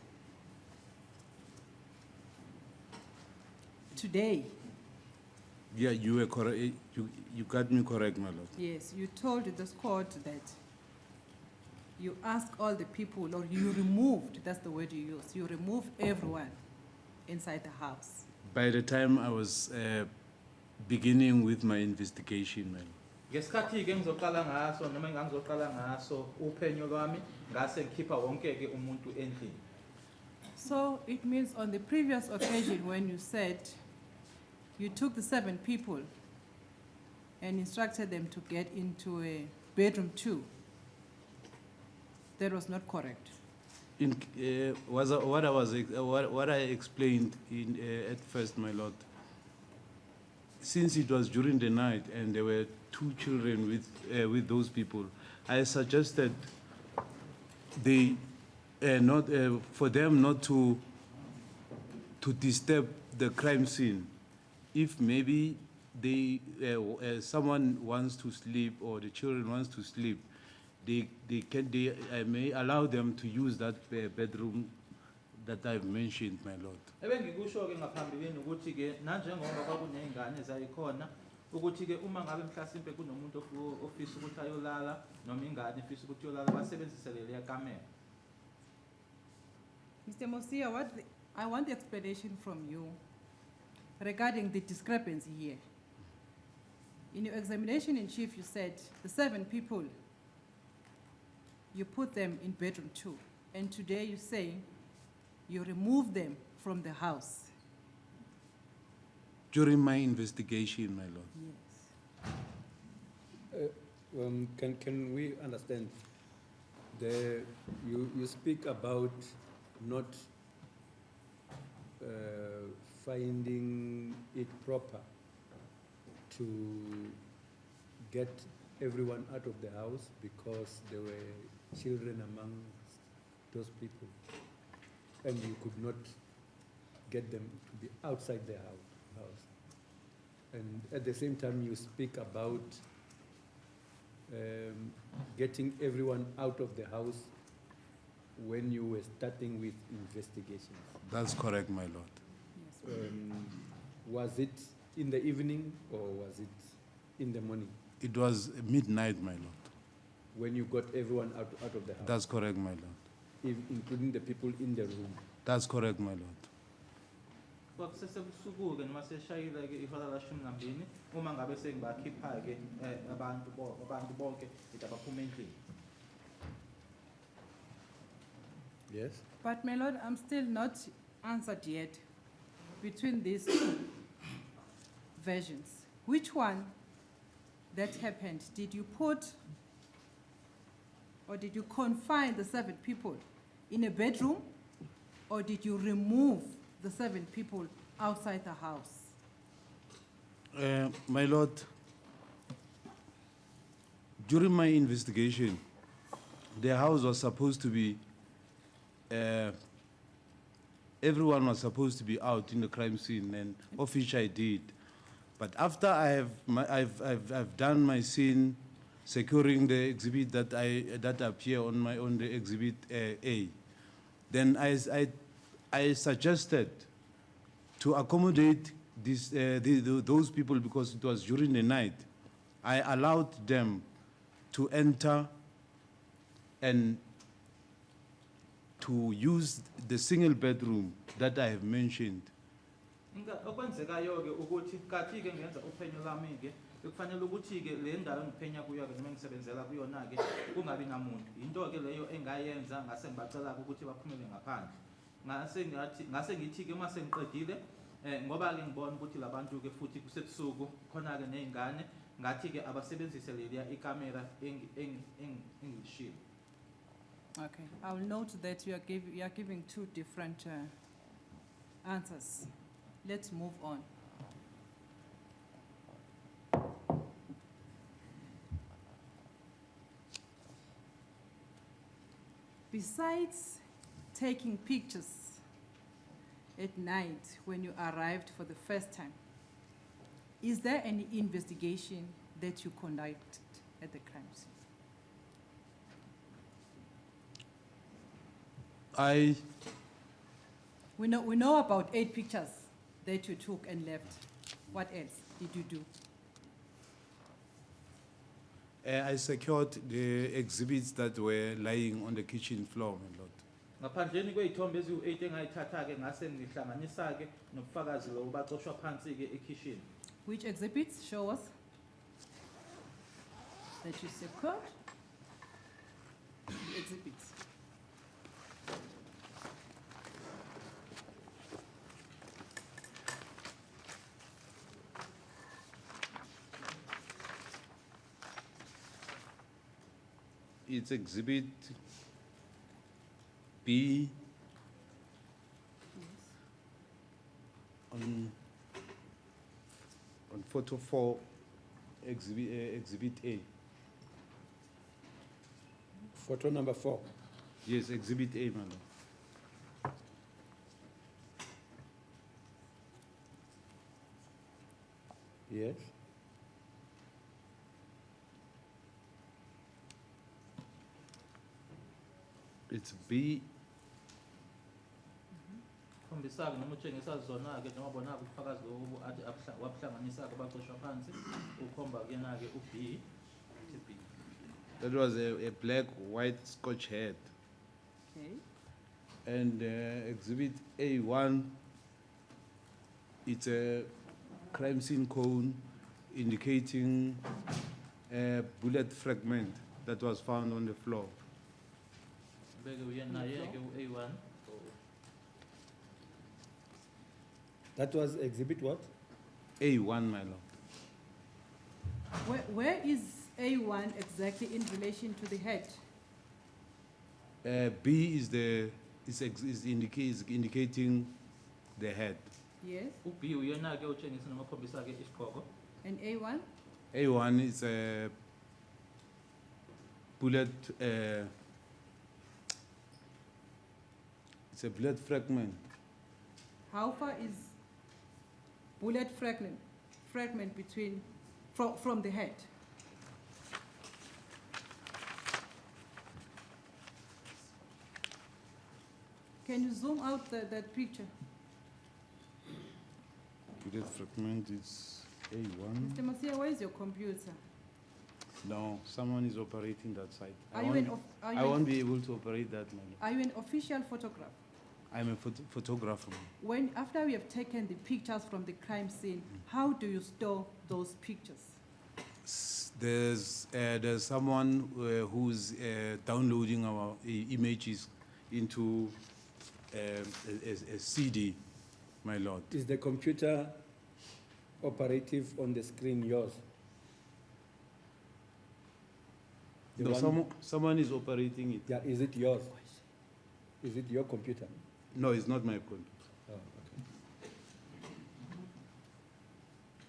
Today, Yeah, you were correct. You got me correct, my lord. yes, you told this court that you asked all the people, or you removed, that's the word you used, you removed everyone inside the house. By the time I was beginning with my investigation, my lord. Ngesikhathi-ke ngizoqala ngaso noma engangizoqala ngaso uphenyo lwami ngase ngikhipha wonke-ke umuntu endlini. So it means on the previous occasion when you said you took the 7 people and instructed them to get into a bedroom 2, that was not correct. What I explained at first, my lord. Since it was during the night and there were 2 children with those people, I suggested they for them not to disturb the crime scene. If maybe someone wants to sleep or the children wants to sleep, I may allow them to use that bedroom that I've mentioned, my lord. Ebengikusho-ke ngaphambilini ukuthi-ke nanjengoba kwakuney'ngane zayikhona ukuthi-ke uma ngabe mhlasimpe kunomuntu ofisa ukuthi ayolala noma ingane ifisa ukuthi yolala basebenzise leliya kamela. Mr. Mosia, I want the explanation from you regarding the discrepancy here. In your examination in chief, you said the 7 people, you put them in bedroom 2, and today you say you remove them from the house. During my investigation, my lord. Yes. Can we understand? You speak about not finding it proper to get everyone out of the house because there were children among those people, and you could not get them to be outside the house. And at the same time, you speak about getting everyone out of the house when you were starting with investigations. That's correct, my lord. Yes. Was it in the evening or was it in the morning It was midnight, my lord. when you got everyone out of the house, That's correct, my lord. including the people in the room? That's correct, my lord. Kwakusesebusuku-ke noma seshayile-ke ihora lashumi nambini uma ngabe sengibakhipha-ke abantu bonke ukuthi abaphume endlini. Yes. But my lord, I'm still not answered yet between these two versions. Which one that happened? Did you put or did you confine the 7 people in a bedroom, or did you remove the 7 people outside the house? My lord, during my investigation, the house was supposed to be, everyone was supposed to be out in the crime scene, and of which I did. But after I've done my scene, securing the exhibit that appear on the exhibit A, then I suggested to accommodate those people because it was during the night. I allowed them to enter and to use the single bedroom that I have mentioned. Okwenzekayo-ke ukuthi kathi-ke ngenza uphenyo lami-ke kufanele ukuthi-ke le ndawo engiphenya kuyo-ke noma engisebenzela kuyona-ke kungabi namuntu. Into-ke leyo engayenza ngase ngibacela-ke ukuthi baphumele ngaphandle. Ngase ngithi-ke uma sengiqedile ngoba-ke ngibona ukuthi labantu-ke futhi kusebusuku khona-ke ney'ngane ngathi-ke abasebenzise leliya ikamera engilishilo. Okay, I'll note that you are giving 2 different answers. Let's move on. Besides taking pictures at night when you arrived for the first time, is there any investigation that you conducted at the crime scene? We know about 8 pictures that you took and left. What else did you do? I secured the exhibits that were lying on the kitchen floor, my lord. Ngaphandleni kwey'thombe eziwu-8 engayithatha-ke ngase ngihlanganisa-ke nobufakazi lobu baxoshwa phansi-ke ekhishini. Which exhibits? Show us that you secured the exhibits. It's exhibit B on photo 4, exhibit A. Photo number 4. Yes, exhibit A, my lord. Yes. It's B. Khombisa-ke noma utshengisa zona-ke noma bona-ke ubufakazi lobu athi wabuhlanganisa-ke baxoshwa phansi ukhomba kuyena-ke u-B. That was a black, white Scotch head. Okay. And exhibit A1, it's a crime scene cone indicating a bullet fragment that was found on the floor. A1. That was exhibit what? A1, my lord. Where is A1 exactly in relation to the head? B is indicating the head. Yes. U-B uyena-ke utshengisa noma ukhombisa-ke isigqoko. And A1? A1 is a bullet, it's a bullet fragment. How far is bullet fragment between from the head? Can you zoom out that picture? That fragment is A1. Mr. Masia, where is your computer? No, someone is operating that site. Are you an, I won't be able to operate that, man. are you an official photographer? I'm a photographer. When, after we have taken the pictures from the crime scene, how do you store those pictures? There's someone who's downloading our images into a CD, my lord. Is the computer operative on the screen yours? The No, one- someone is operating it. Yeah, is it yours? Is it your computer? No, it's not my computer. Oh, okay.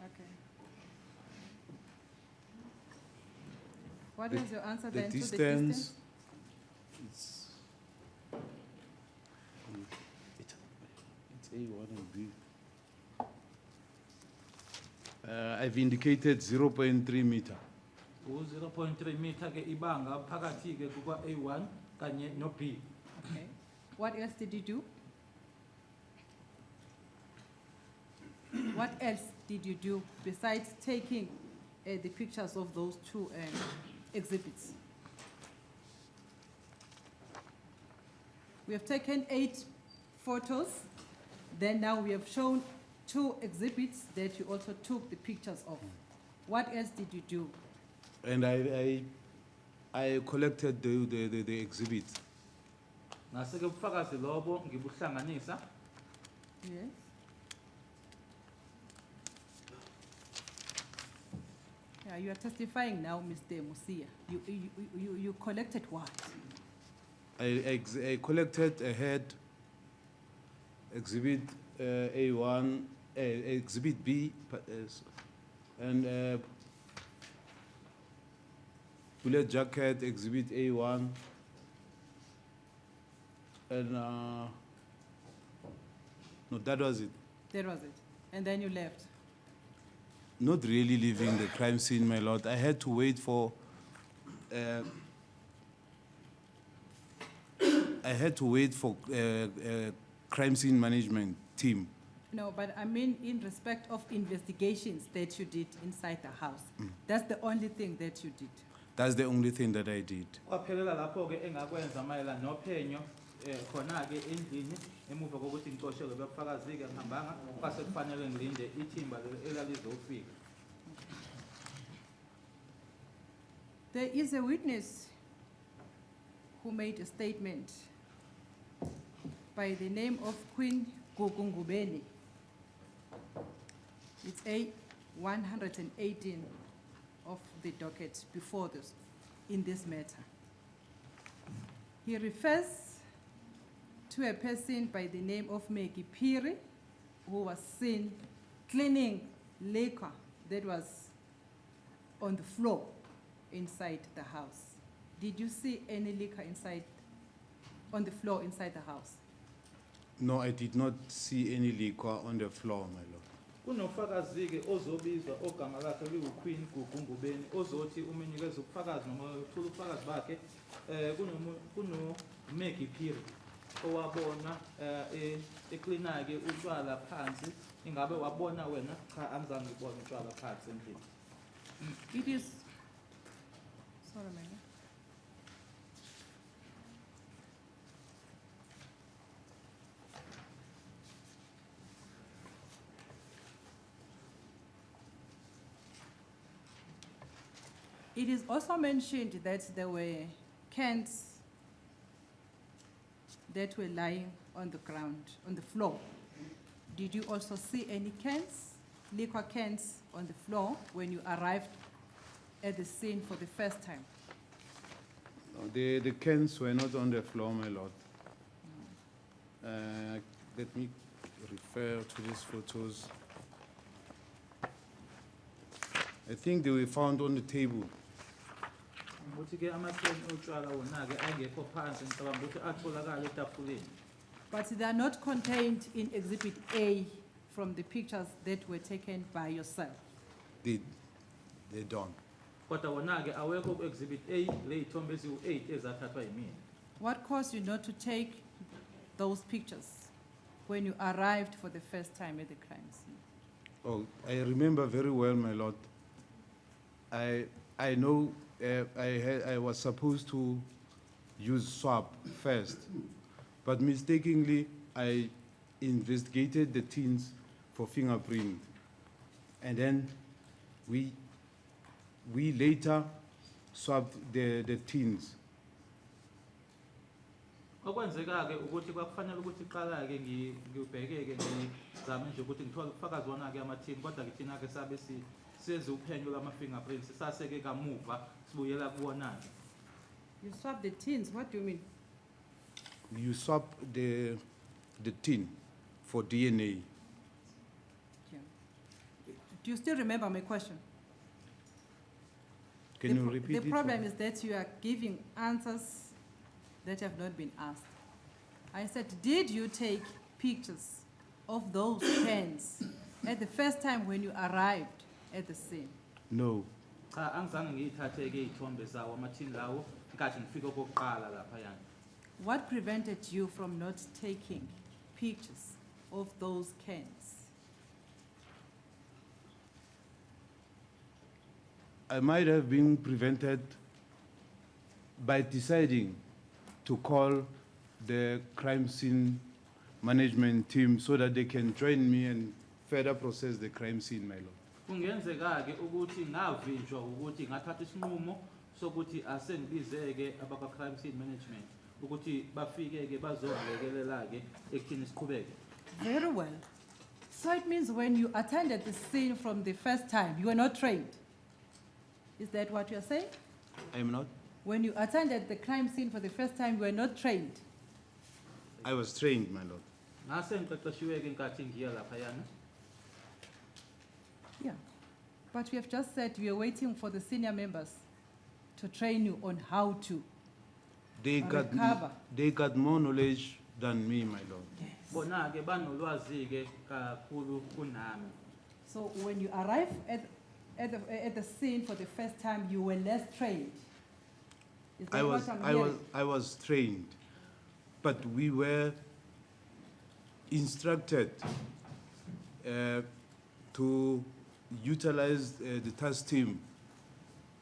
Okay. What The- was your answer The then to the distance, distance? it's A1 and B. I've indicated 0.3 meter. U-0.3 meter ke ibanga phakathi ke kuka A1 kanye no B. Okay. What else did you do? What else did you do besides taking the pictures of those two exhibits? We have taken 8 photos, then now we have shown 2 exhibits that you also took the pictures of. What else did you do? And I collected the exhibits. Ngase ke ubufakazi lobo ngibuhlanganisa. Yes. Yeah, you are testifying now, Mr. Musia. You collected what? I collected a head, exhibit A1, exhibit B, and bullet jacket, exhibit A1, and no, that was it. That was it. And then you left. Not really leaving the crime scene, my lord. I had to wait for. I had to wait for crime scene management team. No, but I mean in respect of investigations that you did inside the house. That's the only thing that you did. That's the only thing that I did. Kwaphelela lapho ke engakwenza mayelana nophenyo khona ke endlini emuva kokuthi ngixoshelwe bebufakazi ke ngihambanga kwase kufanele ngilinde ithimba elalizofika. There is a witness who made a statement by the name of Queen Gugungubeni. It's A118 of the docket before this, in this matter. He refers to a person by the name of Meki Piri, who was seen cleaning liquor that was on the floor inside the house. Did you see any liquor on the floor inside the house? No, I did not see any liquor on the floor, my lord. Kunofakazi ke ozobizwa ogama lakhe liuQueen Gugungubeni ozothi uma enikeza ubufakazi noma uthola ubufakazi bakhe kuno Maggie Phiri owabona ecleana ke utshwala phansi ingabe wabona wena cha angizange ngibone utshwala phansi endlini. It is, sorry, man. It is also mentioned that there were cans that were lying on the ground, on the floor. Did you also see any cans, liquor cans on the floor when you arrived at the scene for the first time? No, the cans were not on the floor, my lord. Let me refer to these photos. I think they were found on the table. Ukuthi ke amatheni otshwala wona ke ayengekho phansi ngicabanga ukuthi atholakala etafuleni. But they are not contained in Exhibit A from the pictures that were taken by yourself. They don't. Kodwa wona ke awekho ku-exhibit A le ithombe eziwu-8 ezathathwa yimina. What caused you not to take those pictures when you arrived for the first time at the crime scene? Oh, I remember very well, my lord. I know I was supposed to use swab first, but mistakenly I investigated the tins for fingerprint, and then we later swabbed the tins. Okwenzeka-ke ukuthi kwakufanele ukuthi kuqala-ke ngibheke-ke ngizame nje ukuthi ngithole ubufakazi wona-ke amathini, kodwa-ke thina-ke sabe senze uphenyo lama-fingerprints, sase-ke kamuva sibuyela kuwona-ke. You swab the tins, what do you mean? You swab the tin for DNA. Yeah. Do you still remember my question? Can you repeat it? The problem is that you are giving answers that have not been asked. I said, did you take pictures of those pens at the first time when you arrived at the scene? No. Cha, angizange ngiyithathe-ke iy'thombe zawo amathini lawo nkathi ngifika okokuqala laphayana. What prevented you from not taking pictures of those cans? I might have been prevented by deciding to call the crime scene management team so that they can join me and further process the crime scene, my lord. Kungenzeka-ke ukuthi ngavinjwa ukuthi ngathatha isinqumo sokuthi asengibizeke abakwa-crime scene management ukuthi bafike-ke bazongilekelela-ke ekuthini siqhubeke. Very well. So it means when you attended the scene from the first time, you were not trained. Is that what you're saying? I am not? When you attended the crime scene for the first time, you were not trained. I was trained, my lord. Ngase ngiqeqeshiwe-ke nkathi ngiya laphayana. Yeah. But we have just said we are waiting for the senior members to train you on how to. They recover. got more knowledge than me, my lord. Bona-ke banolwazi-ke kakhulu kunami. So when you arrive at the scene for the first time, you were less trained. Is that what I'm hearing? I was trained, but we were instructed to utilize the task team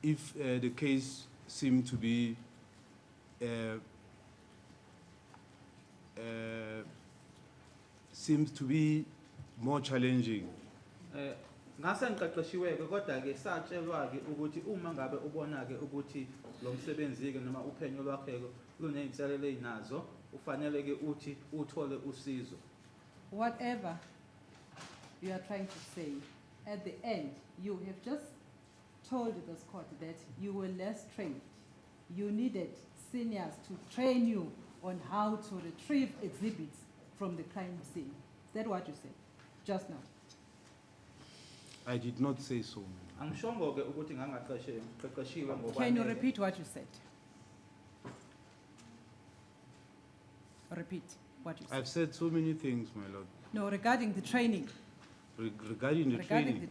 if the case seemed to be more challenging. Ngase ngiqeqeshiwe-ke kodwa-ke satshelwa-ke ukuthi uma ngabe ubona-ke ukuthi lo msebenzi-ke noma uphenyo lwakhe-ke luney'nselelo ey'nazo, ufanele-ke uthi uthole usizo. Whatever you are trying to say, at the end, you have just told the court that you were less trained. You needed seniors to train you on how to retrieve exhibits from the crime scene. Is that what you said just now? I did not say so. Angishongo-ke ukuthi ngangaqeqeshiwe ngokwanele. Can you repeat what you said? Repeat what you said. I've said so many things, my lord. No, regarding the training. Regarding the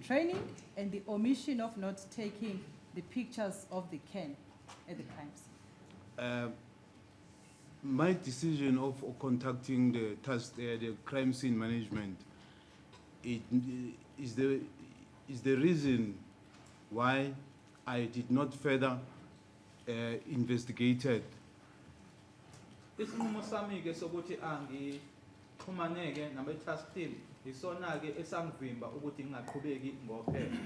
training. And the omission of not taking the pictures of the can at the crime scene. My decision of contacting the crime scene management, is the reason why I did not further investigated. Isinqumo sami-ke sokuthi angixhumaneke nabe-task team isona-ke esangivimba ukuthi ngingaqhubeki ngophela.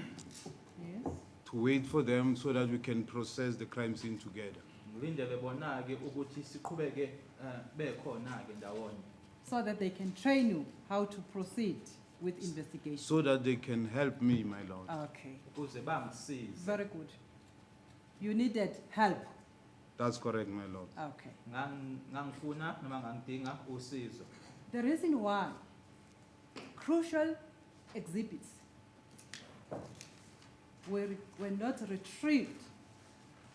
Yes. To wait for them so that we can process the crime scene together. Ngilindele bona-ke ukuthi siqhubeke bekhona-ke ndawonye. So that they can train you how to proceed with investigation. So that they can help me, my lord. Okay. Ukuze bangisize. Very good. You needed help. That's correct, my lord. Okay. Ngangifuna noma ngangidinga usizo. The reason why crucial exhibits were not retrieved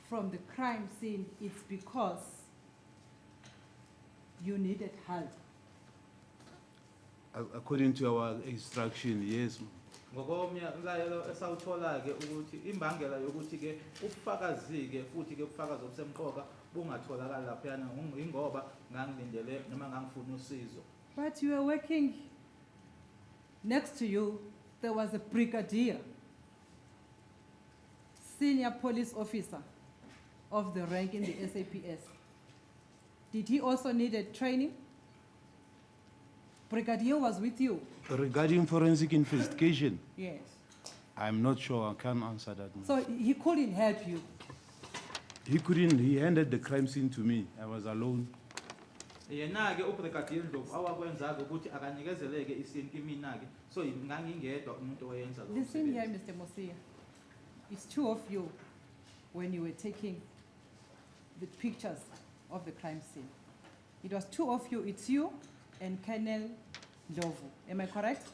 from the crime scene is because you needed help. According to our instruction, yes. Ngokomyalelo esawuthola-ke ukuthi imbangela yokuthi-ke ubufakazi-ke futhi-ke ubufakazi obusemqoka bungatholakali laphayana ingoba ngangilindele noma ngangifuna usizo. But you were working next to you, there was a brigadier, senior police officer of the rank in the SAPS. Did he also need a training? Brigadier was with you. Regarding forensic investigation, Yes. I'm not sure, I can't answer that. So he couldn't help you. He couldn't, he handed the crime scene to me. I was alone. Yena-ke uBrigadier Ndlovu awakwenza-ke ukuthi akanikezeleke isini kimina-ke, so ngangingedwa umuntu owenza lo Listen here, msebenzi. Mr. Mosia. It's two of you when you were taking the pictures of the crime scene. It was two of you, it's you and Colonel Ndlovu. Am I correct?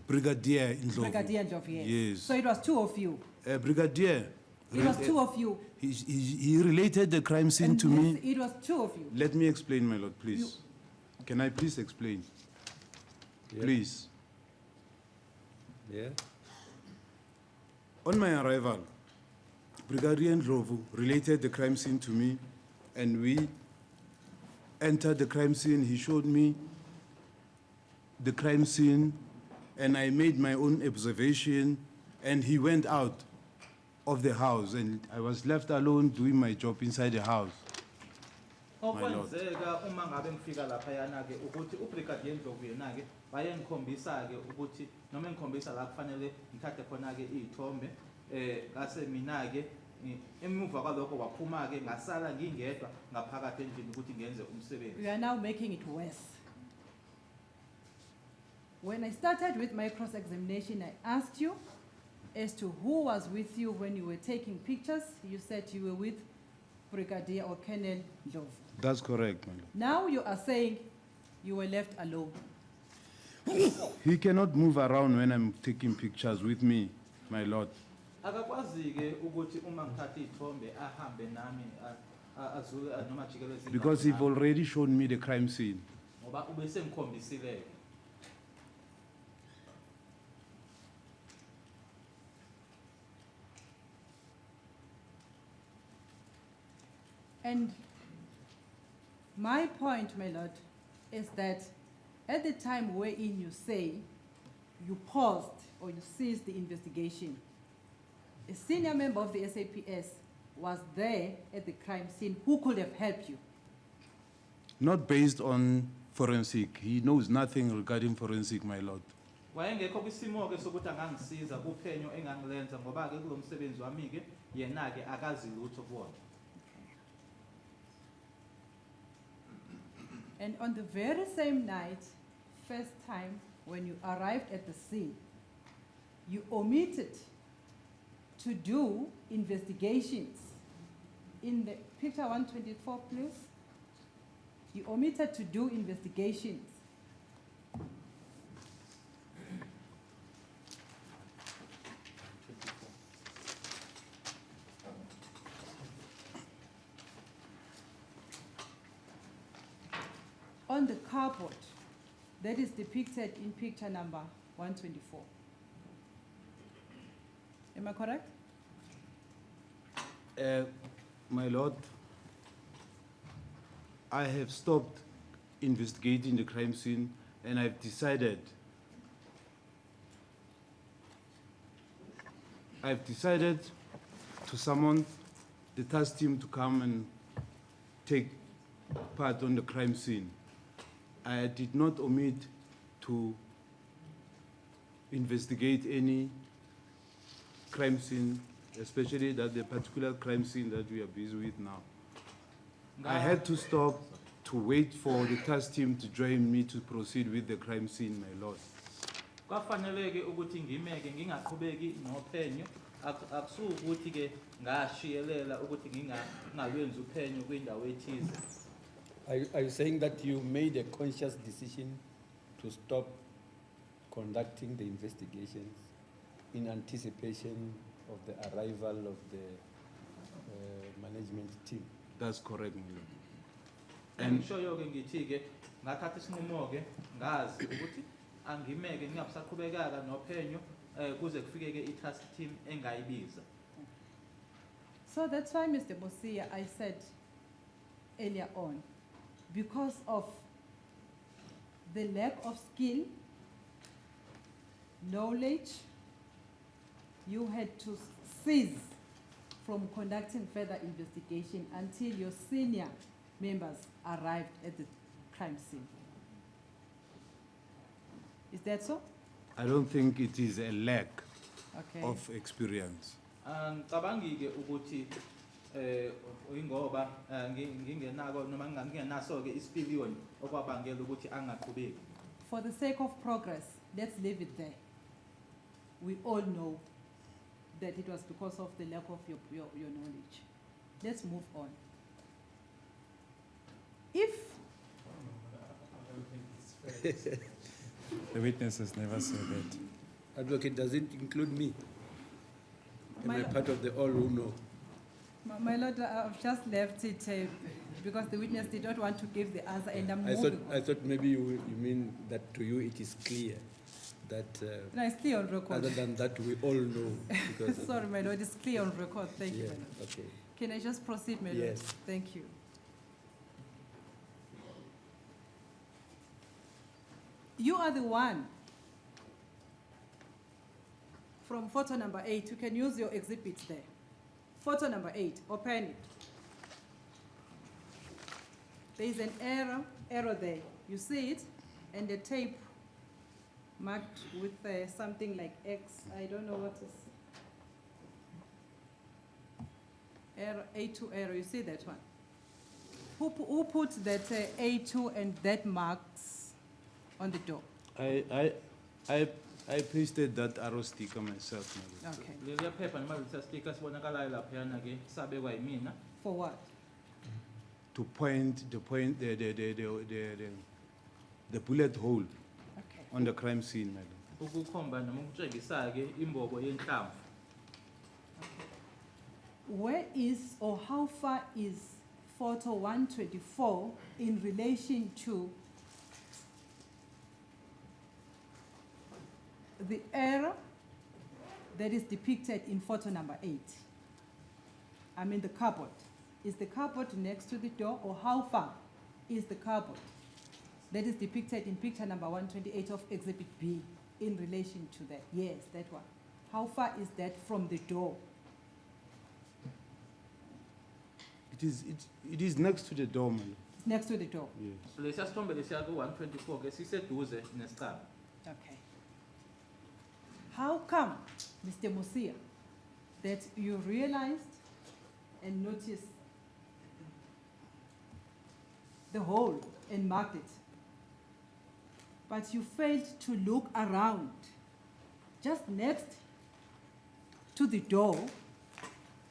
Brigadier Ndlovu. Brigadier Ndlovu, yes. Yes. So it was two of you. Brigadier. It was two of you. He related the crime scene And to yes, me. it was two of you. Let me explain, my lord, please. Can I please explain? Yeah. Please. Yeah. On my arrival, Brigadier Ndlovu related the crime scene to me, and we entered the crime scene. He showed me the crime scene, and I made my own observation, and he went out of the house, and I was left alone doing my job inside the house. Okwenzeka uma ngabe ngifika laphayana-ke ukuthi uBrigadier Ndlovu yena-ke wayengikhombisa-ke ukuthi noma engikhombisa la kufanele ngithathe khona-ke iy'thombe ngase mina-ke emuva kwalokho waphuma-ke ngasala ngingedwa ngaphakathi endlini ukuthi ngenze umsebenzi. You are now making it worse. When I started with my cross-examination, I asked you as to who was with you when you were taking pictures. You said you were with Brigadier or Colonel Ndlovu. That's correct, my lord. Now you are saying you were left alone. He cannot move around when I'm taking pictures with me, my lord. Akakwazi-ke ukuthi uma ngithatha iy'thombe ahambe nami azule noma jikeleze Because he've already shown me the crime scene. ngoba ube sengikhombisile-ke. And my point, my lord, is that at the time wherein you say you paused or you ceased the investigation, a senior member of the SAPS was there at the crime scene who could have helped you. Not based on forensic. He knows nothing regarding forensic, my lord. Wayengekho kwisimo-ke sokuthi angangisiza kuphenyo engangilenza ngoba-ke kulo msebenzi wami-ke yena-ke akazi lutho kuwona. And on the very same night, first time when you arrived at the scene, you omitted to do investigations. In the picture 124, please. You omitted to do investigations. On the carport that is depicted in picture number 124. Am I correct? My lord, I have stopped investigating the crime scene, and I've decided to summon the task team to come and take part on the crime scene. I did not omit to investigate any crime scene, especially that the particular crime scene that we are busy with now. I had to stop to wait for the task team to join me to proceed with the crime scene, my lord. Kwafanele-ke ukuthi ngimeke ngingaqhubeki nophenyo akusukuthi-ke ngashiyelela ukuthi ngingalwenzi uphenyo kwindawo ethize. Are you saying that you made a conscious decision to stop conducting the investigations in anticipation of the arrival of the management team? That's correct, my lord. Angishoyo-ke ngithi-ke ngathatha isinqumo-ke ngazi ukuthi angimeke ngingabisaqhubekanga nophenyo kuze kufike-ke i-task team engayibiza. So that's why, Mr. Mosia, I said earlier on, because of the lack of skill, knowledge, you had to cease from conducting further investigation until your senior members arrived at the crime scene. Is that so? I don't think it is a lack Okay. of experience. Cabangi ukuthi ingoba ngingenako noma ngingenaso ke isipiliyoni okwabangela ukuthi angaqhubeki. For the sake of progress, let's leave it there. We all know that it was because of the lack of your knowledge. Let's move on. If The witness has never said that. Advocate, does it include me? Am My I lo- part of the all who know? My Lord, I've just left it because the witness did not want to give the answer, and I'm I moving on. thought maybe you mean that to you it is clear that No, it's clear on record. other than that we all know. Because Sorry, my Lord, it's clear on record. Thank you, yeah, my Lord. okay. Can I just proceed, my Lord? Yes. Thank you. You are the one from photo number 8. You can use your exhibits there. Photo number 8, open it. There is an arrow there. You see it? And the tape marked with something like X. I don't know what is. Arrow, A2 arrow, you see that one? Who put that A2 and that marks on the door? I pasted that arrow sticker myself, madam. Okay. Leliya phepha noma lesiya sticker sibonakalayo laphayana ke sabekwa yimina For what? To point the bullet hole Okay. on the crime scene, madam. ukukhomba noma ukutshengisa ke imbobo yenhlamvu. Where is or how far is photo 124 in relation to the error that is depicted in photo number 8? I mean the cupboard. Is the cupboard next to the door, or how far is the cupboard that is depicted in picture number 128 of Exhibit B in relation to that? Yes, that one. How far is that from the door? It is next to the door, madam. It's next to the door. Yes. Lesiya sithombe lesiya ku 124 ke siseduze nesicaba. Okay. How come, Mr. Musia, that you realized and noticed the hole and marked it, but you failed to look around just next to the door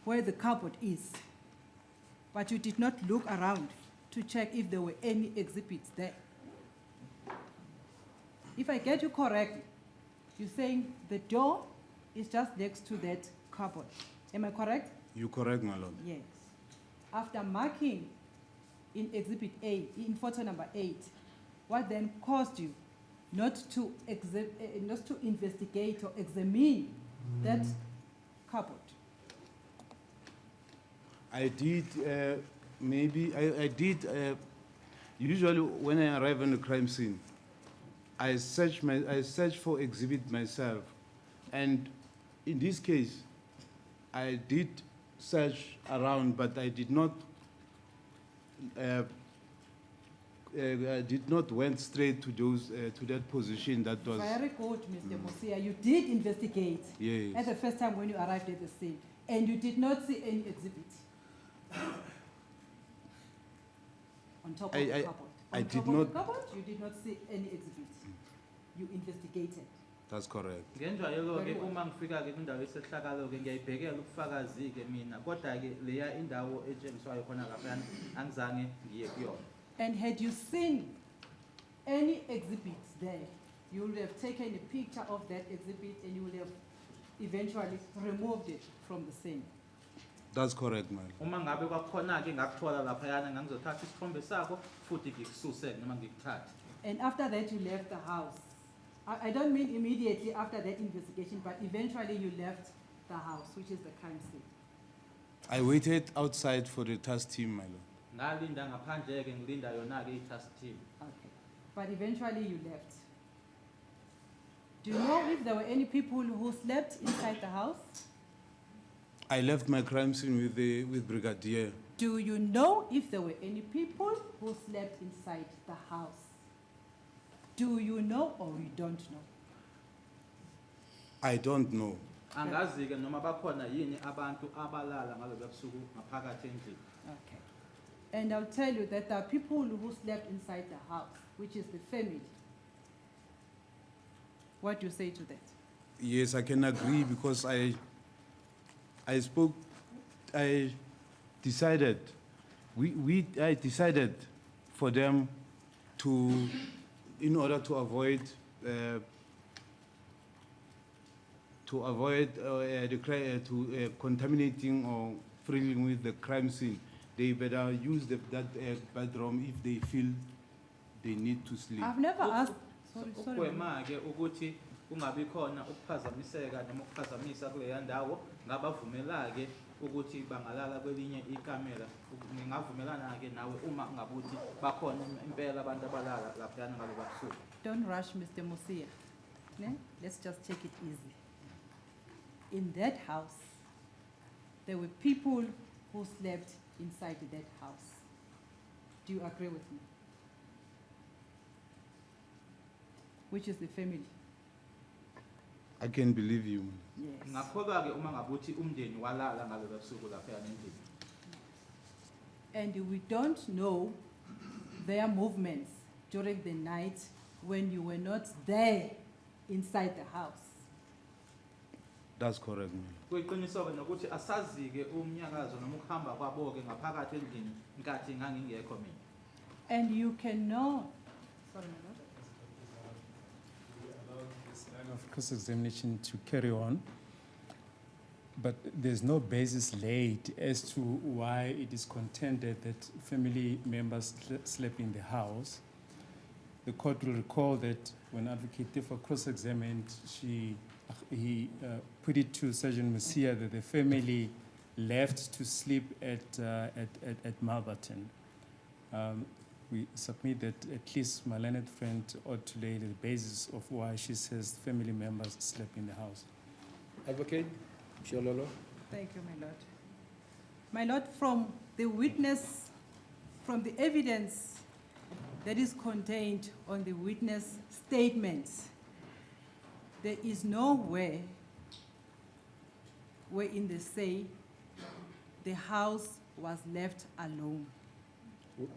where the cupboard is, but you did not look around to check if there were any exhibits there? If I get you correctly, you're saying the door is just next to that cupboard. Am I correct? You correct, my lord. Yes. After marking in Exhibit A, in photo number 8, what then caused you not to investigate or examine that cupboard? I did, usually when I arrive on the crime scene, I search for exhibit myself. And in this case, I did search around, but I did not went straight to those to that position that was. Very good, Mr. Musia. You did investigate Yes. at the first time when you arrived at the scene, and you did not see any exhibit on top of the cupboard. I On did top of not- the cupboard, you did not see any exhibit. You investigated. That's correct. Ngenjwayelo ke Very well. uma ngifika ke kwindawo yesehlakalo ke ngiyayibhekela ubufakazi ke mina kodwa ke leya indawo etshengiswayo khona laphayana angizange ngiye kuyona. And had you seen any exhibits there, you would have taken a picture of that exhibit and you would have eventually removed it from the scene. That's correct, ma'am. Uma ngabe kwakhona ke ngakuthola laphayana ngangizothatha isithombe sakho futhi ngikususe noma ngikuthathe. And after that, you left the house. I don't mean immediately after that investigation, but eventually you left the house, which is the crime scene. I waited outside for the task team, my lord. Ngalinda ngaphandle-ke ngilinda yona-ke i-task team. Okay. But eventually you left. Do you know if there were any people who slept inside the house? I left my crime scene with Brigadier. Do you know if there were any people who slept inside the house? Do you know or you don't know? I don't know. Angazi-ke noma bakhona yini abantu abalala ngalobuya busuku ngaphakathi endlini. Okay. And I'll tell you that there are people who slept inside the house, which is the family. What do you say to that? Yes, I can agree because I decided for them to, in order to avoid contaminating or filling with the crime scene, they better use that bedroom if they feel they need to sleep. I've never asked. Sorry. Ukugwema-ke ukuthi kungabi khona ukuphazamiseka noma ukuphazamisa kuleya ndawo, ngabavumela-ke ukuthi bangalala kwelinye ikamela. Ngingavumelana-ke nawe uma ngabe ukuthi bakhona impela abantu abalala laphayana ngalobuya busuku. Don't rush, Mr. Musia. Ne? Let's just take it easy. In that house, there were people who slept inside that house. Do you agree with me? Which is the family. I can believe you. Yes. Ngakholwa-ke uma ngabe ukuthi umndeni walala ngalobuya busuku laphayana endlini. And we don't know their movements during the night when you were not there inside the house. That's correct, ma'am. Kuyiqiniso-ke nokuthi asazi-ke umnyakazo noma ukuhamba kwabo-ke ngaphakathi endlini nkathi ngangingekho mina. And you can know. Sorry, my lord. We allow this line of cross-examination to carry on, but there's no basis laid as to why it is contended that family members slept in the house. The court will recall that when Advocate Tifa cross-examined, he put it to Sergeant Musia that the family left to sleep at Malverton. We submit that at least my learned friend ought to lay the basis of why she says family members slept in the house. Advocate, Shololo. Thank you, my lord. My lord, from the witness, from the evidence that is contained on the witness statements, there is nowhere wherein they say the house was left alone.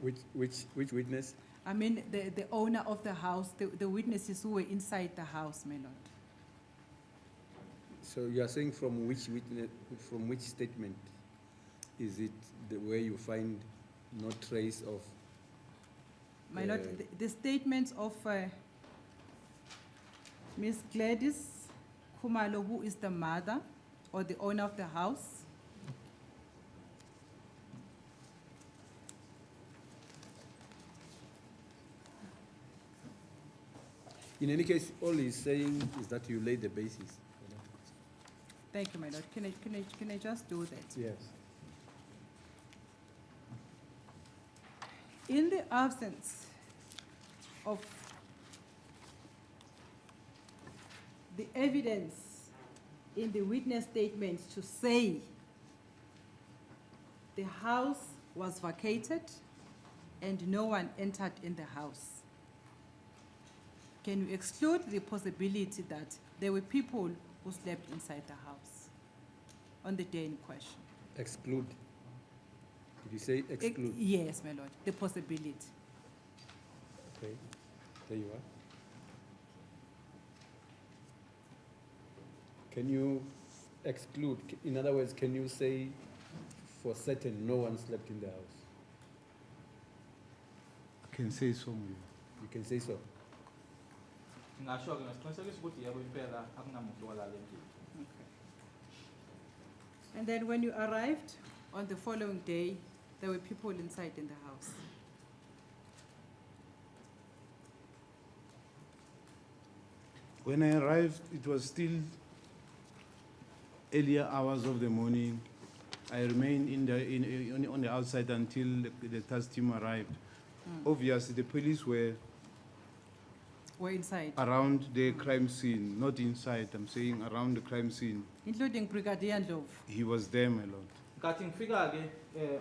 Which witness? I mean, the owner of the house, the witnesses who were inside the house, my lord. So you are saying from which witness, from which statement? Is it the way you find no trace of? My lord, the statements of Miss Gladys Khumalo, who is the mother or the owner of the house. In any case, all he's saying is that you laid the basis. Thank you, my lord. Can I just do that? Yes. In the absence of the evidence in the witness statements to say the house was vacated and no one entered in the house, can you exclude the possibility that there were people who slept inside the house on the day in question? Exclude. Did you say exclude? Yes, my lord, the possibility. Okay, there you are. Can you exclude? In other words, can you say for certain no one slept in the house? I can say so, ma'am. You can say so. Ngingasho-ke ngasiqinisekisa ukuthi yebo impela akunamuntu olala endlini. Okay. And then when you arrived on the following day, there were people inside in the house. When I arrived, it was still earlier hours of the morning. I remained on the outside until the task team arrived. Obviously, the police were Were inside, around the crime scene, not inside. I'm saying around the crime scene. including Brigadier Ndlovu. He was there, my lord. Nkathi ngifika-ke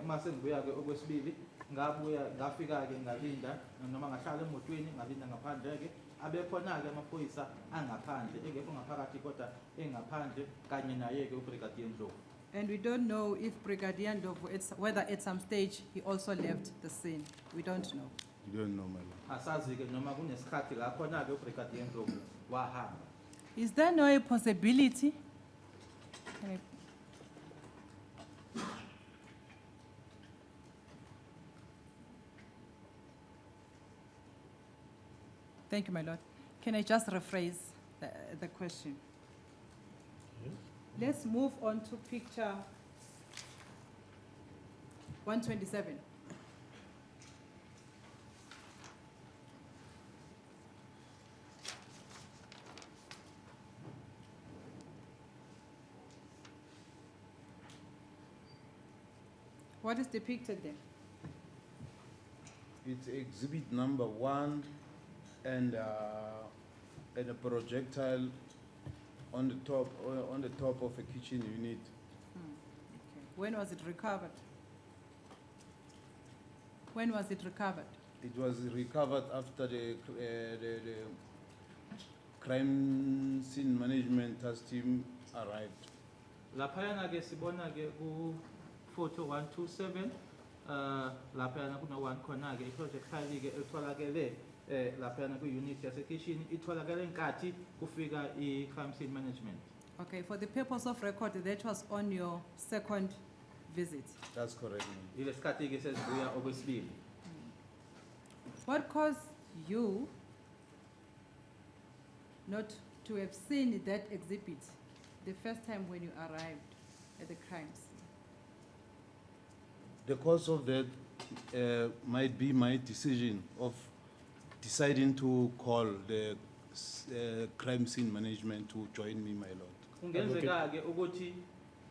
mase ngibuya-ke okwesibili ngafika-ke ngalinda noma ngahlala emotweni ngalinda ngaphandle-ke abekhona-ke amaphoyisa angaphandle engekho ngaphakathi kodwa engaphandle kanye naye-ke ubrigadier Ndlovu. And we don't know if Brigadier Ndlovu, whether at some stage he also left the scene. We don't know. You don't know, my lord. Asazi-ke noma kunesikhathi la khona-ke ubrigadier Ndlovu wahamba. Is there no possibility? Can I- Thank you, my lord. Can I just rephrase the question? Let's move on to picture 127. What is depicted there? It's exhibit number 1 and a projectile on the top of a kitchen unit. Okay. When was it recovered? When was it recovered? It was recovered after the crime scene management task team arrived. Laphayana-ke sibona-ke ku-photo 127 laphayana kuno-1 khona-ke i-projectile-ke etholakele laphayana kwi-unit yasekishini itholakele nkathi kufika i-crime scene management. Okay, for the purpose of record, that was on your second visit. That's correct, ma'am. Ile sikhathi-ke sesibuya okwesibili. What caused you not to have seen that exhibit the first time when you arrived at the crime scene? The cause of that might be my decision of deciding to call the crime scene management to join me, my lord. Kungenzeka-ke ukuthi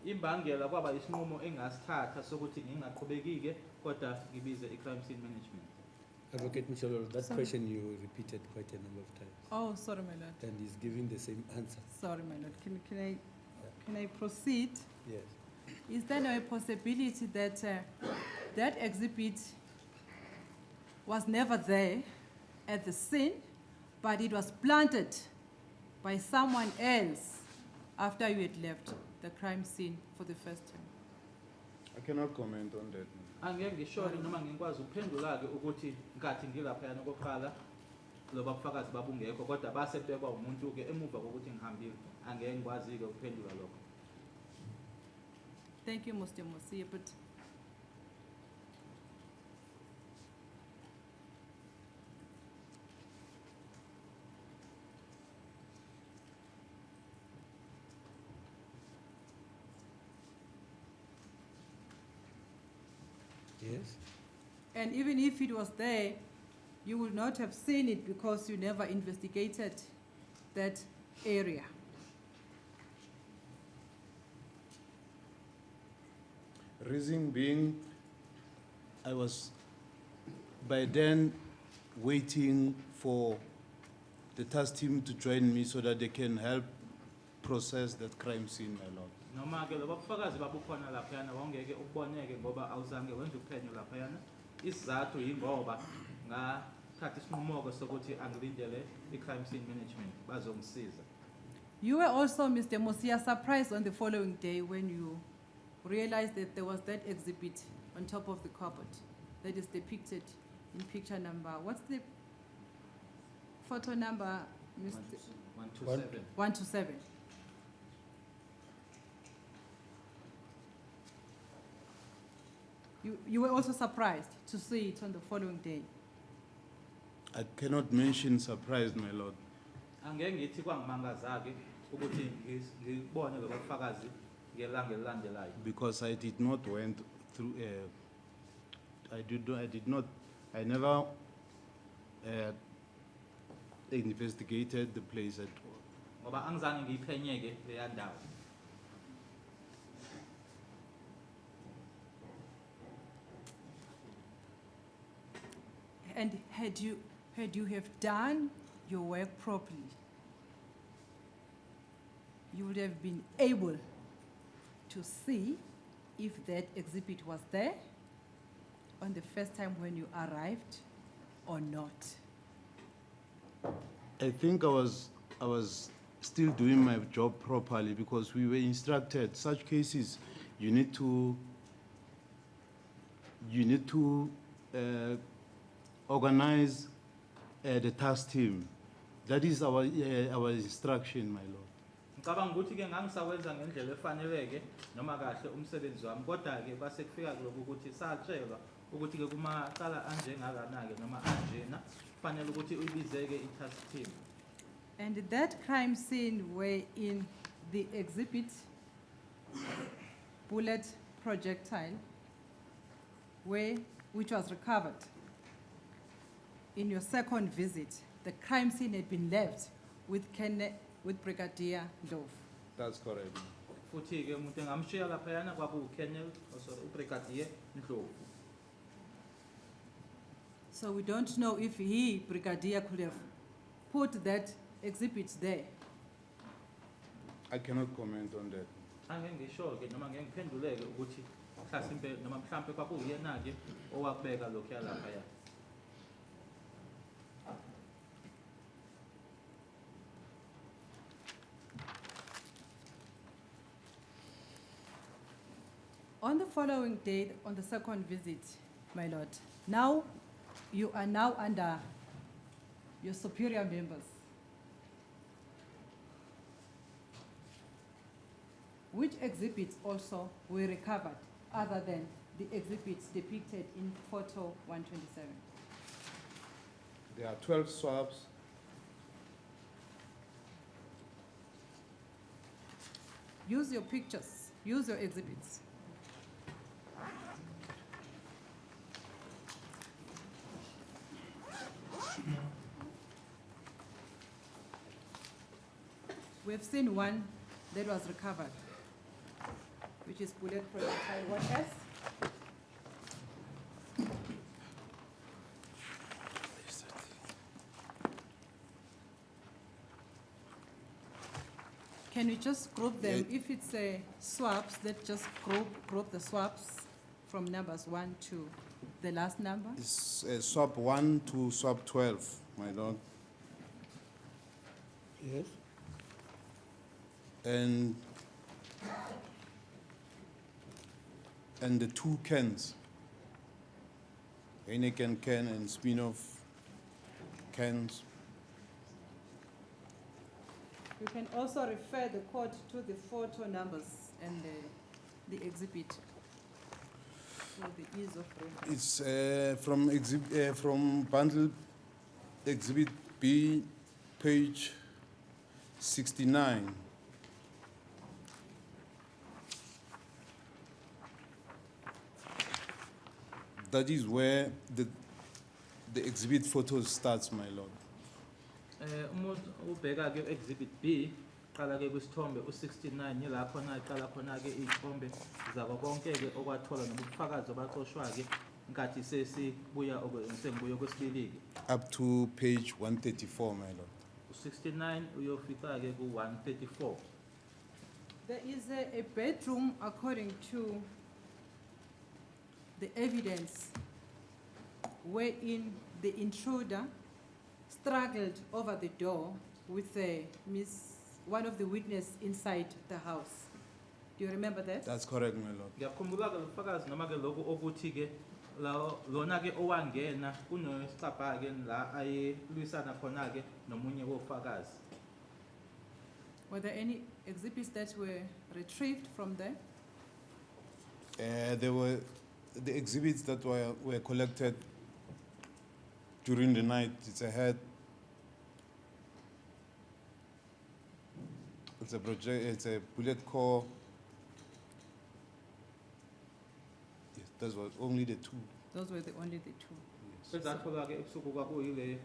imbangela kwaba isinqumo engasithatha sokuthi ngingaqhubeki-ke kodwa ngibize i-crime scene management. Advocate Michelle, that Sorry. question you repeated quite a number of times, Oh, sorry, my lord. and he's giving the same answer. Sorry, my lord. Can I proceed? Yes. Is there no possibility that that exhibit was never there at the scene, but it was planted by someone else after you had left the crime scene for the first time? I cannot comment on that, ma'am. Angeke ngishole noma ngikwazi ukuphendula-ke ukuthi nkathi ngilaphayana kokuqala loba bufakazi babungekho kodwa base bekwa umuntu-ke emuva kokuthi ngihambile angeke ngikwazi-ke ukuphendula lokho. Thank you, Mr. Mosia, but Yes. and even if it was there, you would not have seen it because you never investigated that area. Reason being, I was by then waiting for the task team to join me so that they can help process that crime scene, my lord. Noma-ke loba bufakazi babukhona laphayana wawungeke ukuboneke ngoba awuzange wenze uphenyo laphayana. Isizathu yingoba ngathatha isinqumo-ke sokuthi angilindele i-crime scene management bazongisiza. You were also, Mr. Mosia, surprised on the following day when you realized that there was that exhibit on top of the cupboard that is depicted in picture number, what's the photo number, Mr. 127. 127? You were also surprised to see it on the following day. I cannot mention surprise, my lord. Angeke ngithi kwangimangaza-ke ukuthi ngibone loba bufakazi ngelanga elilandelayo. Because I did not went through. I never investigated the place at all. Ngoba angizange ngiyiphenye-ke leya ndawo. And had you have done your work properly, you would have been able to see if that exhibit was there on the first time when you arrived or not. I think I was still doing my job properly because we were instructed such cases you need to organize the task team. That is our instruction, my lord. Ngicabanga ukuthi ke ngangisawenza ngendlela efaneleke noma kahle umsebenzi wami kodwa ke base kufika kuloko ukuthi satshelwa ukuthi ke kumacala anjengakana ke noma anjena kufanele ukuthi uyibizeke i-task team. And that crime scene where in the exhibit bullet projectile which was recovered in your second visit, the crime scene had been left with Brigadier Ndlovu. That's correct. Futhi ke umuntu engamshiya laphayana kwakuKennel uBrigadier Ndlovu. So we don't know if he, Brigadier, could have put that exhibit there. I cannot comment on that. Angeke ngisho ke noma ngeke ngiphenduleke ukuthi mhlasimbe noma mhlambe kwakuyena ke owakubeka lokho yalaphaya. On the following day, on the second visit, my lord, now you are now under your superior members. Which exhibits also were recovered other than the exhibits depicted in photo 127? There are 12 swabs. Use your pictures, use your exhibits. We've seen one that was recovered, which is bullet projectile. What else? Can you just group them? Yeah. If it's swabs, let's just group the swabs from numbers 1 to the last number. It's swab 1 to swab 12, my lord. Yes. And the 2 cans, Heineken can and Smirnoff cans. You can also refer the court to the photo numbers and the exhibit for the ease of reference. It's from bundle exhibit B, page 69. That is where the exhibit photos starts, my lord. Umuntu ubheka ke exhibit B qala ke kwisithombe u69 yilapho na iqala khona ke izithombe zabo konke ke okwathola nobufakazi obaxoshwa ke inkathi sesibuya sengibuya kwesibili ke Up to page 134, my lord. u69 uyofika ke ku134. There is a bedroom according to the evidence wherein the intruder struggled over the door with one of the witnesses inside the house. Do you remember that? That's correct, my lord. Ngiyakhumbula ke ubufakazi noma ke lokho okuthi ke lona ke owangena kunosicabha ke la ayelwisana khona ke nomunye wofakazi. Were there any exhibits that were retrieved from there? There were the exhibits that were collected during the night. It's a bullet core. Yes, those were only the 2. Those were only the 2. Sezathola ke ebusuku kwakuyile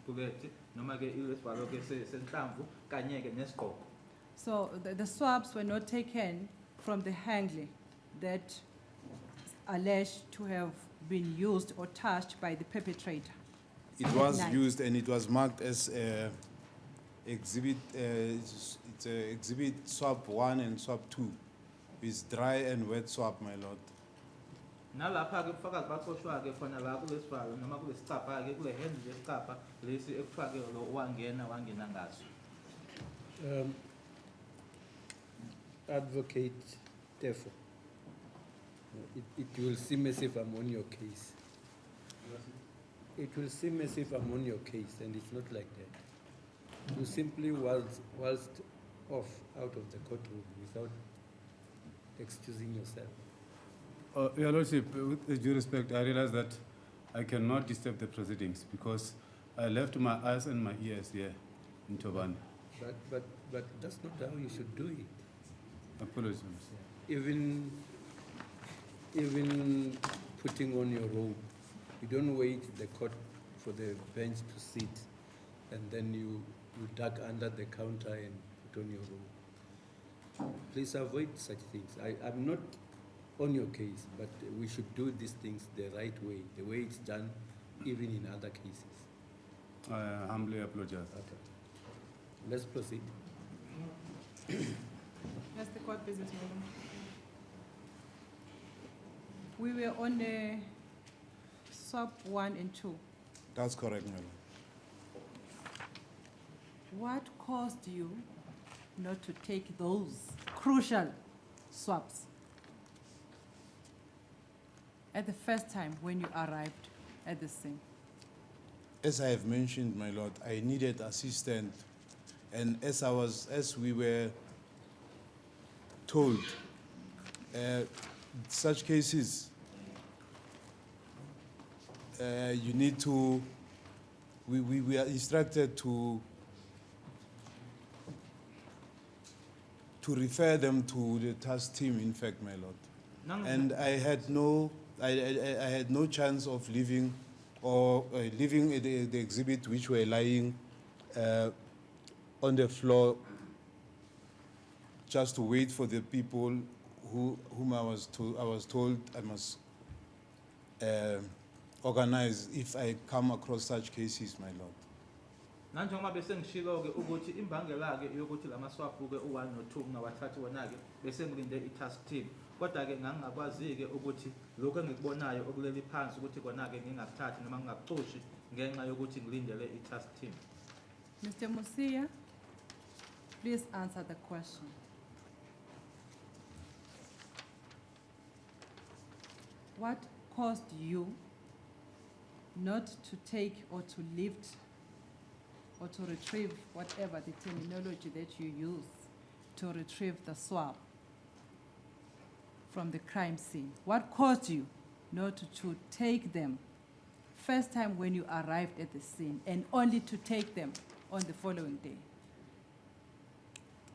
bullet noma ke ilesivalo ke senhlamvu kanye ke nesigqoko. So the swabs were not taken from the handle that alleged to have been used or touched by the perpetrator? It At was night. used and it was marked as exhibit, it's exhibit swap 1 and swap 2. It's dry and wet swap, my lord. Nalapha-ke ubufakazi baqoshwa-ke khona la kulesivalo noma kulesicabha-ke kule hand lesicabha lesi ekuthiwa-ke lo wangena ngaso. Advocate, therefore, it will seem as if I'm on your case. It will seem as if I'm on your case, and it's not like that. You simply whilst off out of the courtroom without excusing yourself. Your Lordship, with due respect, I realize that I cannot disturb the proceedings because I left my eyes and my ears here in Tobani. But that's not how you should do it. Apologies. Even putting on your robe, you don't wait the court for the bench to sit, and then you duck under the counter and put on your robe. Please avoid such things. I'm not on your case, but we should do these things the right way, the way it's done even in other cases. I humbly apologize. Okay. Let's proceed. That's the court business, madam. We were on the swap 1 and 2. That's correct, my lord. What caused you not to take those crucial swaps at the first time when you arrived at the scene? As I have mentioned, my lord, I needed assistance, and as we were told, such cases, you need to. We are instructed to refer them to the task team. In fact, my lord, and I had no chance of leaving leaving the exhibit which were lying on the floor just to wait for the people whom I was told I must organize if I come across such cases, my lord. Nanjengoba bese ngishilo-ke ukuthi imbangela-ke yokuthi la maswaphu-ke u-1 no-2 ngingawathathi wona-ke bese ngilinde i-task team. Kodwa-ke ngangingakwazi-ke ukuthi lokhu engikubonayo okuleli phansi ukuthi kona-ke ngingakuthathi noma ngingakucoshi ngenxa yokuthi ngilindele i-task team. Mr. Musia, please answer the question. What caused you not to take or to lift or to retrieve, whatever the terminology that you use, to retrieve the swab from the crime scene? What caused you not to take them first time when you arrived at the scene and only to take them on the following day?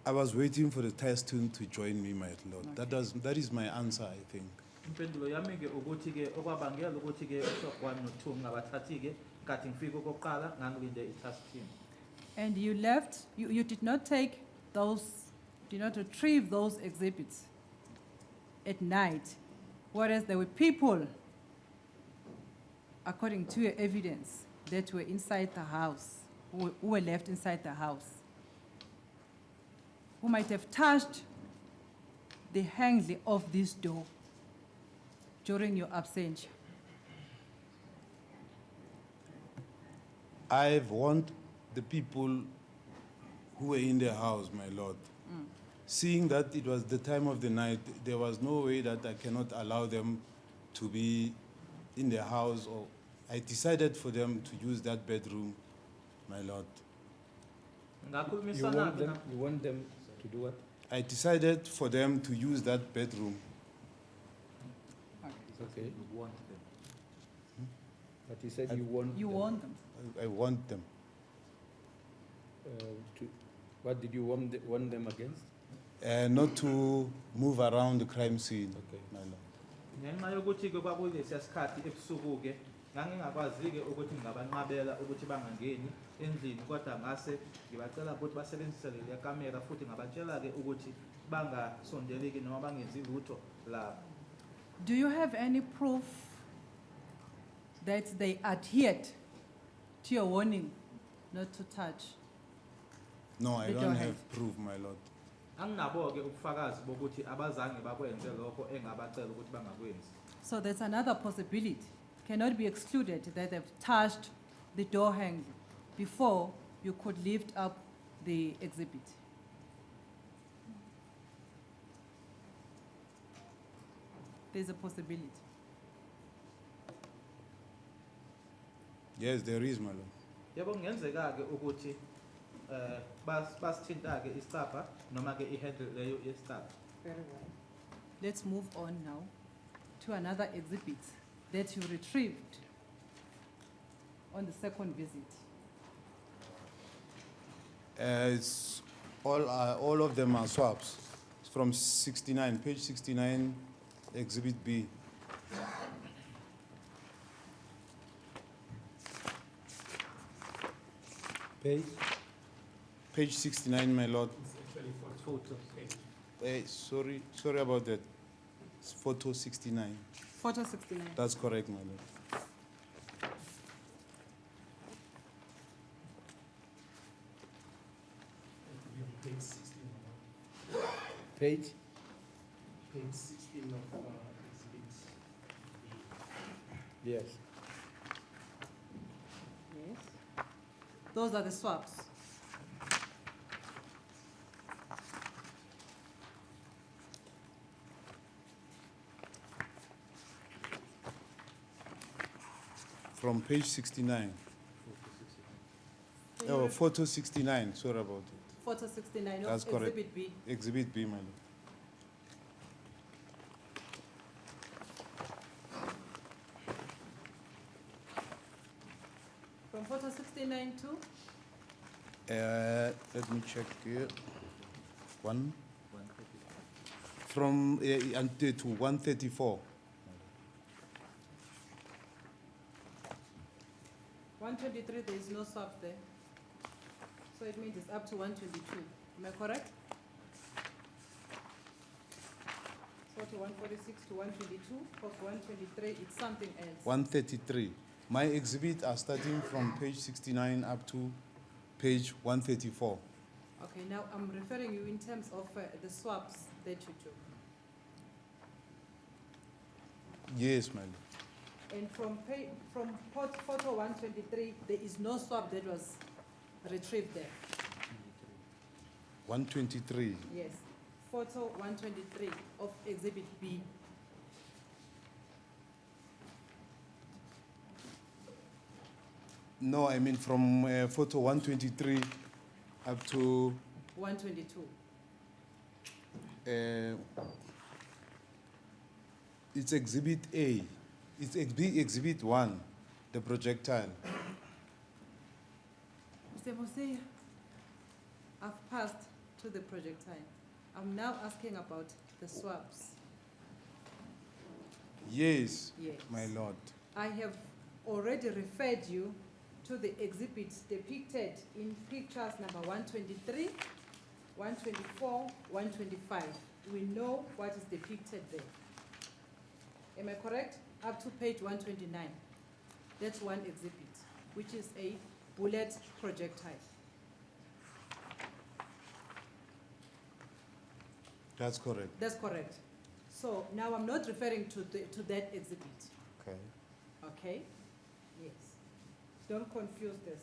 I was waiting for the task team to join me, my lord. Okay. That is my answer, I think. Impendulo yami-ke ukuthi-ke okwabangela ukuthi-ke u-swap 1 no-2 ngingawathathi-ke nkathi ngifika okokuqala ngangilinde i-task team. And you left, you did not take those, did not retrieve those exhibits at night, whereas there were people, according to your evidence, that were inside the house, who were left inside the house, who might have touched the handle of this door during your absentia. I've warned the people who were in the house, my lord. Seeing that it was the time of the night, there was no way that I cannot allow them to be in the house, or I decided for them to use that bedroom, my lord. You want them to do what? I decided for them to use that bedroom. Okay. You want them. But you said you want You them. warned them. I want them. What did you warn them against? Not to move around the crime scene, Okay. my lord. Ngenxa yokuthi-ke kwakuyilesiya sikhathi ebusuku-ke ngangingakwazi-ke ukuthi ngingabanqabela ukuthi bangangeni endlini, kodwa ngase ngibacela ukuthi basebenzise leliya kamera futhi ngabatshela-ke ukuthi bangasondeli-ke noma bangenzi lutho lapho. Do you have any proof that they adhered to your warning not to touch. No, I They don't don't have have. proof, my lord. Anginabo-ke ubufakazi bokuthi abazange bakwenze lokho engabacela ukuthi bangakwenzi. So that's another possibility. Cannot be excluded that they've touched the door handle before you could lift up the exhibit. There's a possibility. Yes, there is, my lord. Yebo kungenzeka-ke ukuthi basithinta-ke isicabha noma-ke i-handle leyo yesicabha. Very well. Let's move on now to another exhibit that you retrieved on the second visit. It's all of them are swaps. It's from 69, page 69, exhibit B. Page? Page 69, my lord. Photo. Sorry about that. It's photo 69. Photo 69. That's correct, my lord. Page 16. Page? Page 16 of exhibit B. Yes. Yes. Those are the swaps. From page 69. Oh, photo 69, sorry about it. Photo 69 That's of correct. exhibit B. Exhibit B, my lord. From photo 69 to Let me check here. One. From until to 134. 123, there is no swap there. So it means it's up to 122. Am I correct? So to 146 to 122, of 123, it's something else. 133. My exhibit are starting from page 69 up to page 134. Okay, now I'm referring you in terms of the swaps that you took. Yes, my lord. And from photo 123, there is no swap that was retrieved there. 123. Yes, photo 123 of exhibit B. No, I mean from photo 123 up to 122. it's exhibit A. It's exhibit 1, the projectile. Mr. Mosea, I've passed to the projectile. I'm now asking about the swaps. Yes, Yes. my lord. I have already referred you to the exhibits depicted in pictures number 123, 124, 125. We know what is depicted there. Am I correct? Up to page 129. That's one exhibit, which is a bullet projectile. That's correct. That's correct. So now I'm not referring to that exhibit. Okay. Okay? Yes. Don't confuse this.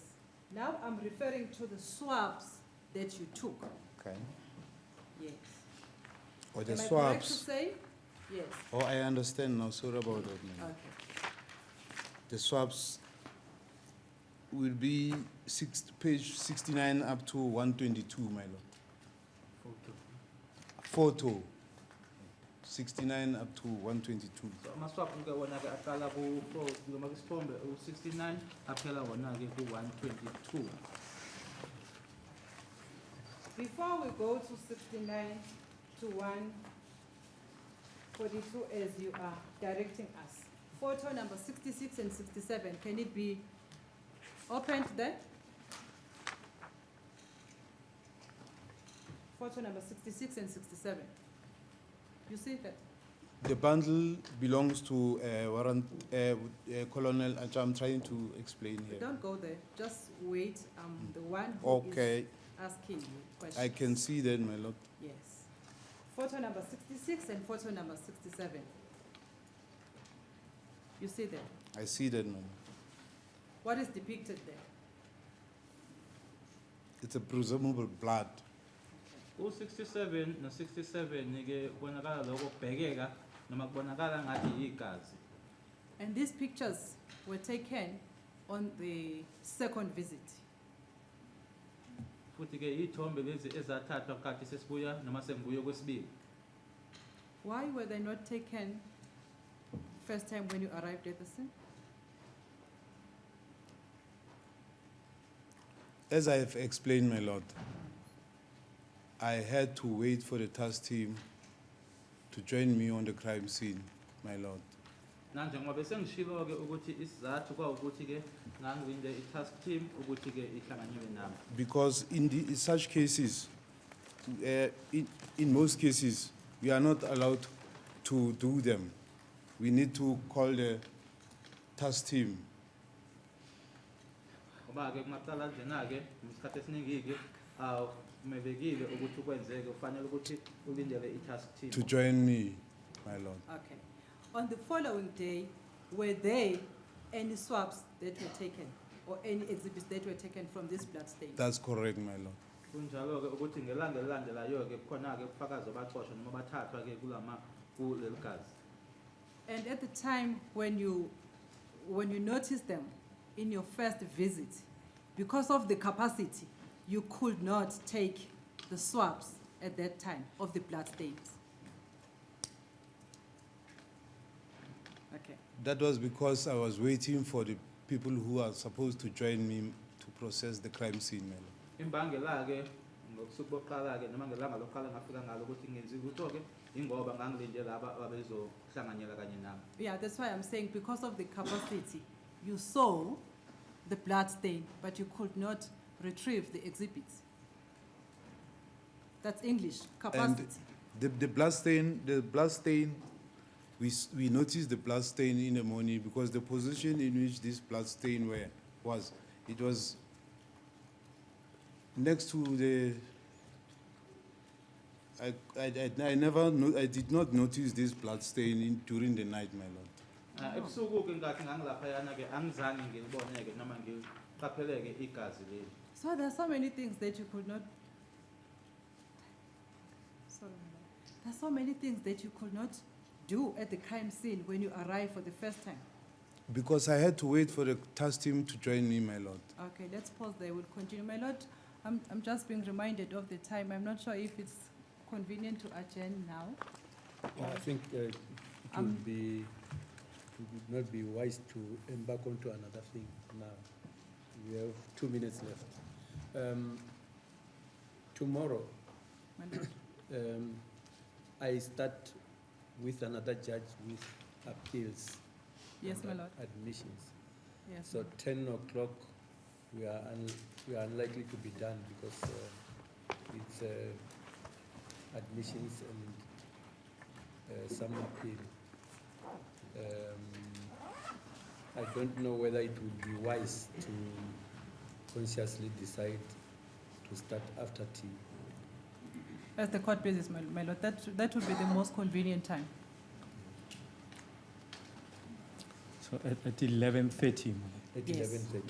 Now I'm referring to the swabs that you took. Okay. Yes. Or the Am I correct to swabs. say? Yes. Oh, I understand now. Sorry about that, my lord. Okay. The swabs will be page 69 up to 122, my lord. Photo 69 up to 122. So amaswaphu-ke wona-ke aqala noma kwisithombe u-69 aphela wona-ke ku-122. Before we go to 69 to 142 as you are directing us, photo number 66 and 67, can it be opened there? Photo number 66 and 67. You see that? The bundle belongs to Warrant Colonel, which I'm trying to explain here. Don't go there, just wait, the one who Okay, is asking you questions. I can see that, my lord. Yes. Photo number 66 and photo number 67. You see there? I see that, my lord. What is depicted there? It's a presumable blood. U-67 no-67 ke kubonakala lokho kubhekeka noma kubonakala ngathi igazi. And these pictures were taken on the second visit. Futhi ke iy'thombe lezi ezathathwa khathi sesibuya noma sengibuye kwesibili. Why were they not taken first time when you arrived at the scene? As I have explained, my lord, I had to wait for the task team to join me on the crime scene, my lord. Nanjengoba bese ngishilo ke ukuthi isizathu kwawukuthi ke ngangilinde i-task team ukuthi ke ihlanganyele nami. Because in such cases, in most cases, we are not allowed to do them. We need to call the task team. Ngoba ke kumacala njena ke isikhathi esiningi ke kumebekile ukuthi kwenzeke ufanele ukuthi ulindele i-task team. To join me, my lord. Okay. On the following day, were there any swabs that were taken or any exhibits that were taken from this blood stain? That's correct, my lord. Kunjalo ke ukuthi ngelanga elilandelayo ke khona ke ubufakazi obaxoshwa noma bathathwa ke kuleli gazi. And at the time when you noticed them in your first visit, because of the capacity, you could not take the swabs at that time of the blood stains. Okay. That was because I was waiting for the people who are supposed to join me to process the crime scene, my lord. Imbangela ke ngokusuku bokuqala ke noma ngelanga lokuqala ngafika ngalo ukuthi ngenzi ukuthi ke ingoba ngangilinde laba abezohlanganyela kanye nami. Yeah, that's why I'm saying because of the capacity, you saw the blood stain, but you could not retrieve the exhibits. That's English, capacity. And the blood stain, we noticed the blood stain in the morning because the position in which this blood stain was next to the. I did not notice this blood stain during the night, my lord. Ebusuku ke ngathi ngangilaphayana ke angizange ngilibone ke noma ngiqapheleke igazi leli. So there are so many things that you could not. Sorry, there are so many things that you could not do at the crime scene when you arrived for the first time. Because I had to wait for the task team to join me, my lord. Okay, let's pause there. We'll continue. My lord, I'm just being reminded of the time. I'm not sure if it's convenient to adjourn now. I think it would not be wise to embark onto another thing now. We have 2 minutes left. Tomorrow, My lord. I start with another judge with appeals. Yes, and my lord. Admissions. Yes. So 10 o'clock, we are unlikely to be done because it's admissions and some appeal. I don't know whether it would be wise to consciously decide to start after tea. As the court basis, my lord, that would be the most convenient time. So at 11:30. At Yes. 11:30.